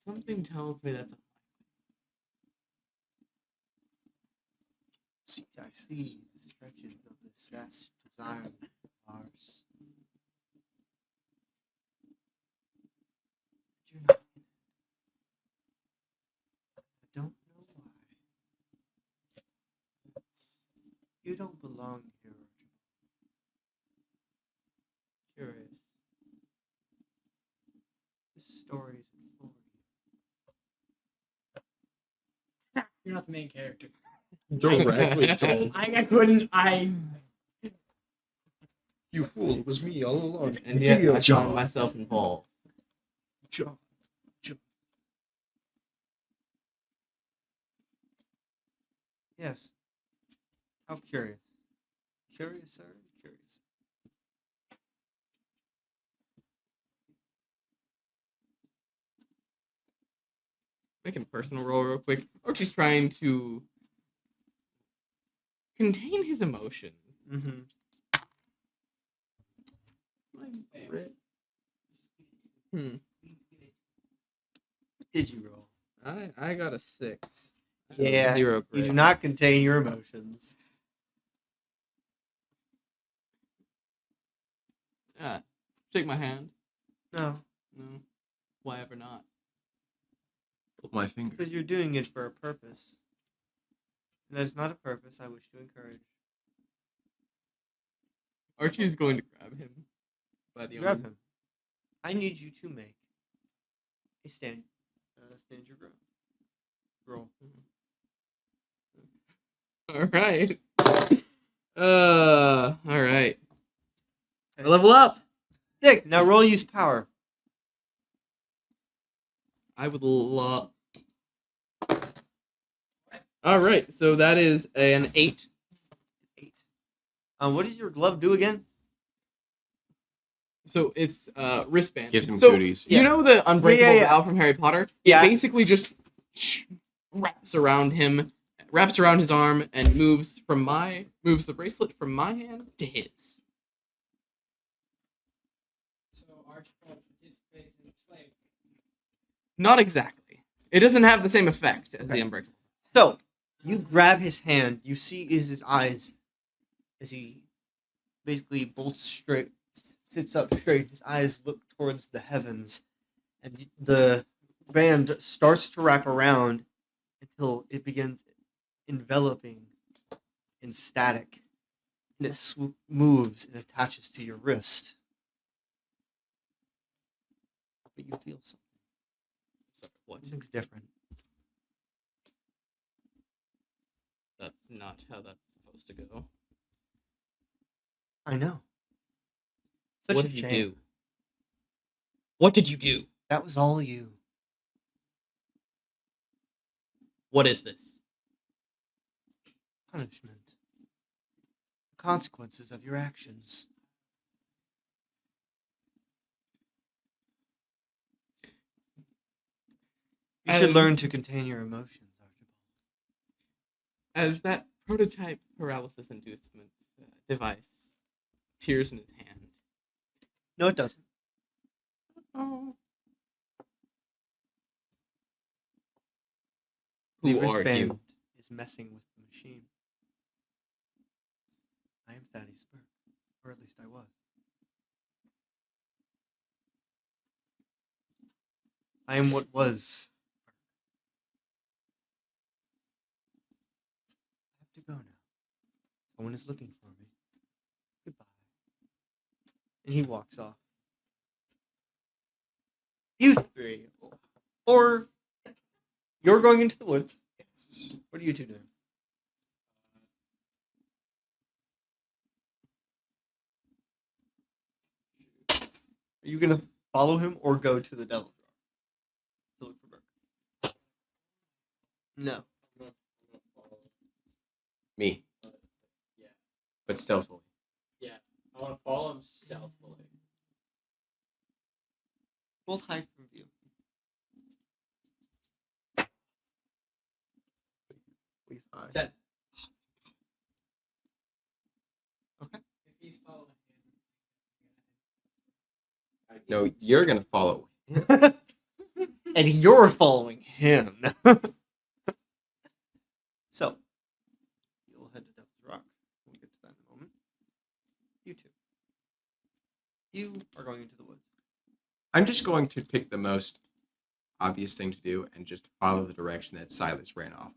Something tells me that's unlikely. I see the stretches of this vast design of ours. You're not in it. I don't know why. You don't belong here, Archibald. Curious. This story isn't for you. You're not the main character. Directly told. I couldn't. You fool, it was me all along. And yet I John. found myself involved. John. Yes. How curious. Curious, sir? Curious. Making a personal roll real quick. Archie's trying to contain his emotions. Mm-hmm. Hmm. What did you roll? I got a 6. Yeah, 0 You grit. do not contain your emotions. Shake my hand. No, No. Why ever not? Pull my finger. because you're doing it for a purpose. And that is not a purpose I wish to encourage. Archie's going to grab him by the Grab arm. him. I need you to make a stand your ground. Roll. All right. All right. I level up. Dick, now roll use power. I would love. All right, so that is an 8. 8. What does your glove do again? So it's wristband. Gives him so cooties. you Yeah. know the unbreakable Yeah. vow from Harry Potter? Yeah. It basically just wraps around his arm, and moves the bracelet from my hand to his. So Archibald participates in slavery. Not exactly. It doesn't have the same effect as the Okay. unbreakable. So, you grab his hand. You see his eyes as he basically bolts straight, sits up straight. His eyes look towards the heavens. And the band starts to wrap around until it begins enveloping in static. And it moves and attaches to your wrist. But you feel something. So what? Something's different. That's not how that's supposed to go. I know. Such What a did you shame. do? What did you do? That was all you. What is this? Punishment. The consequences of your actions. You should learn to contain your emotions, Archibald. As that prototype paralysis inducement device appears in his hand. No, it doesn't. Oh. The Who are wristband you? messing with the machine. I am Thaddeus Burke, or at least I was. I am what was. I have to go now. Someone is looking for me. Goodbye. And he walks off. You three. Or you're going into the woods. What are you two doing? Are you gonna follow him or go to the Devil's Rock to look for Burke? No. Me. Yeah. But stealthily. Yeah. I want to follow him stealthily. Both hide from view. Please hide. 10. Okay. If he's following him. No, you're gonna follow. And you're following him. So, you'll head to Devil's Rock. We'll get to that in a moment. You two. You are going into the woods. I'm just going to pick the most obvious thing to do and just follow the direction that Silas ran off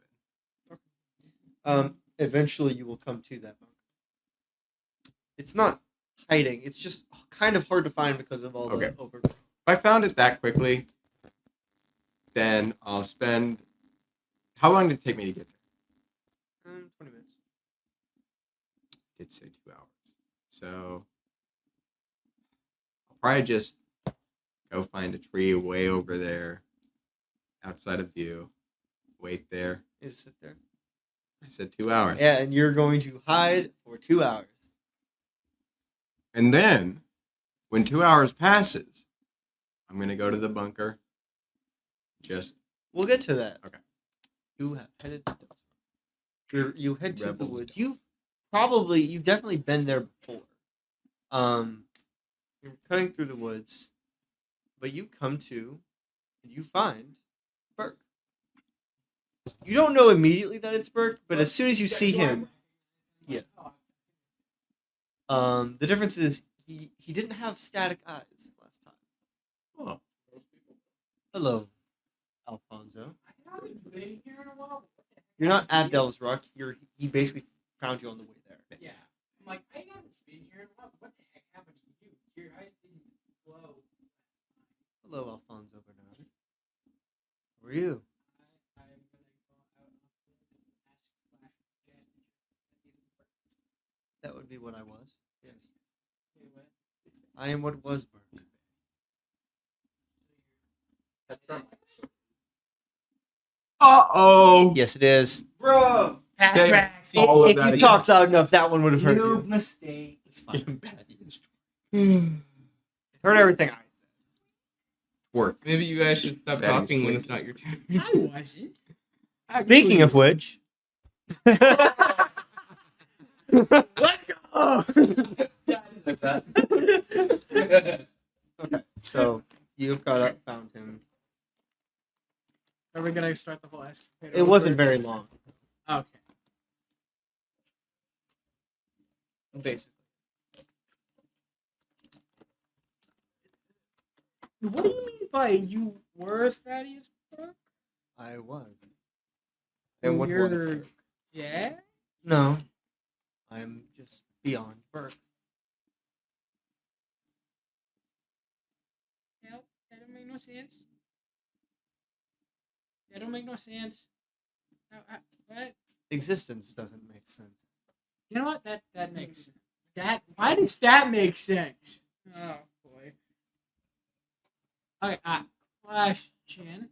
in. Eventually you will come to that bunker. It's not hiding. It's just kind of hard to find because of all Okay. the over. If I found it that quickly, then I'll spend. How long did it take me to get there? 20 minutes. I did say 2 hours. So I'll probably just go find a tree way over there, outside of view. Wait there. You just sit there. I said 2 hours. Yeah, and you're going to hide for 2 hours. And then, when 2 hours passes, I'm gonna go to the bunker. Just We'll get to that. Okay. You have headed to Devil's Rock. You head to the Rebels. woods. You've definitely been there before. You're cutting through the woods, but you come to, and you find Burke. You don't know immediately that it's Burke, but as soon as you see him, yeah. The difference is he didn't have static eyes last time. oh, Hello, Alfonzo. I haven't been here in a while. You're not at Devil's Rock. He basically found you on the way there. Yeah. I'm like, I haven't been here in a while. What the heck happened to you? Your eyes didn't glow. Hello, Alfonzo Bernard. How are you? I'm gonna go out and ask Flash Jazz. That would be what I was. Yes. Wait, what? I am what was Burke. Uh-oh! Yes, it is. Bro! Say all of If that you again. talked loud enough, that one would have hurt you. mistake. It's fine. Bad Heard everything I said. work. Maybe you guys should stop That is talking when sweet. it's not your turn. I wasn't. Speaking of which. Okay, so you've found him. Are we gonna start the whole escapade? It wasn't very long, Okay. basically. What do you mean by you were Thaddeus Burke? I was. And what was You're- Burke? Yeah. No. I'm just beyond Burke. No, that don't make no sense. That don't make no sense. What? Existence doesn't make sense. You know what? That makes sense. Why does that make sense? Oh boy. Okay, question.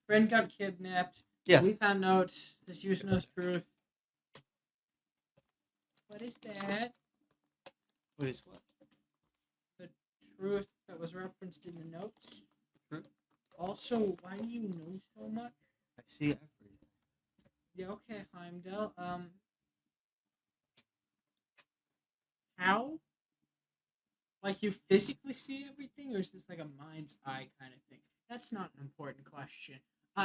Friend got kidnapped. Yeah. We found notes. This use knows truth. What is that? What is what? The truth that was referenced in the notes. Truth? Also, why do you know so much? I see everything. Yeah, okay, Heimdall. How? Like you physically see everything, or is this like a mind's eye kind of thing? That's not an important question.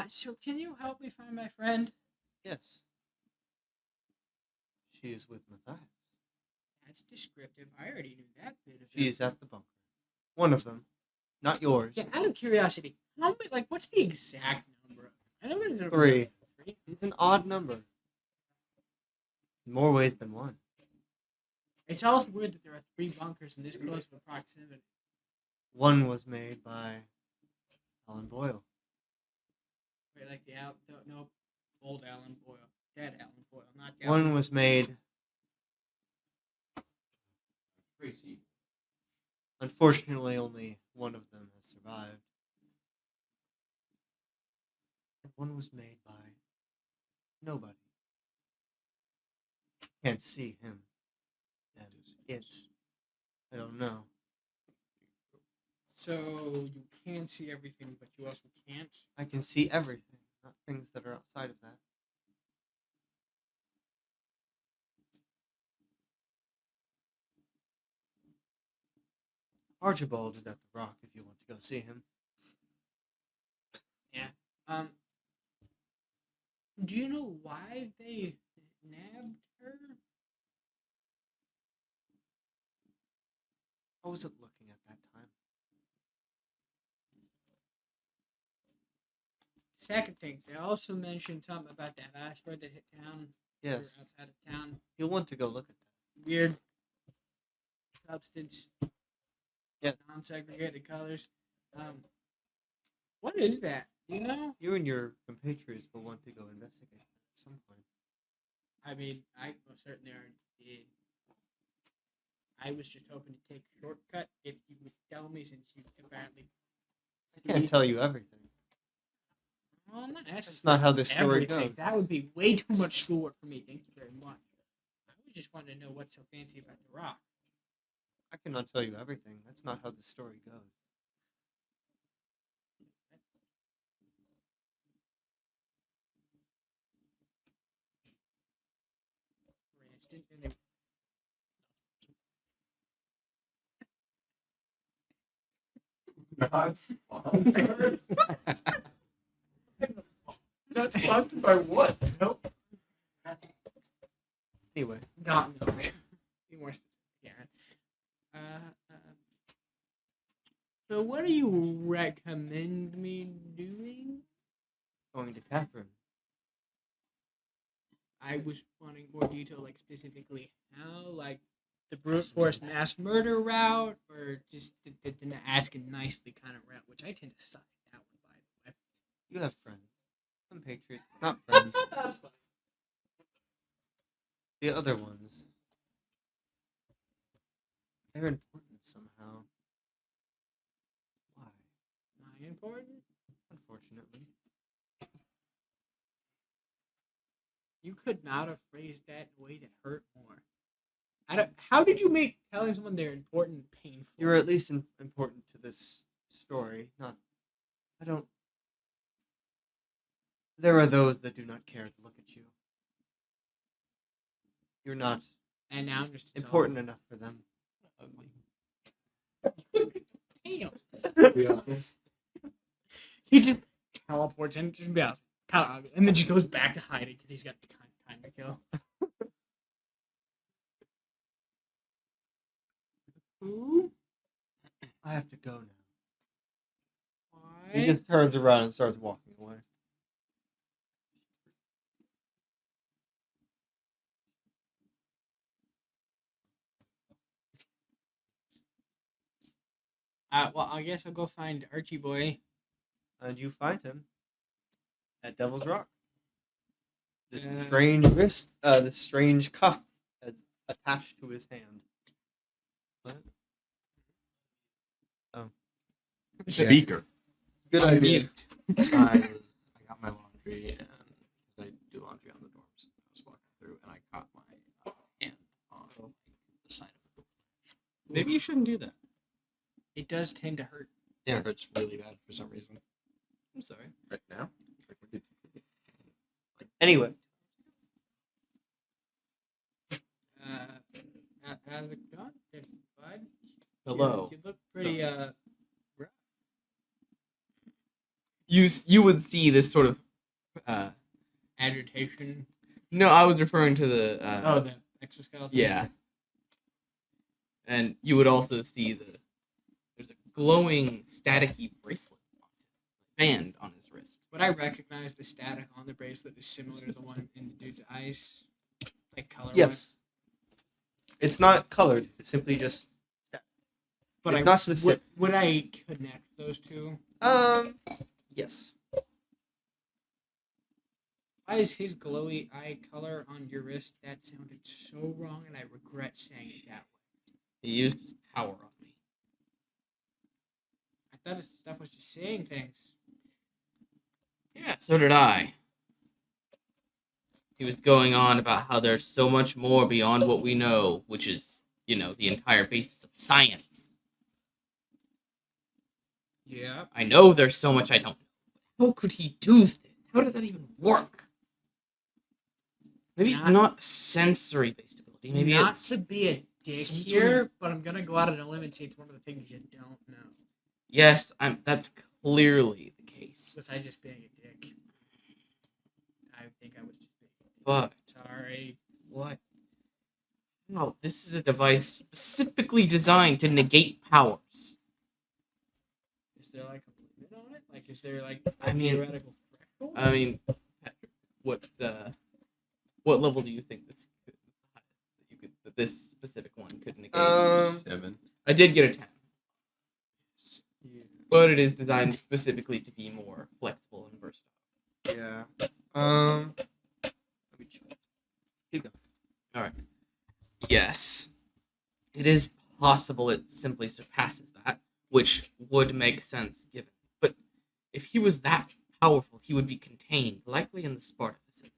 So can you help me find my friend? Yes. She is with Matthias. That's descriptive. I already knew that bit of it. She is at the bunker. One of them. Not yours. Yeah, out of curiosity, how many? Like, what's the exact number? I know there's a- 3. 3. It's an odd number. In more ways than one. It's also weird that there are 3 bunkers in this close of a proximity. One was made by Alan Boyle. Wait, like the no, old Alan Boyle, dead Alan Boyle, not the One was made. Unfortunately, only one of them has survived. And one was made by nobody. Can't see him. That is it. I don't know. So you can see everything, but you also can't. I can see everything, not things that are outside of that. Archibald is at the Rock if you want to go see him. Um, do you know why they nabbed her? I wasn't looking at that time. Second thing, they also mentioned something about that asteroid that hit town. Or Yes, outside of town. you'll want to go look at that. Weird substance. Yeah. Non-segregated colors. What is that? You know? You and your compatriots will want to go investigate that at some point. I mean, I most certainly already did. I was just hoping to take a shortcut if you would tell me, since you apparently. I can't tell you everything. Well, I'm not asking. That's not how this story everything. goes. That would be way too much schoolwork for me. Thank you very much. I was just wanting to know what's so fancy about the rock. I cannot tell you everything. That's not how the story goes. For instance, and then- Not sponsored. Sponsored by what? Help. Anyway, Not milk. Be more specific, Aaron. So what do you recommend me doing? going to Catherine. I was wanting more detail, like specifically how, like the brute force mass murder route, or just the asking nicely kind of route, which I tend to suck at that one, by the way. You have friends. Compatriots, not friends. That's fine. The other ones. They're important somehow. Why? Am I important? Unfortunately. You could not have phrased that in a way that hurt more. I don't. How did you make telling someone they're important painful? You're at least important to this story. Not. I don't. There are those that do not care to look at you. You're not and now I'm just important enough for them. Damn. Be honest. He just teleports in, just be honest, kind of ugly, and then just goes back to hiding because he's got time to kill. Who? I have to go now. Why? He just turns around and starts walking away. Well, I guess I'll go find Archie boy. And you find him at Devil's Rock. This Yeah. strange wrist, this strange cuff is attached to his hand. What? Speaker. Good I'm idea. mute. I got my laundry, and I do laundry on the dorms. I was walking through, and I caught my hand on the side of the door. Maybe you shouldn't do that. It does tend to hurt. Yeah, it hurts really bad for some reason. I'm sorry. Right now? Anyway, How's it going, bud? Hello. You look pretty rough. You would see this sort of agitation. No, I was referring to the. The exoskeleton. Yeah. And you would also see there's a glowing, staticky bracelet band on his wrist. Would I recognize the static on the bracelet is similar to the one in the dude's eyes? Like color? Yes. It's not colored. It's simply just. But It's not specific. Would I connect those two? Yes. Why is his glowy eye color on your wrist? That sounded so wrong, and I regret saying it that way. He used his power on me. I thought his stuff was just saying things. Yeah, so did I. He was going on about how there's so much more beyond what we know, which is, the entire basis of science. Yeah. I know there's so much I don't know. How could he do this? How did that even work? Maybe it's not sensory-based ability. Maybe not it's... to be a dick some sort here, of- but I'm gonna go out on a limb and say it's one of the things you don't know. Yes, that's clearly the case. Was I just being a dick? I think I was just being a dick. But... Sorry. What? No, this is a device specifically designed to negate powers. Is there like a limit on it? Like, is there like I a mean- theoretical threshold? I mean, Patrick, what level do you think that this specific one could negate? 7. I did get a 10, but it is designed specifically to be more flexible and versatile. Yeah. Let me check. Keep going. Yes, it is possible it simply surpasses that, which would make sense given. But if he was that powerful, he would be contained, likely in the Sparta facility.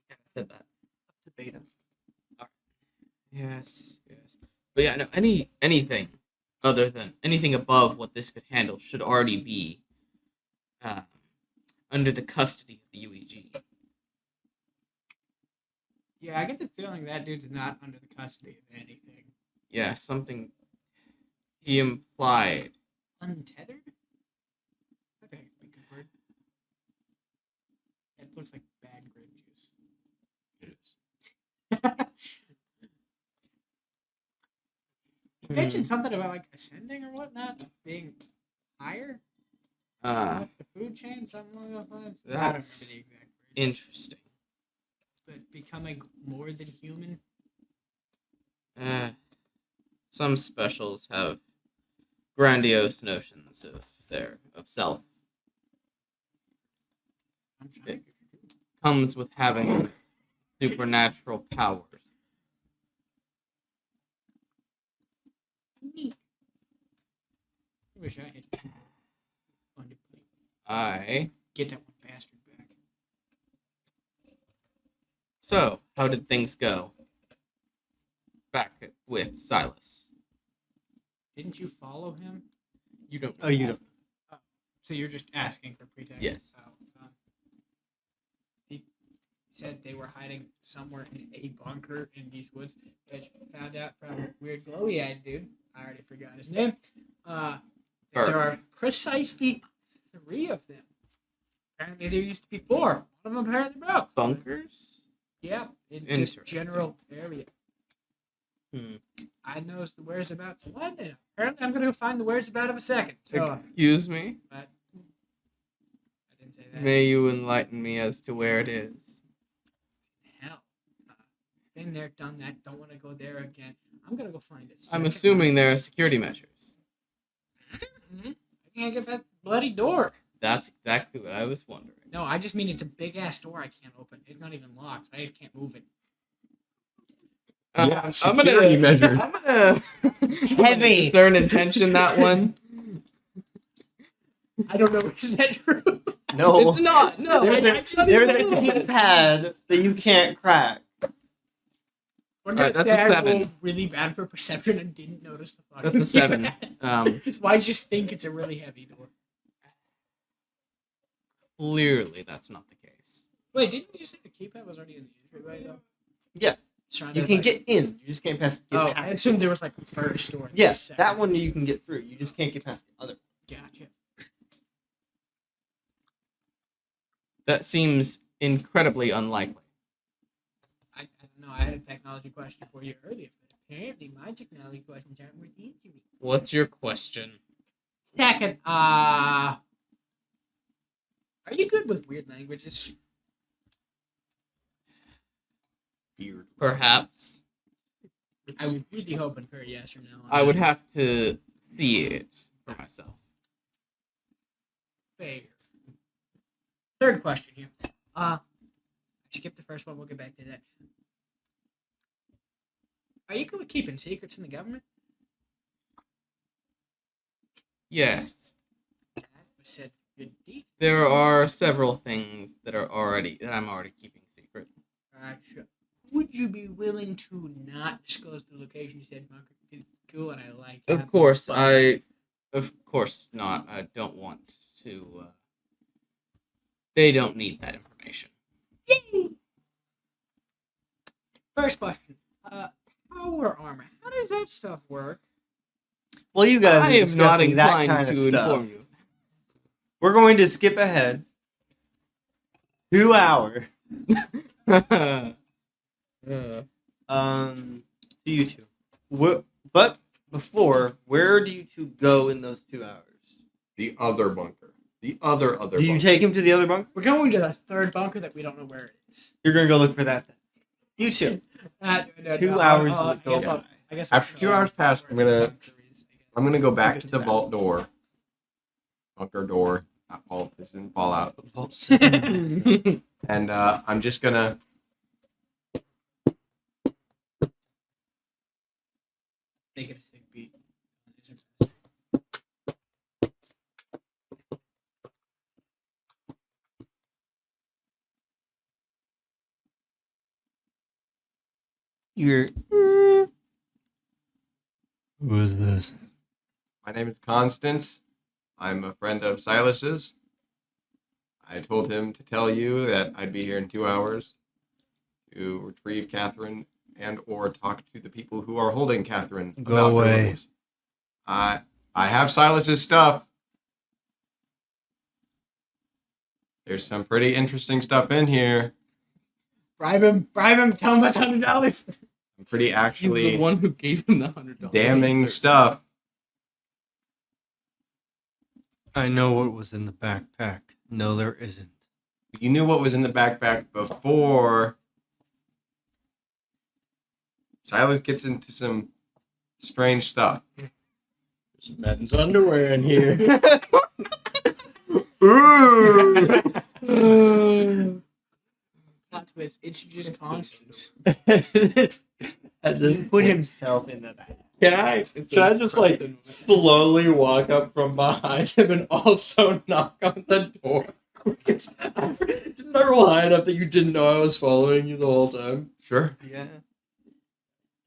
Yeah, I said that. Up to beta. Yes. But yeah, no, anything other than anything above what this could handle should already be under the custody of the UEG. Yeah, I get the feeling that dude's not under the custody of anything. Yeah, something he implied. Untethered? Okay, be good word. It looks like bad grape juice. It is. You mentioned something about like ascending or whatnot, being higher up the food chain, something along those lines. I don't remember the That's exact words. interesting. But becoming more than human. Some specials have grandiose notions of self. I'm trying. Comes with having supernatural powers. Neat. I wish I had fun to play. I. Get that one bastard back. So, how did things go? Back with Silas. Didn't you follow him? You don't. Oh, you don't. So you're just asking for pretext? Yes. He said they were hiding somewhere in a bunker in these woods, which found out from a weird glowy-eyed dude. I already forgot his name. That there are precisely 3 of them. Apparently there used to be 4. One of them apparently broke. Bunkers? Yeah, in this Interesting. general area. Hmm. I knows the whereabouts of London. Apparently I'm going to go find the whereabouts of a second. So, Excuse me? but I didn't say that. May you enlighten me as to where it is. Hell. Been there, done that. Don't want to go there again. I'm going to go find it. I'm assuming there are security measures. I can't get past the bloody door. That's exactly what I was wondering. No, I just mean it's a big ass door I can't open. It's not even locked. I can't move it. Yeah, security measures. I'm gonna Heavy. discern intention that one. I don't know. Is that true? No. It's not. No. There's a keypad that you can't crack. We're Alright, gonna that's a say I 7. rolled really bad for perception and didn't notice the fucking That's a 7. keypad. So I just think it's a really heavy door. Clearly, that's not the case. Wait, didn't you just say the keypad was already in the entryway though? Yeah. Surrounded You can by- get in. You just can't pass. Get Oh, I past it. assumed there was like a first door. and a Yes, second. that one you can get through. You just can't get past the other. Gotcha. That seems incredibly unlikely. I don't know. I had a technology question for you earlier, but apparently my technology questions aren't worth answering. What's your question? Second, are you good with weird languages? Beard. Perhaps. I was really hoping for a yes or no. On I would that. have to see it for myself. Fair. Third question here. Skip the first one. We'll get back to that. Are you good with keeping secrets in the government? Yes. That was said good deed. There are several things that I'm already keeping secret. Sure. Would you be willing to not disclose the location? You said bunker is cool, and I like. Of that, course, but- Of course not. I don't want to. They don't need that information. Yay! First question. Power armor. How does that stuff work? Well, you guys I are am not discussing that inclined kind to of stuff. inform you. We're going to skip ahead 2 hours. To you two. But before, where do you two go in those 2 hours? The other bunker. The other Do you bunker. take him to the other bunker? We're going to the third bunker that we don't know where it is. You're gonna go look for that then. You two. No, 2 hours I will go guess I'll- by. I guess I'll After 2 show hours pass, where the bunker is, I guess. I'm gonna go back Get to to the that. vault door. Bunker door. Not vault. This isn't Fallout. And I'm just gonna. Make it a sick beat. You're. Who is this? My name is Constance. I'm a friend of Silas's. I told him to tell you that I'd be here in 2 hours to retrieve Catherine and or talk to the people who are holding Catherine. Go about her away. wounds. I have Silas's stuff. There's some pretty interesting stuff in here. Bribe him, tell him about $100. Some pretty He's the actually one who gave him the $100. damning Sir. stuff. I know what was in the backpack. No, there isn't. You knew what was in the backpack before Silas gets into some strange stuff. There's men's underwear in here. Plot twist, it's just Constance. And just Put himself in the back. Can I just like slowly walk up from behind him and also knock on the door? Because didn't I roll high enough that you didn't know I was following you the whole time? Sure. Yeah.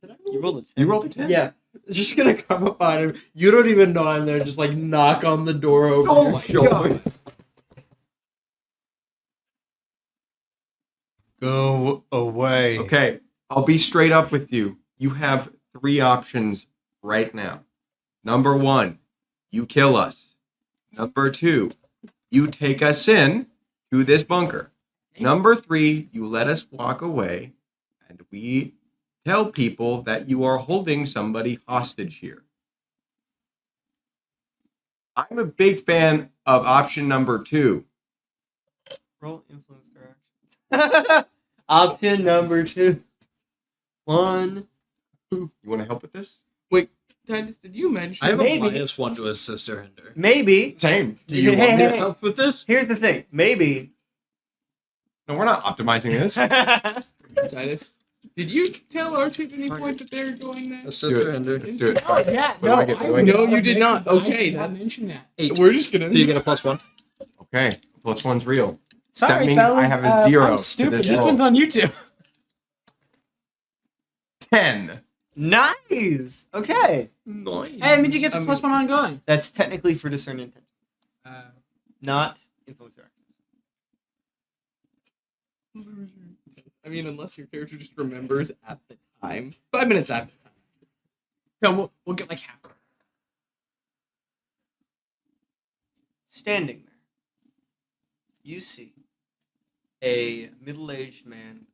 Did I You rolled a 10. You rolled a 10? Yeah. Just gonna come up on him. You don't even know I'm there. Just like knock on the door over Oh your my shoulder. Go away. Okay, I'll be straight up with you. You have 3 options right now. Number 1, you kill us. Number 2, you take us in to this bunker. Number 3, you let us walk away and we tell people that you are holding somebody hostage here. I'm a big fan of option number 2. Roll influence their actions. Option number 2. 1. You want to help with this? Titus, did you mention? I have Maybe. a -1 to assist her hinder. Maybe. Same. Do you want me to help with this? Here's the thing. Maybe. No, we're not optimizing this. Titus, did you tell Archie at any point that they're going there? Assist Do it. her hinder. Let's do it. Oh, yeah, What do I get? What do I would get? No, not you did not. mention- I Okay, did not that's- mention that. 8. We're just gonna. So you get a +1. Okay, +1's real. Sorry, That means fellas. I have a 0 I'm to stupid. this This roll. one's on YouTube. 10. Nice. Okay. Nice. Hey, it means you get some +1 ongoing. That's technically for discern intent, not influence their actions. I mean, unless your character just remembers at the time. 5 minutes after. No, we'll get like half. Standing there, you see a middle-aged man,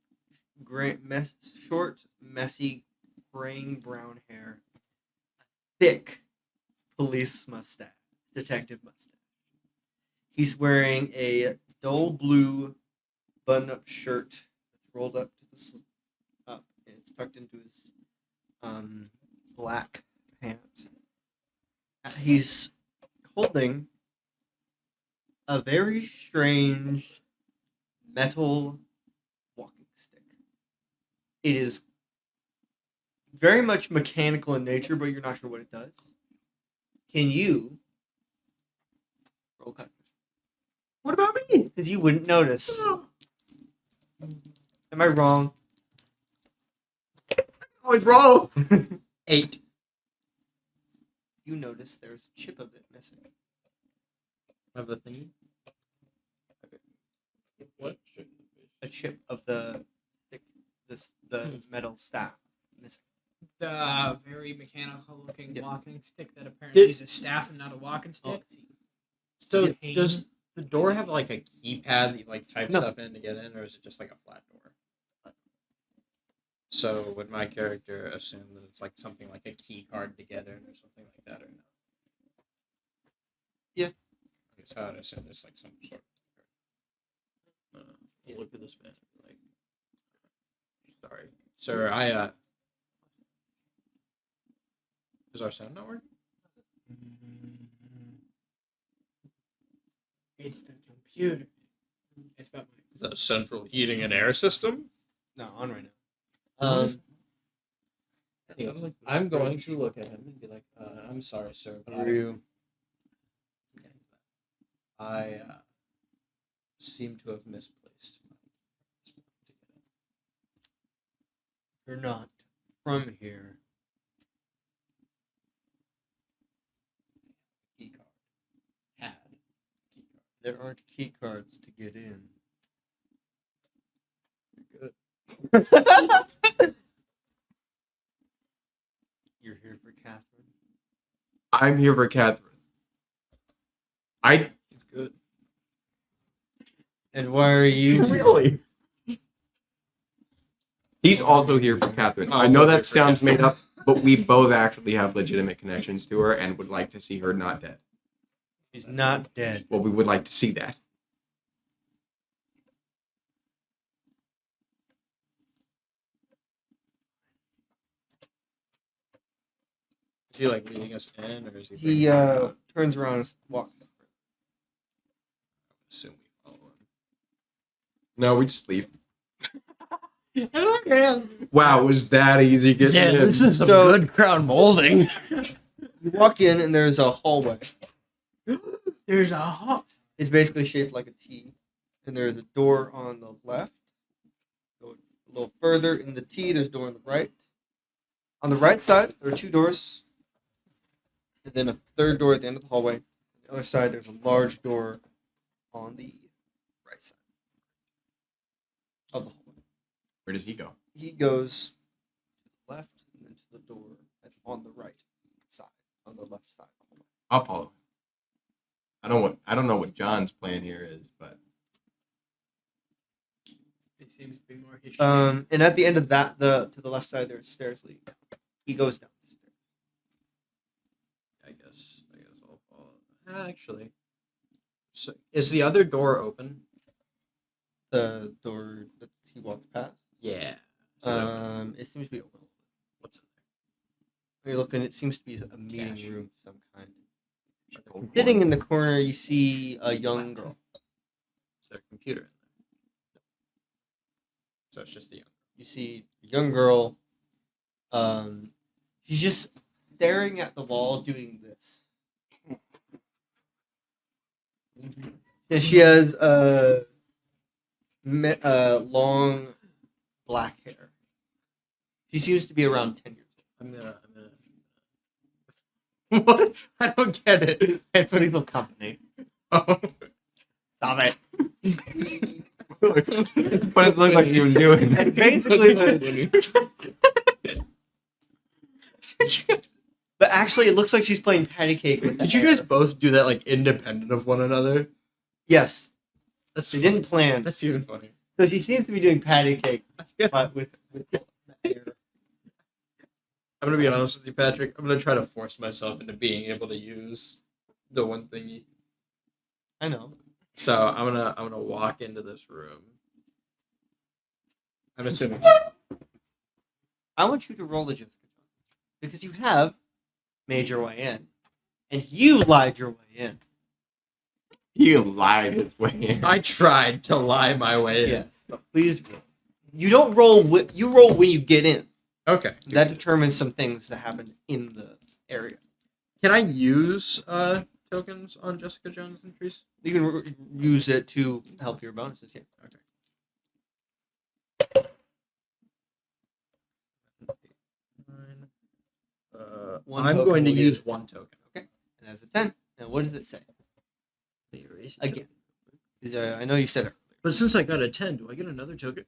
short, messy, graying brown hair, thick police mustache, detective mustache. He's wearing a dull blue button-up shirt that's rolled up to up, and it's tucked into his black pants. He's holding a very strange metal walking stick. It is very much mechanical in nature, but you're not sure what it does. Can you roll cut? What about me? Because you wouldn't notice. Am I wrong? Always wrong. 8. You notice there's a chip of it missing. Of the thingy? What? A chip of the stick, the metal staff missing. The very mechanical looking Yes. walking stick that apparently Did- is a staff and not a walking stick. So Yeah. does the door have like a keypad that you like type No. stuff in to get in, or is it just like a flat door? So would my character assume that it's like something like a key card to get in or something like that, or no? Yeah. I guess I would assume there's like some sort of Look at this man. Like, sorry. Sir, does our sound not work? It's the computer. It's about my. The central heating and air system? No, on right now. that sounds like I'm going to look at him and be like, I'm sorry, sir, but I seem to have misplaced my You're not from here. key card. Had key card. There aren't key cards to get in. Good. You're here for Catherine. I'm here for Catherine. I He's good. And why are you? really. He's also here for Catherine. I know that sounds made up, but we both actually have legitimate connections to her and would like to see her not dead. She's not dead. Well, we would like to see that. Is he like leading us in, or is he? He bringing us out? turns around and walks. Assume we follow him. No, we just leave. Okay. Wow, it was that easy getting in. is some So- good crown molding. You walk in and there's a hallway. There's a hut. It's basically shaped like a T, and there's a door on the left. Go a little further in the T. There's a door on the right. On the right side, there are two doors, and then a third door at the end of the hallway. On the other side, there's a large door on the right side of the hallway. Where does he go? He goes to the left and then to the door on the right side, on the left side of the hallway. I'll follow him. I don't know what John's plan here is, but It seems to be more history. And at the end of that, to the left side, there's stairs leading down. He goes down the stairs. I guess I'll follow. Actually, so is the other door open? The door that he walked past. Yeah. It seems to be open. What's in When you're looking, it seems to be a meeting Cash. room of some kind. there? Sitting in the corner, you see a young girl. Is there a computer in there? So it's just the young. You see a young girl. She's just staring at the wall, doing this. And she has long black hair. She seems to be around 10 years old. I'm gonna. What? I don't get it. It's Lethal Company. Oh. Stop it. what does it look like he was doing? And basically, but actually, it looks like she's playing patty cake with the Did you hair. guys both do that like independent of one another? Yes. That's They didn't plan. That's even funny. So she seems to be doing patty cake, but with hair. I'm gonna be honest with you, Patrick. I'm gonna try to force myself into being able to use the one thingy. I know. So I'm gonna walk into this room. I'm assuming. I want you to roll the Jessica Jones because you have made your way in, and you lied your way in. He lied his way in. I tried to lie my way in. Yes, but please roll. You don't roll. You roll when you get in. Okay. That determines some things that happen in the area. Can I use tokens on Jessica Jones entries? You can use it to help your bonuses. Yeah. One I'm token going to will get use it. one token. And that's a 10. Now, what does it say? Again. I know you said it. But since I got a 10, do I get another token?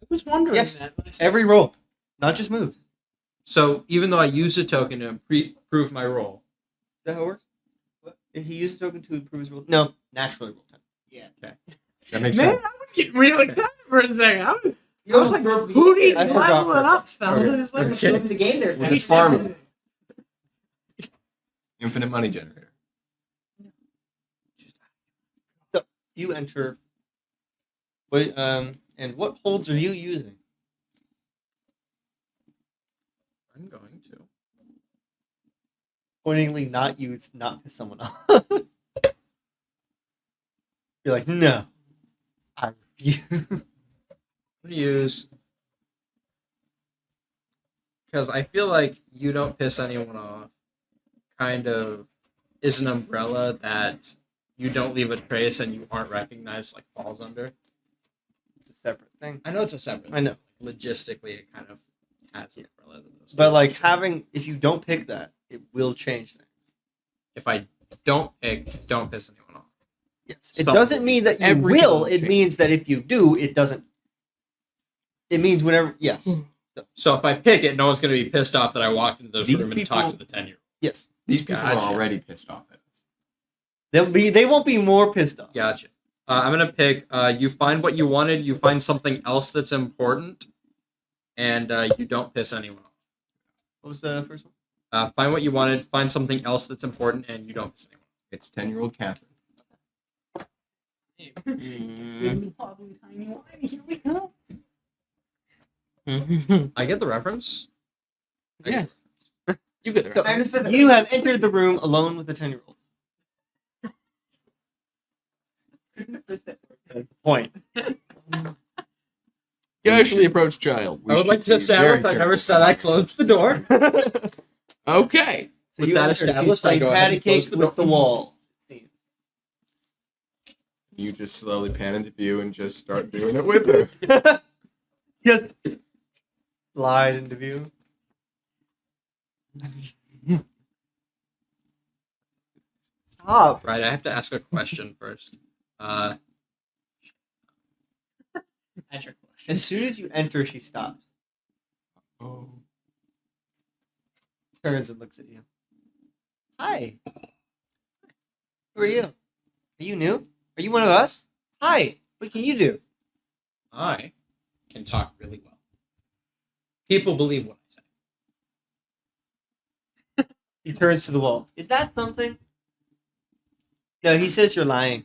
I was wondering Yes. that. Every roll, not just moves. Is So even though I used a token to prove my roll, that how it works? What? If he used a token to improve his roll? No, naturally roll 10. Yeah. That makes Man, sense. I was getting real excited for a second. I was like, who needs I forgot leveling up, fellas? Okay. It's like Okay. it's a game there. We're just farming. Infinite money generator. You enter. Wait, and what holds are you using? I'm going to. Pointingly not use, not piss someone off. You're like, no. I refuse. I'm going to use... Because I feel like you don't piss anyone off kind of is an umbrella that you don't leave a trace and you aren't recognized, like, falls under. It's a separate thing. I know it's a separate I know. Logistically, it kind of has an umbrella. To those But two. like if you don't pick that, it will change things. If I don't pick, don't piss anyone off. Yes. It Something doesn't will mean that you everything will. will It change. means that if you do, it doesn't. It means whenever. Yes. So if I pick it, no one's going to be pissed off that I walked into this These room and people- talked to the 10-year-old. Yes. These people Gotcha. are already pissed off at us. They won't be more pissed off. Gotcha. I'm going to pick, you find what you wanted, you find something else that's important, and you don't piss anyone off. What was the first one? Find what you wanted, find something else that's important, and you don't piss anyone It's 10-year-old Catherine. Here we go. off. I get the reference. Yes. You get the So reference. you have entered the room alone with the 10-year-old. Point. Casually approach child. I would like to establish I never said I closed the door. Okay. So With you that enter, she's established, I playing go ahead patty and close cake the with door. the wall. You just slowly pan into view and just start doing it with her. Just slide into view. Stop. Right, I have to ask a question first. That's your question. As soon as you enter, she stops. Oh. Turns and looks at you. Hi. Who are you? Are you new? Are you one of us? Hi. What can you do? I can talk really well. People believe what I say. He turns to the wall. Is that something? No, he says you're lying.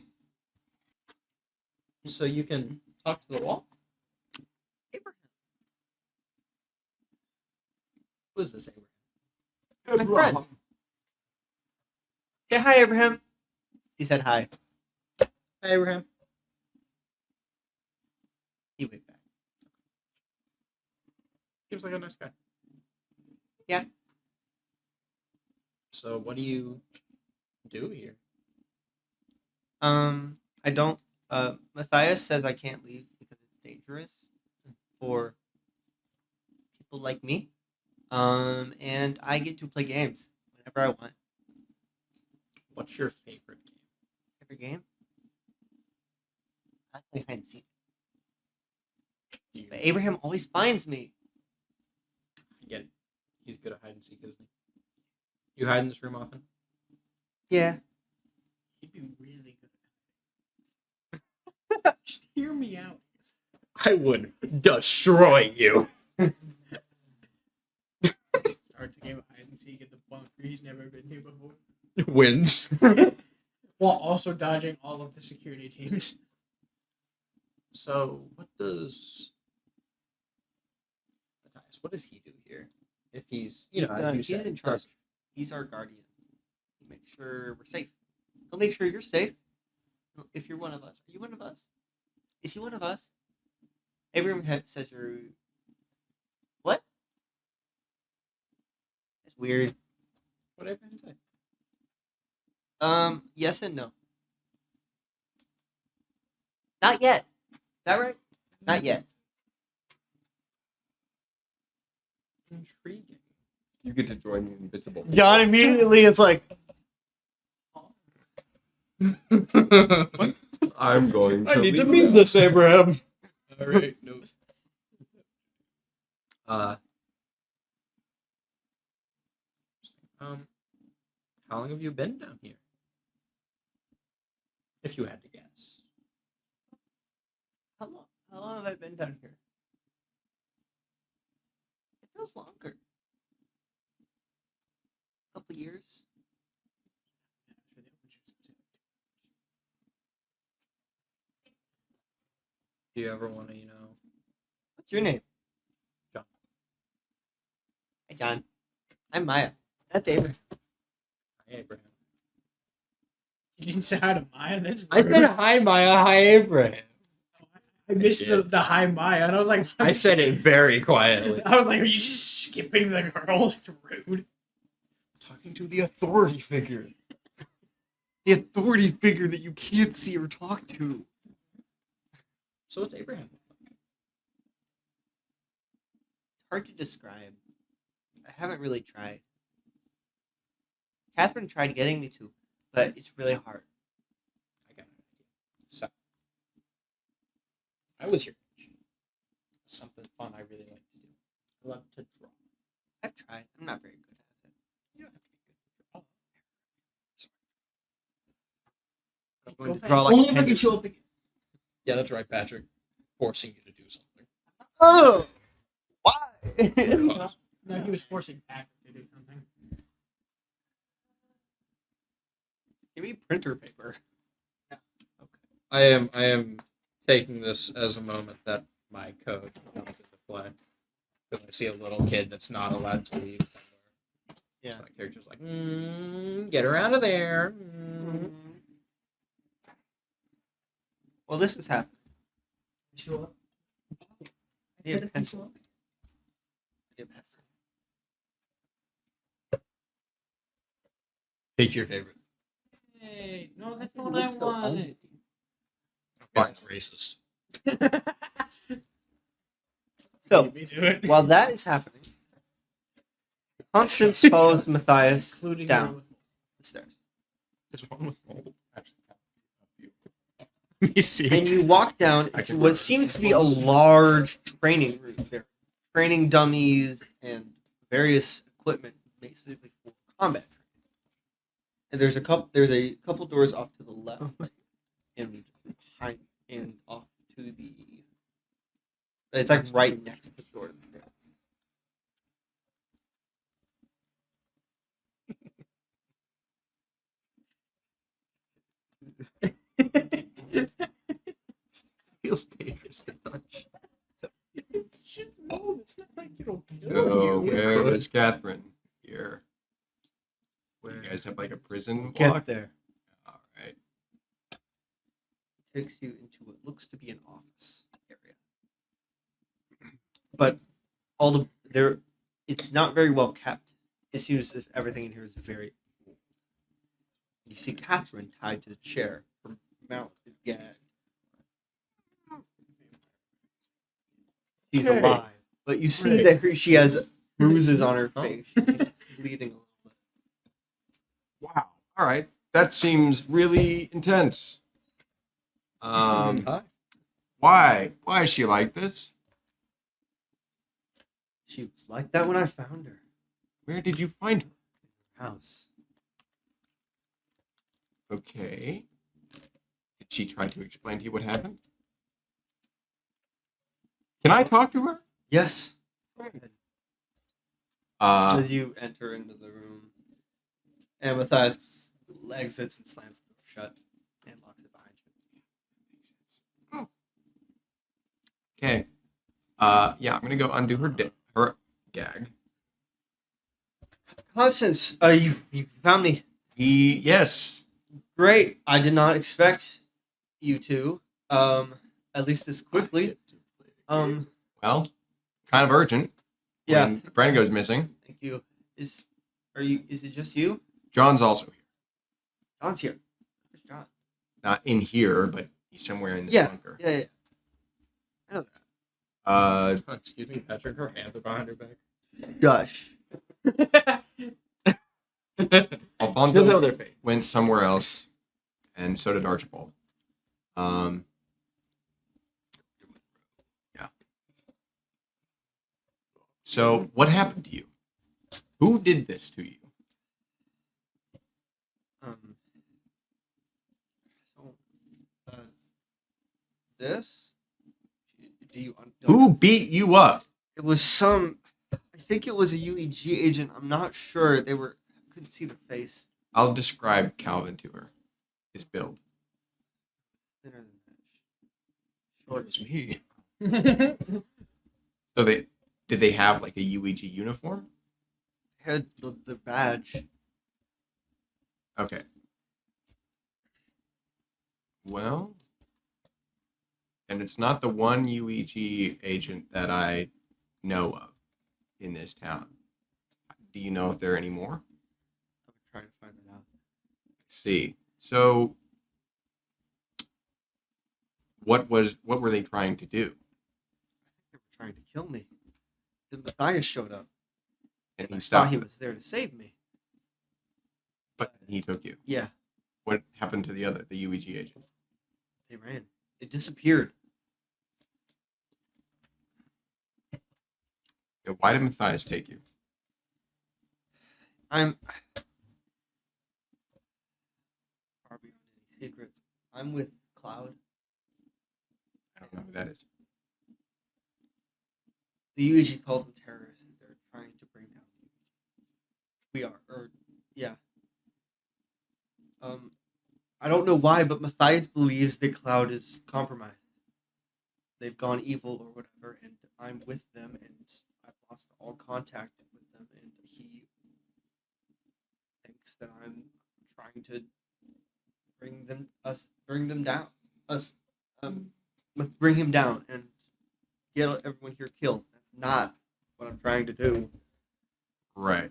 So you can talk to the wall? Abraham. Who is this Abraham? My friend. Say hi, Abraham. He said hi. Hi, Abraham. He went back. Seems like a nice guy. Yeah. So what do you do here? I don't. Matthias says I can't leave because it's dangerous for people like me. And I get to play games whenever I want. What's your favorite game? Every game. I play hide and seek. Do you But Abraham always finds me. get it? He's good at hide and seek, isn't he? You hide in this room often? Yeah. He'd be really good at that. Just hear me out. I would destroy you. Starts a game of hide and seek at the bunker. He's never been here before. Wins. While also dodging all of the security teams. So, what does Matthias? What does he do here? If he's, you know, as you He's said, in charge. He's our guardian. He makes sure we're safe. He'll make sure you're safe. If you're one of us, are you one of us? Is he one of us? Abraham says you're. What? That's weird. What did Abraham say? Yes and no. Not yet. Is that right? Not yet. Intriguing. You get to join the invisible. John immediately it's like, I'm going to I need to leave meet now. this Abraham. All right, no. How long have you been down here? If you had to guess. how long have I been down here? It feels longer. A couple years. Do you ever want to, What's your name? John. Hi, John. I'm Maya. That's Abraham. Hi, Abraham. You didn't say hi to Maya? That's I said hi, Maya. Hi, Abraham. I missed did. the hi Maya, and I was like, I said it very quietly. I was like, are you just skipping the girl? It's rude. Talking to the authority figure. The authority figure that you can't see or talk to. So it's Abraham. It's hard to describe. I haven't really tried. Catherine tried getting me to, but it's really hard. I got an idea. So, I was your coach. Something fun I really like to do. I love to draw. I've tried. I'm not very good at it. You don't have to be good at I'm going to Go draw fast. Only like if I can 10. show up again. Yeah, that's right, Patrick. Forcing you to do something. Oh! Why? No, he was forcing Patrick to do something. Give me printer paper. I am taking this as a moment that my code comes into play. Because I see a little kid that's not allowed to leave. Yeah. My character's like, get her out of there. Well, this is happening. Show up. I need a pencil. I need a pencil. Pick your favorite. Hey, no, that's not what I wanted. Mine's racist. So, Let me do it. while that is happening, Constance follows Matthias Including down her with- the stairs. There's one with mold. Actually, let me see. And you walk down I into can what run seems it. to be a large training room there. Training dummies and various equipment made specifically for combat training. And there's a couple doors off to the left and behind and off to the it's like right next to the door to the stairs. Feels dangerous to touch. It's just mold. It's not like it'll kill So you. where could. is Catherine? Here. Where? You guys have like a prison Get block? there. All right. Takes you into what looks to be an office area. But all the there it's not very well kept. It seems as if everything in here is very old. You see Catherine tied to the chair. Her mouth is gagged. She's Okay. alive. But you see Right. that she has bruises on her Oh. face. She's bleeding a little bit. Wow. All right. That seems really intense. Hi. Why? Why is she like this? She was like that when I found her. Where did you find her? House. Okay. Did she try to explain to you what happened? Can I talk to her? Yes. Go ahead. As you enter into the room, and Matthias exits and slams the door shut and locks it behind you. Okay. Yeah, I'm gonna go undo her gag. Constance, you found me. Yes. Great. I did not expect you to. At least this quickly. Well, kind of urgent. Yeah. When a friend goes missing. Thank you. Is it just you? John's also here. John's here. Where's John? Not in here, but he's somewhere in this Yeah. bunker. Yeah. I know that. Excuse me, Patrick. Her hands are behind her back. Gosh. Alfonso Show their face. went somewhere else, and so did Archibald. Yeah. So, what happened to you? Who did this to you? So, this. Do you? Who beat you up? It was some. I think it was a UEG agent. I'm not sure. They were. I couldn't see their face. I'll describe Calvin to her. His build. Thinner than that. Short as me. So did they have like a UEG uniform? Had the badge. Okay. Well, and it's not the one UEG agent that I know of in this town. Do you know if there are any more? I'm trying to find it out. Let's see. So what were they trying to do? They were trying to kill me. Then Matthias showed up. And I he thought stopped he it, was there to save me. but he took you. Yeah, What happened to the UEG agent? they ran. It disappeared. Yeah, why did Matthias take you? I'm. Far beyond any secrets. I'm with Cloud. I don't know who that is. The UEG calls them terrorists. They're trying to bring down the UEG. We are, or yeah. I don't know why, but Matthias believes that Cloud is compromised. They've gone evil or whatever, and I'm with them, and I've lost all contact with them, and he thinks that I'm trying to bring them down, bring him down, and get everyone here killed. That's not what I'm trying to do. Right.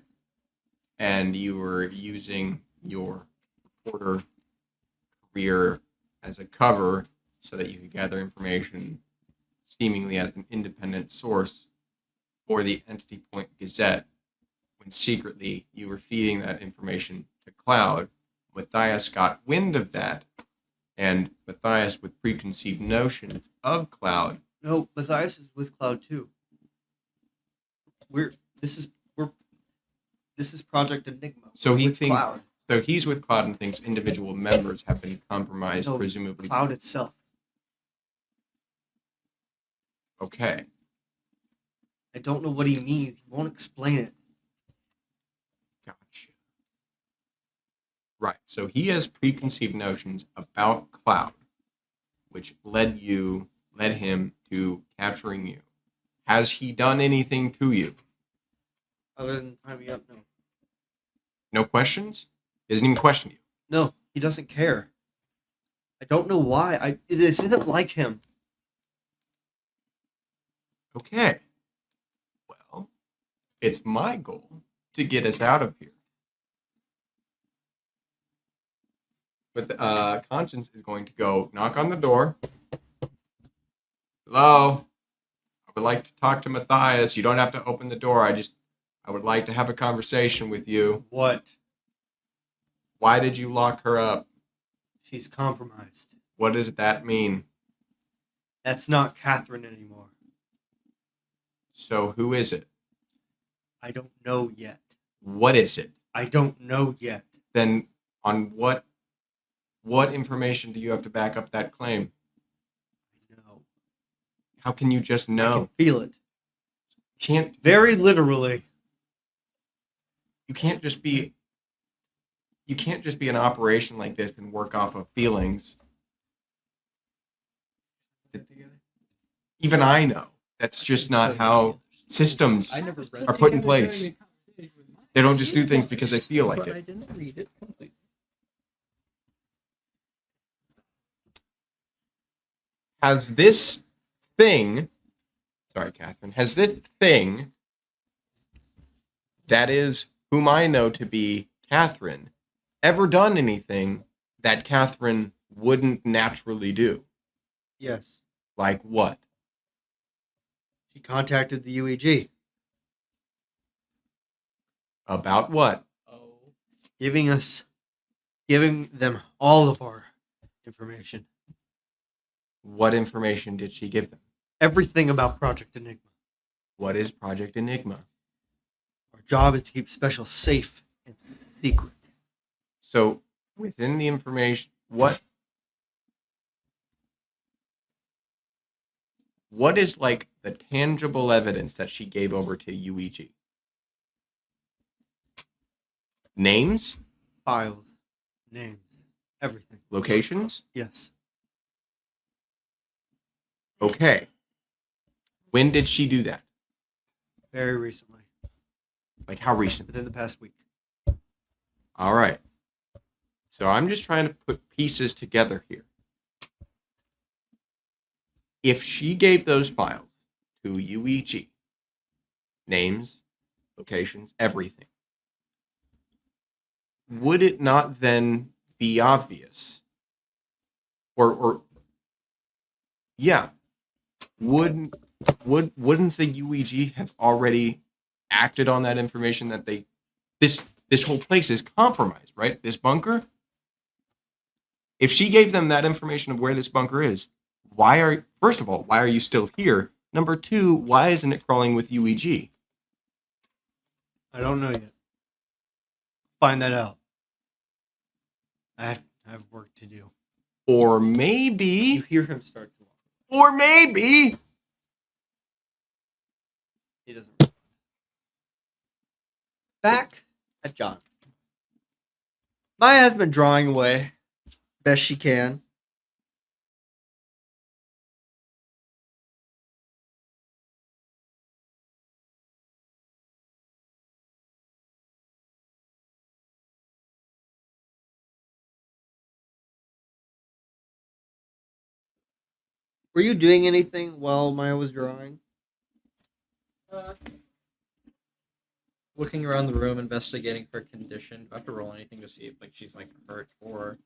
And you were using your reporter career as a cover so that you could gather information seemingly as an independent source for the Entity Point Gazette, when secretly you were feeding that information to Cloud. Matthias got wind of that, and Matthias, with preconceived notions of Cloud. No, Matthias is with Cloud too. This is Project Enigma. So he with thinks. Cloud. So he's with Cloud and thinks individual members have been compromised, No, presumably. Cloud itself. Okay. I don't know what he means. He won't explain it. Gotcha. Right. So he has preconceived notions about Cloud, which led him to capturing you. Has he done anything to you? Other than tie me up, no. No questions? He doesn't even question you. No, he doesn't care. I don't know why. This isn't like him. Okay. Well, it's my goal to get us out of here. But Constance is going to go knock on the door. Hello? I would like to talk to Matthias. You don't have to open the door. I would like to have a conversation with you. What? Why did you lock her up? She's compromised. What does that mean? That's not Catherine anymore. So who is it? I don't know yet. What is it? I don't know yet. Then on what information do you have to back up that claim? No. How can you just I know? can feel it. Can't Very literally. you can't just be an operation like this and work off of feelings. Even I know that's just not how systems I never read are put in place. They don't just do things because they feel like but I it. didn't read it completely. Has this thing, sorry, Catherine, has this thing that is whom I know to be Catherine ever done anything that Catherine wouldn't naturally do? Yes. Like what? She contacted the UEG, About what? Oh. giving them all of our information. What information did she give them? Everything about Project Enigma. What is Project Enigma? Our job is to keep special safe and secret. So within the information, what is like the tangible evidence that she gave over to UEG? Names? Files, names, everything. Locations? Yes. Okay. When did she do that? Very recently. Like how recent? Within the past week. All right. So I'm just trying to put pieces together here. If she gave those files to UEG, names, locations, everything, would it not then be obvious? Or yeah, wouldn't the UEG have already acted on that information that this whole place is compromised, right? This bunker. If she gave them that information of where this bunker is, first of all, why are you still here? Number two, why isn't it crawling with UEG? I don't know yet. Find that out. I have work to do. Or You maybe, hear him start to walk. He doesn't respond. Back at John. Maya has been drawing away best she can. Were you doing anything while Maya was drawing? Looking around the room, investigating her condition. Do I have to roll anything to see if she's hurt or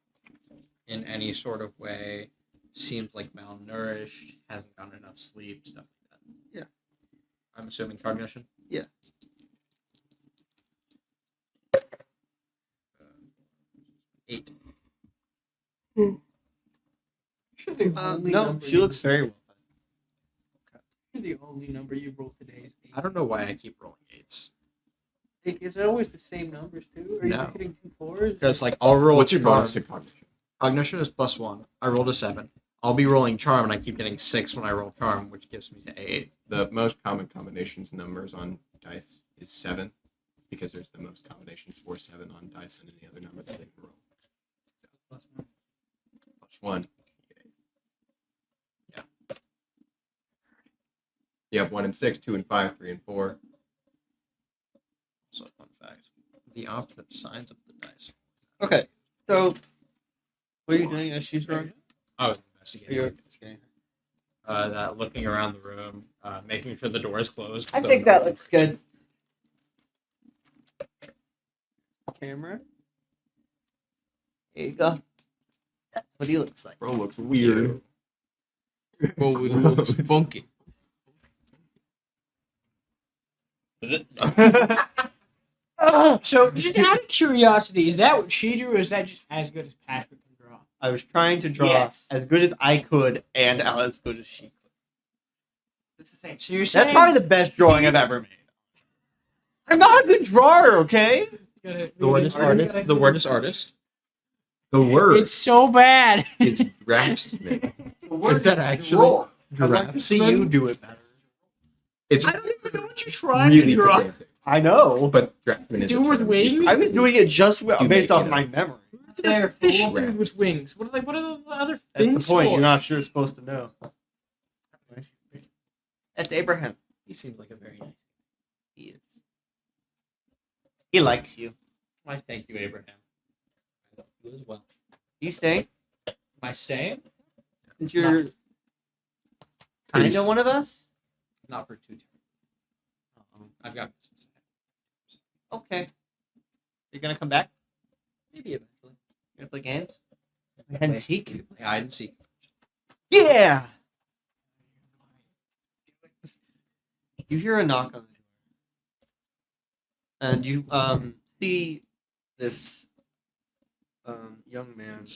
in any sort of way seems malnourished, hasn't gotten enough sleep, stuff like that? Yeah. I'm assuming cognition? Yeah. 8. No, she looks very well. The only number you rolled today is 8. I don't know why I keep rolling 8s. Is it always the same numbers too? Are you No. hitting 2 4s? Because I'll roll What's your charm. bonus to cognition? Cognition is +1. I rolled a 7. I'll be rolling charm, and I keep getting 6 when I roll charm, which gives me to 8. The most common combinations numbers on dice is 7, because there's the most combinations for 7 on dice than any other number that they can roll. +1. +1. Yeah. You have 1 and 6, 2 and 5, 3 and 4. So, fun fact: the opposite signs of the dice. Okay, so what are you doing as she's drawing? I was Are investigating. you investigating? That looking around the room, making sure the door is closed. I so think no that one- looks good. Camera. There you go. That's what he looks like. Bro looks weird. Well, it looks funky. So, just out of curiosity, is that what she drew, or is that just as good as Patrick can draw? I was trying to draw Yes. as good as I could and as good as she could. It's the same. So you're saying That's probably the best drawing I've ever made. I'm not a good drawer, okay? The word is artist. The word is artist. The word It's so bad. is draftsman. The word Is that is actually? drawer. I'd like to see you do it better. It's I don't even know what you're trying really to draw. pedantic, I know, but draftsman is a Do with term wings? used I was doing it just You based make off it my up. memory. What's a fish dude with wings? What are the other That's things the point. for? You're not sure supposed to know. That's Abraham. He seems like a very nice. He is. He likes you. Why, thank you, Abraham. You as well. You stay. Am I staying? Since you're kind of one of us. Not for 2 turns. I've got business. Okay. You're gonna come back. Maybe eventually. You're gonna play games. Hide and seek. Play hide and seek. Yeah. You hear a knock on the door, and you see this young man,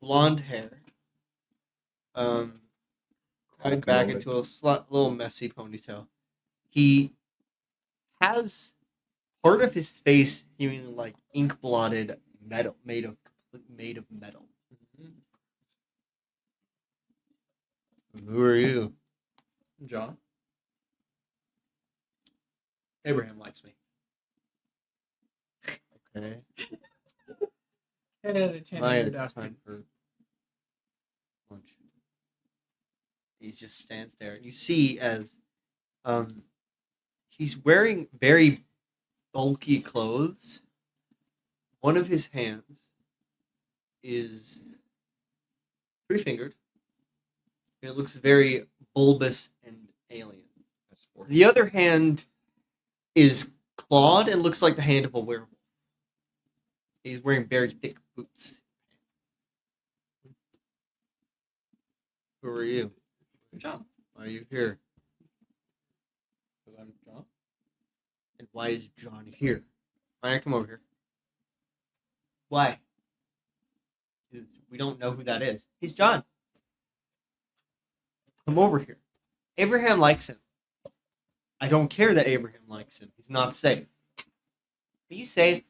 blonde hair, tied back into a little messy ponytail. He has part of his face seeming like ink blotted metal, made of metal. Who are you? John. Abraham likes me. Okay. 10 out of 10. Maya, you're it's not time for lunch. He just stands there, and you see as he's wearing very bulky clothes. One of his hands is 3-fingered. It looks very bulbous and alien. The other hand is clawed and looks like the hand of a werewolf. He's wearing very thick boots. Who are you? John. Why are you here? Because I'm John. And why is John here? Maya, come over here. Why? We don't know who that is. He's John. Come over here. Abraham likes him. I don't care that Abraham likes him. He's not safe. Are you safe?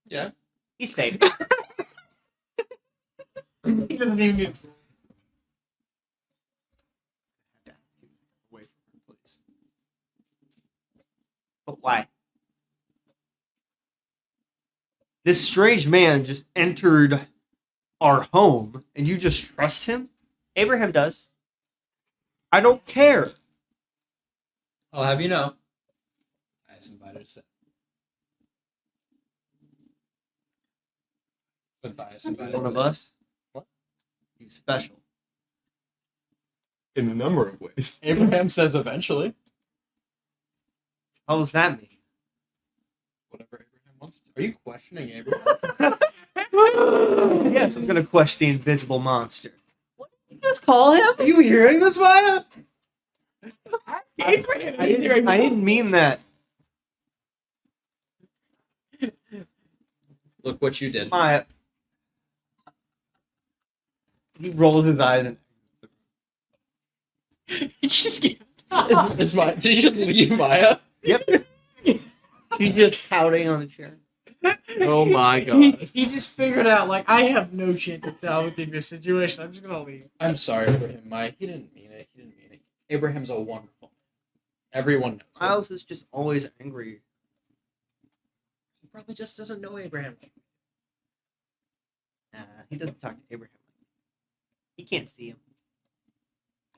Yeah. He's safe. He doesn't even need. Away from her, please. But why? This strange man just entered our home, and you just trust him? Abraham does. I don't care. I'll have you know. I was invited to sit. With bias invited. One of us. What? You special. in a number of ways. Abraham says eventually. How does that mean? Whatever Abraham wants. Are you questioning Abraham? Yes, I'm gonna question the invisible monster. What did you just call him? Are you hearing this, Maya? Abraham, I didn't mean that. Look what you did. Maya. He rolls his eyes and He just gives Is Maya, did you just leave Maya? yep. He's just pouting on the chair. Oh my He, god. he just figured out, like, I have no chance at salvaging this situation. I'm just gonna leave. I'm sorry for him, Maya. He didn't mean it. He didn't mean it. Abraham's a wonderful man. Everyone knows it. Miles is just always angry. He probably just doesn't know Abraham. Nah, he doesn't talk to Abraham. He can't see him.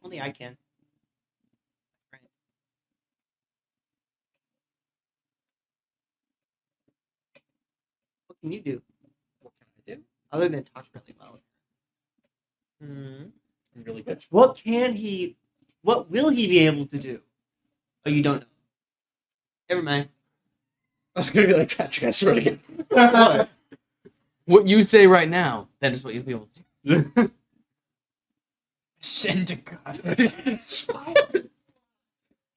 Only I can. Right. What can you do What can I do? other than talk really well? Hmm. I'm really good. What can he? What will he be able to do? Oh, you don't know. Never mind. I was gonna be like, Patrick, I swear to God. What? What you say right now, that is what you'll be able to do. Send to God.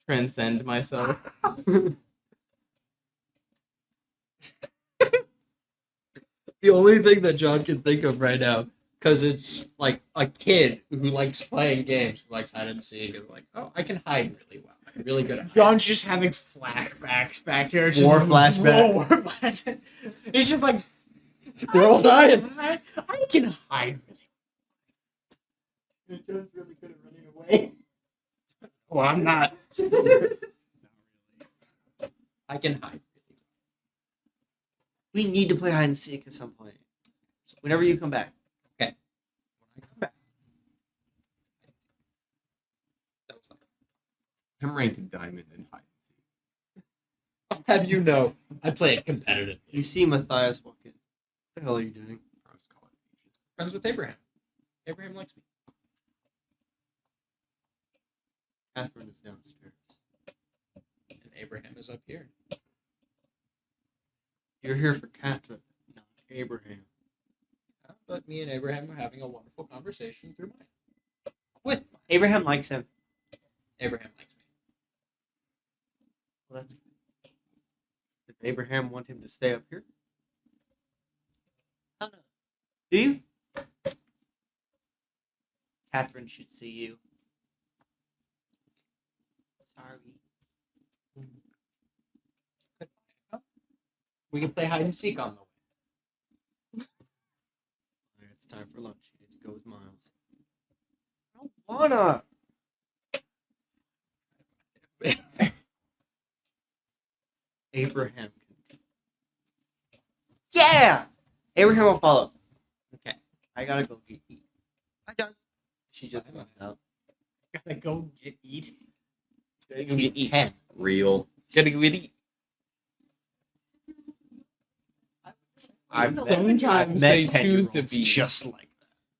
Transcend myself. The only thing that John can think of right now, because it's like a kid who likes playing games, who likes hide and seek, is like, oh, I can hide really well. I'm really good at hiding. John's just having flashbacks back here. It's just War flashback. War flashback. It's just like, They're all dying. I can hide really way. Well, I'm not. I can hide. We need to play hide and seek at some point. Whenever you come back. When I come back. That was I'm rated diamond in hide and seek. I'll have you know, I play it competitively. You see Matthias walk in. What the hell are you doing? Friends with Abraham. Abraham likes me. Catherine is downstairs. And Abraham is up here. You're here for Catherine, not Abraham. Yeah, but me and Abraham are having a wonderful conversation through mine. With mine. Abraham likes him. Abraham likes me. Well, that's good. Does Abraham want him to stay up here? I don't know. Do you? Catherine should see you. Sorry. We can play hide and seek on the way. Alright, it's time for lunch. You need to go with Miles. I don't wanna. Abraham can. Yeah! Abraham will follow. Okay. I gotta go eat. I'm done. She just left out. Gotta go get eat. Gotta go He's eat. 10. Real. Gotta go eat. Sometimes they choose to be just like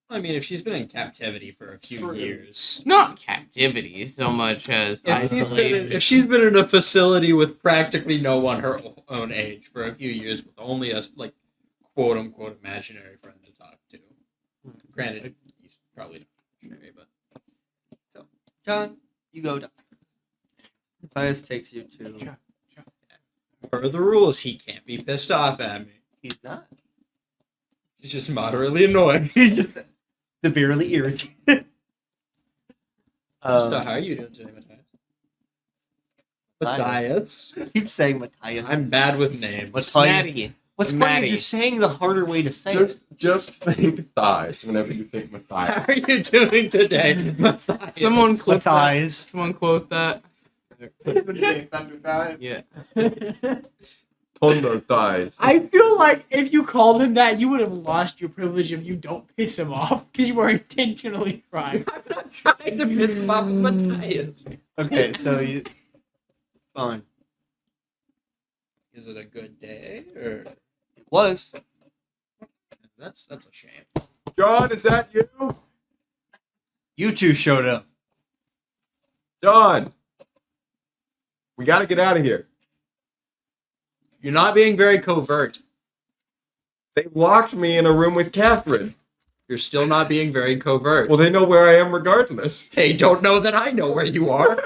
I mean, if she's been in captivity for a few years. not captivity so much as If she's been in a facility with practically no one her own age for a few years with only a, like, quote unquote imaginary friend to talk to. Granted, he's probably not imaginary, but. John, you go down. Matthias takes you to. Per the rules, he can't be pissed off at me. He's not. He's just moderately annoyed. He's just severely irritated. So how are you doing today, Matthias? Matthias? Keep saying Matthias. I'm bad with names. Matthias. Maddie. What's funny Maddie. is you're saying the harder way to say it. Just think thighs whenever you think How Matthias. are you doing today, Matthias? Someone quote that. Matthias. Someone quote that. Yeah. Thunder thighs. I feel like if you called him that, you would have lost your privilege if you don't piss him off because you were intentionally trying. I'm not trying to piss off Matthias. Okay, so you. Fine. Is it a good day or It was. that's a shame. John, is that you? You two showed up. John! We gotta get out of here. You're not being very covert. They locked me in a room with Catherine. You're still not being very covert. Well, they know where I am regardless. They don't know that I know where you are.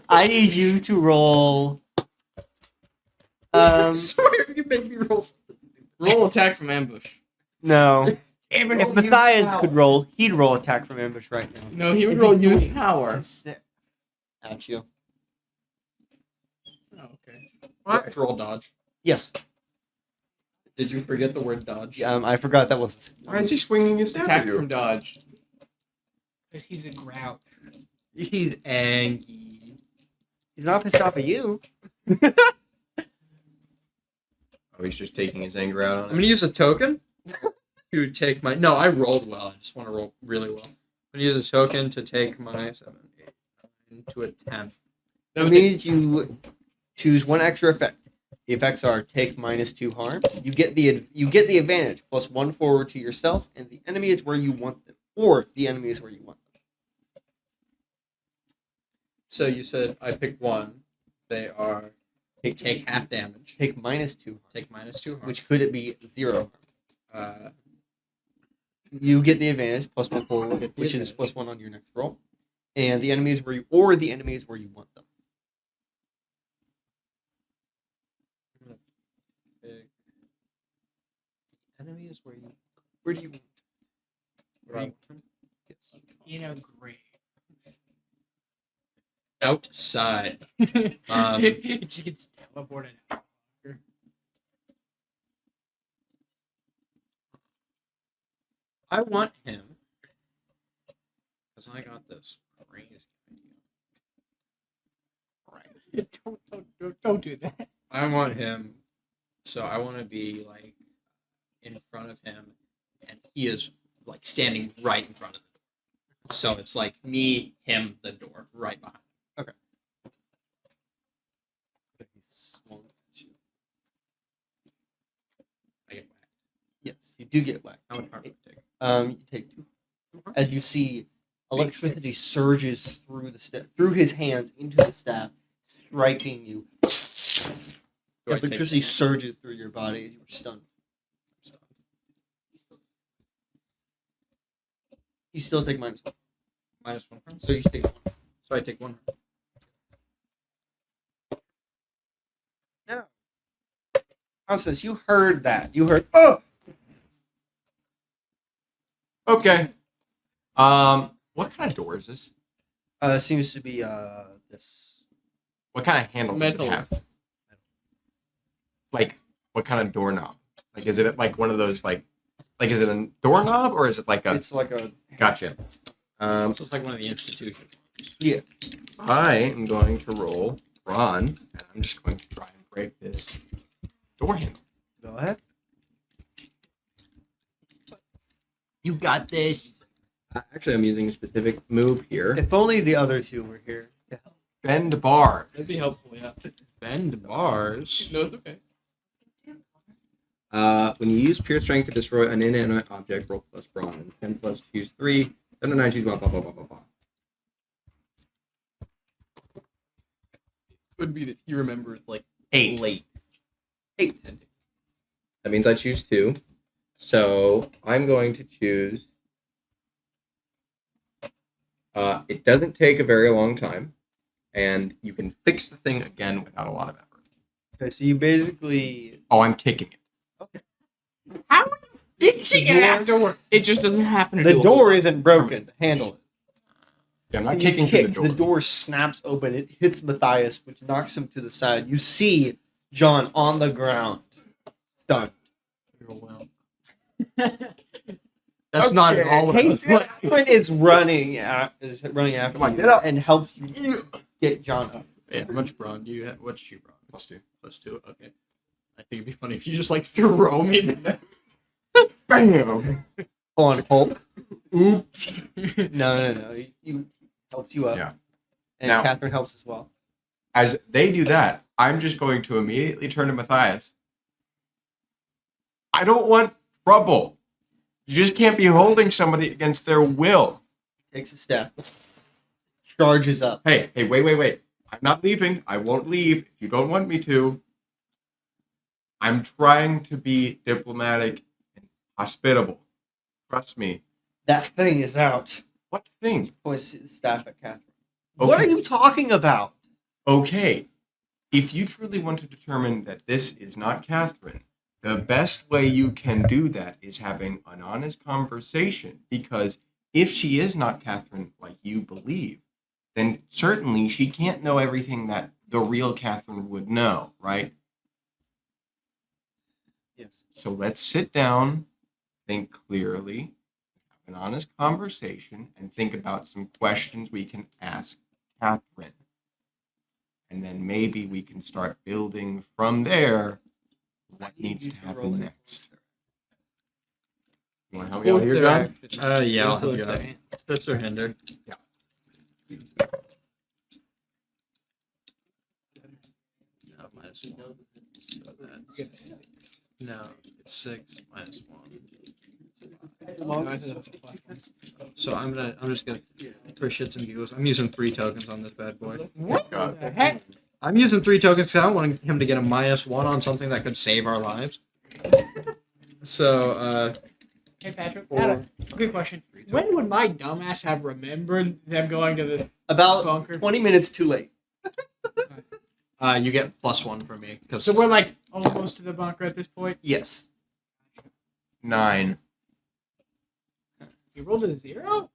I need you to roll. I swear you make me roll something. Roll attack from ambush. No. Even If Matthias could roll, he'd roll attack from ambush right now. No, he would If roll he use knew- power. At you. Oh, okay. Let's roll dodge. Yes. Did you forget the word dodge? I forgot that was. Why is he swinging his staff Attack at from you? dodge. Because he's a grouch. He's angry. He's not pissed off at you. Oh, he's just taking his anger out I'm on gonna use a token to take my. No, I rolled well. I just want to roll really well. I'm gonna use a token to take my 7, 8, 9 to a 10. That means you choose one extra effect. The effects are take -2 harm. You get the advantage +1 forward to yourself, and the enemy is where you want them, or the enemy is where you want them. So you said I pick one. They are take half damage. Take -2 harm, Take -2 harm. which could it be 0 harm. Uh, You get the advantage +1 forward, Get the which is advantage. +1 on your next roll, and the enemy is where you want them. pick. Enemy is where you. Where do you want? Where you In a grave. outside. It just gets teleported out. I want him Because I got this crazy idea. Don't do that. I want him, so I want to be like in front of him, and he is like standing right in front of the door. So it's like me, him, the door, right behind. He swung at you. I get whacked. Yes, you do get whacked. How much harm would it take? You take 2. As you see, electricity surges through through his hands into the staff, striking you. Do I take Electricity damage? surges through your body as you are stunned. You still take -1. Minus 1 harm? So you take 1. So I take 1 harm. No. Constance, you heard that. You heard, oh! Okay. What kind of door is this? Seems to be, this. What kind of handle does Metal. it have? Like, what kind of doorknob? Like, is it like one of those, like is it a doorknob or is it like a? It's like a. Gotcha. So it's like one of the institutions. Yeah. I am going to roll Ron, and I'm just going to try and break this door handle. Go ahead. You got this. Actually, I'm using a specific move here. If only the other 2 were here. Yeah. Bend bar. That'd be helpful, yeah. Bend bars. No, it's okay. When you use pure strength to destroy an inanimate object, roll plus Brawn. 10 plus choose 3. 7 to 9 choose 1. Blah, blah, blah, blah, blah. Could be that he remembers, like, 8. late. 8. That means I choose 2. So I'm going to choose. It doesn't take a very long time, and you can fix the thing again without a lot of effort. Okay, so you basically. Oh, I'm kicking it. How are you fixing it afterwards? It just doesn't happen to The do a door whole lot. isn't broken. The handle is. Yeah, I'm not When you kicking through kick, the door. snaps open. It hits Matthias, which knocks him to the side. You see John on the ground, stunned. That's not at all what I was like. Catherine is running after Come on, you get up. and helps you get John up. Yeah, how much brawn do you have? What's your brawn? Plus 2. Plus 2. Okay. I think it'd be funny if you just like throw me. Bam! On Hulk. Oops. No. He helps you up. Yeah. And Now- Catherine helps as well. As they do that, I'm just going to immediately turn to Matthias. I don't want trouble. You just can't be holding somebody against their will. Takes a step. Charges up. Hey, wait. I'm not leaving. I won't leave if you don't want me to. I'm trying to be diplomatic and hospitable. Trust me. That thing is out. What thing? Points his staff at Catherine. Okay. What are you talking about? Okay. If you truly want to determine that this is not Catherine, the best way you can do that is having an honest conversation, because if she is not Catherine like you believe, then certainly she can't know everything that the real Catherine would know, right? Yes. So let's sit down, think clearly, have an honest conversation, and think about some questions we can ask Catherine. And then maybe we can start building from there what needs to happen next. You want to help me out here, John? Yeah, I'll help Both you their out. hands. Assist or hinder. Yeah. No, minus 1. So that's no, it's 6 minus 1. So I'm just gonna for shits and giggles. I'm using 3 tokens on this bad boy. What God. the heck? I'm using 3 tokens because I don't want him to get a -1 on something that could save our lives. So, Hey Patrick, Or- Adam, quick question. When would my dumbass have remembered them going to the About bunker? 20 minutes too late. you get +1 from me because So we're like almost to the bunker at this point. Yes. 9. You rolled a 0?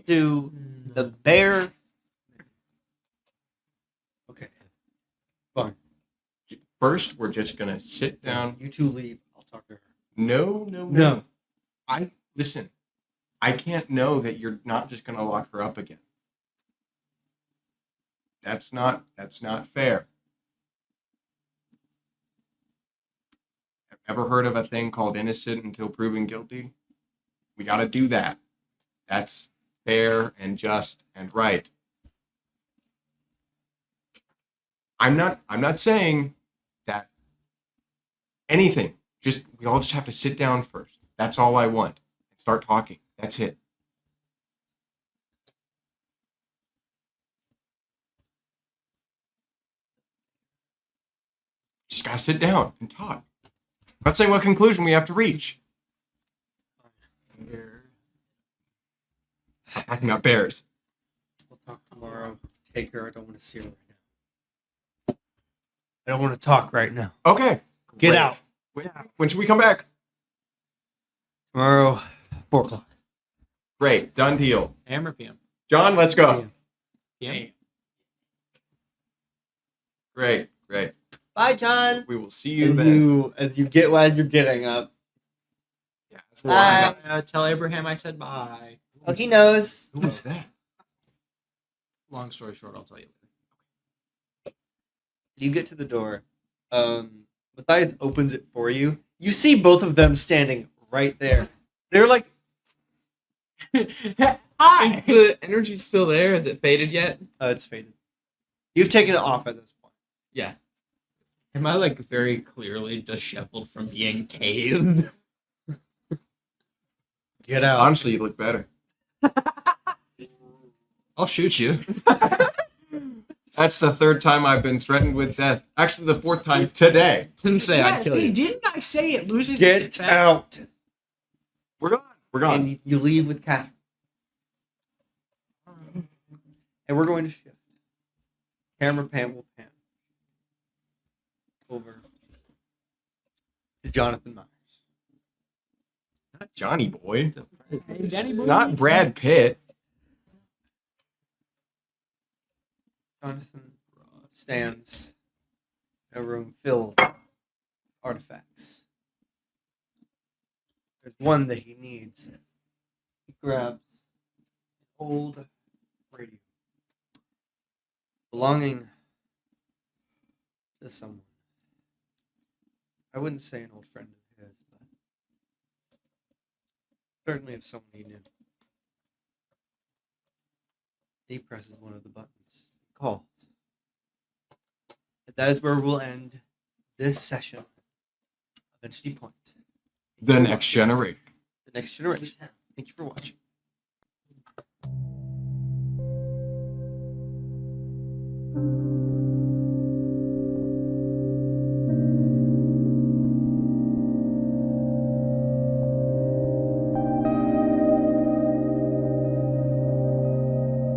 To the bear. Okay. Fine. First, we're just going to sit down. You two leave. I'll talk to her. No. No. Listen. I can't know that you're not just gonna lock her up again. That's not fair. Ever heard of a thing called innocent until proven guilty? We got to do that. That's fair and just and right. I'm not saying that anything. We all just have to sit down first. That's all I want. And start talking. That's it. Just got to sit down and talk. I'm not saying what conclusion we have to reach. Stop talking about bears. We'll talk tomorrow. Take her. I don't want to see her right now. I don't want to talk right now. Okay. Get Great. out. When should we come back? Tomorrow, 4 o'clock. Great. Done deal. AM or PM? John, let's go. PM. Great. Great. Bye, John. We will see you then. As you're getting up. Yeah, that's where I'm Bye. at. Tell Abraham I said bye. Oh, he knows. Who was that? Long story short, I'll tell you later. You get to the door. Matthias opens it for you. You see both of them standing right there. They're like, Hi. Is the energy still there? Has it faded yet? it's faded. You've taken it off at this point. Yeah. Am I like very clearly disheveled from being caved? Get out. Honestly, you look better. I'll shoot you. That's the 3rd time I've been threatened with death. Actually, the 4th time today. Didn't say I'd Yes, kill hey, you. didn't I say it loses its Get effect? out. We're gone. We're gone. And you leave with Catherine. And we're going to shift. Camera pan will pan over to Jonathan Myers. Not Johnny Boy. Hey, Jenny boy. Not Brad Pitt. Jonathan stands in a room filled with artifacts. There's one that he needs. He grabs an old radio belonging to someone. I wouldn't say an old friend of his, but certainly of someone he knew. He presses one of the buttons. Calls. And that is where we'll end this session of Entity Point. The Next Generation. The Next Generation. Thank you for watching.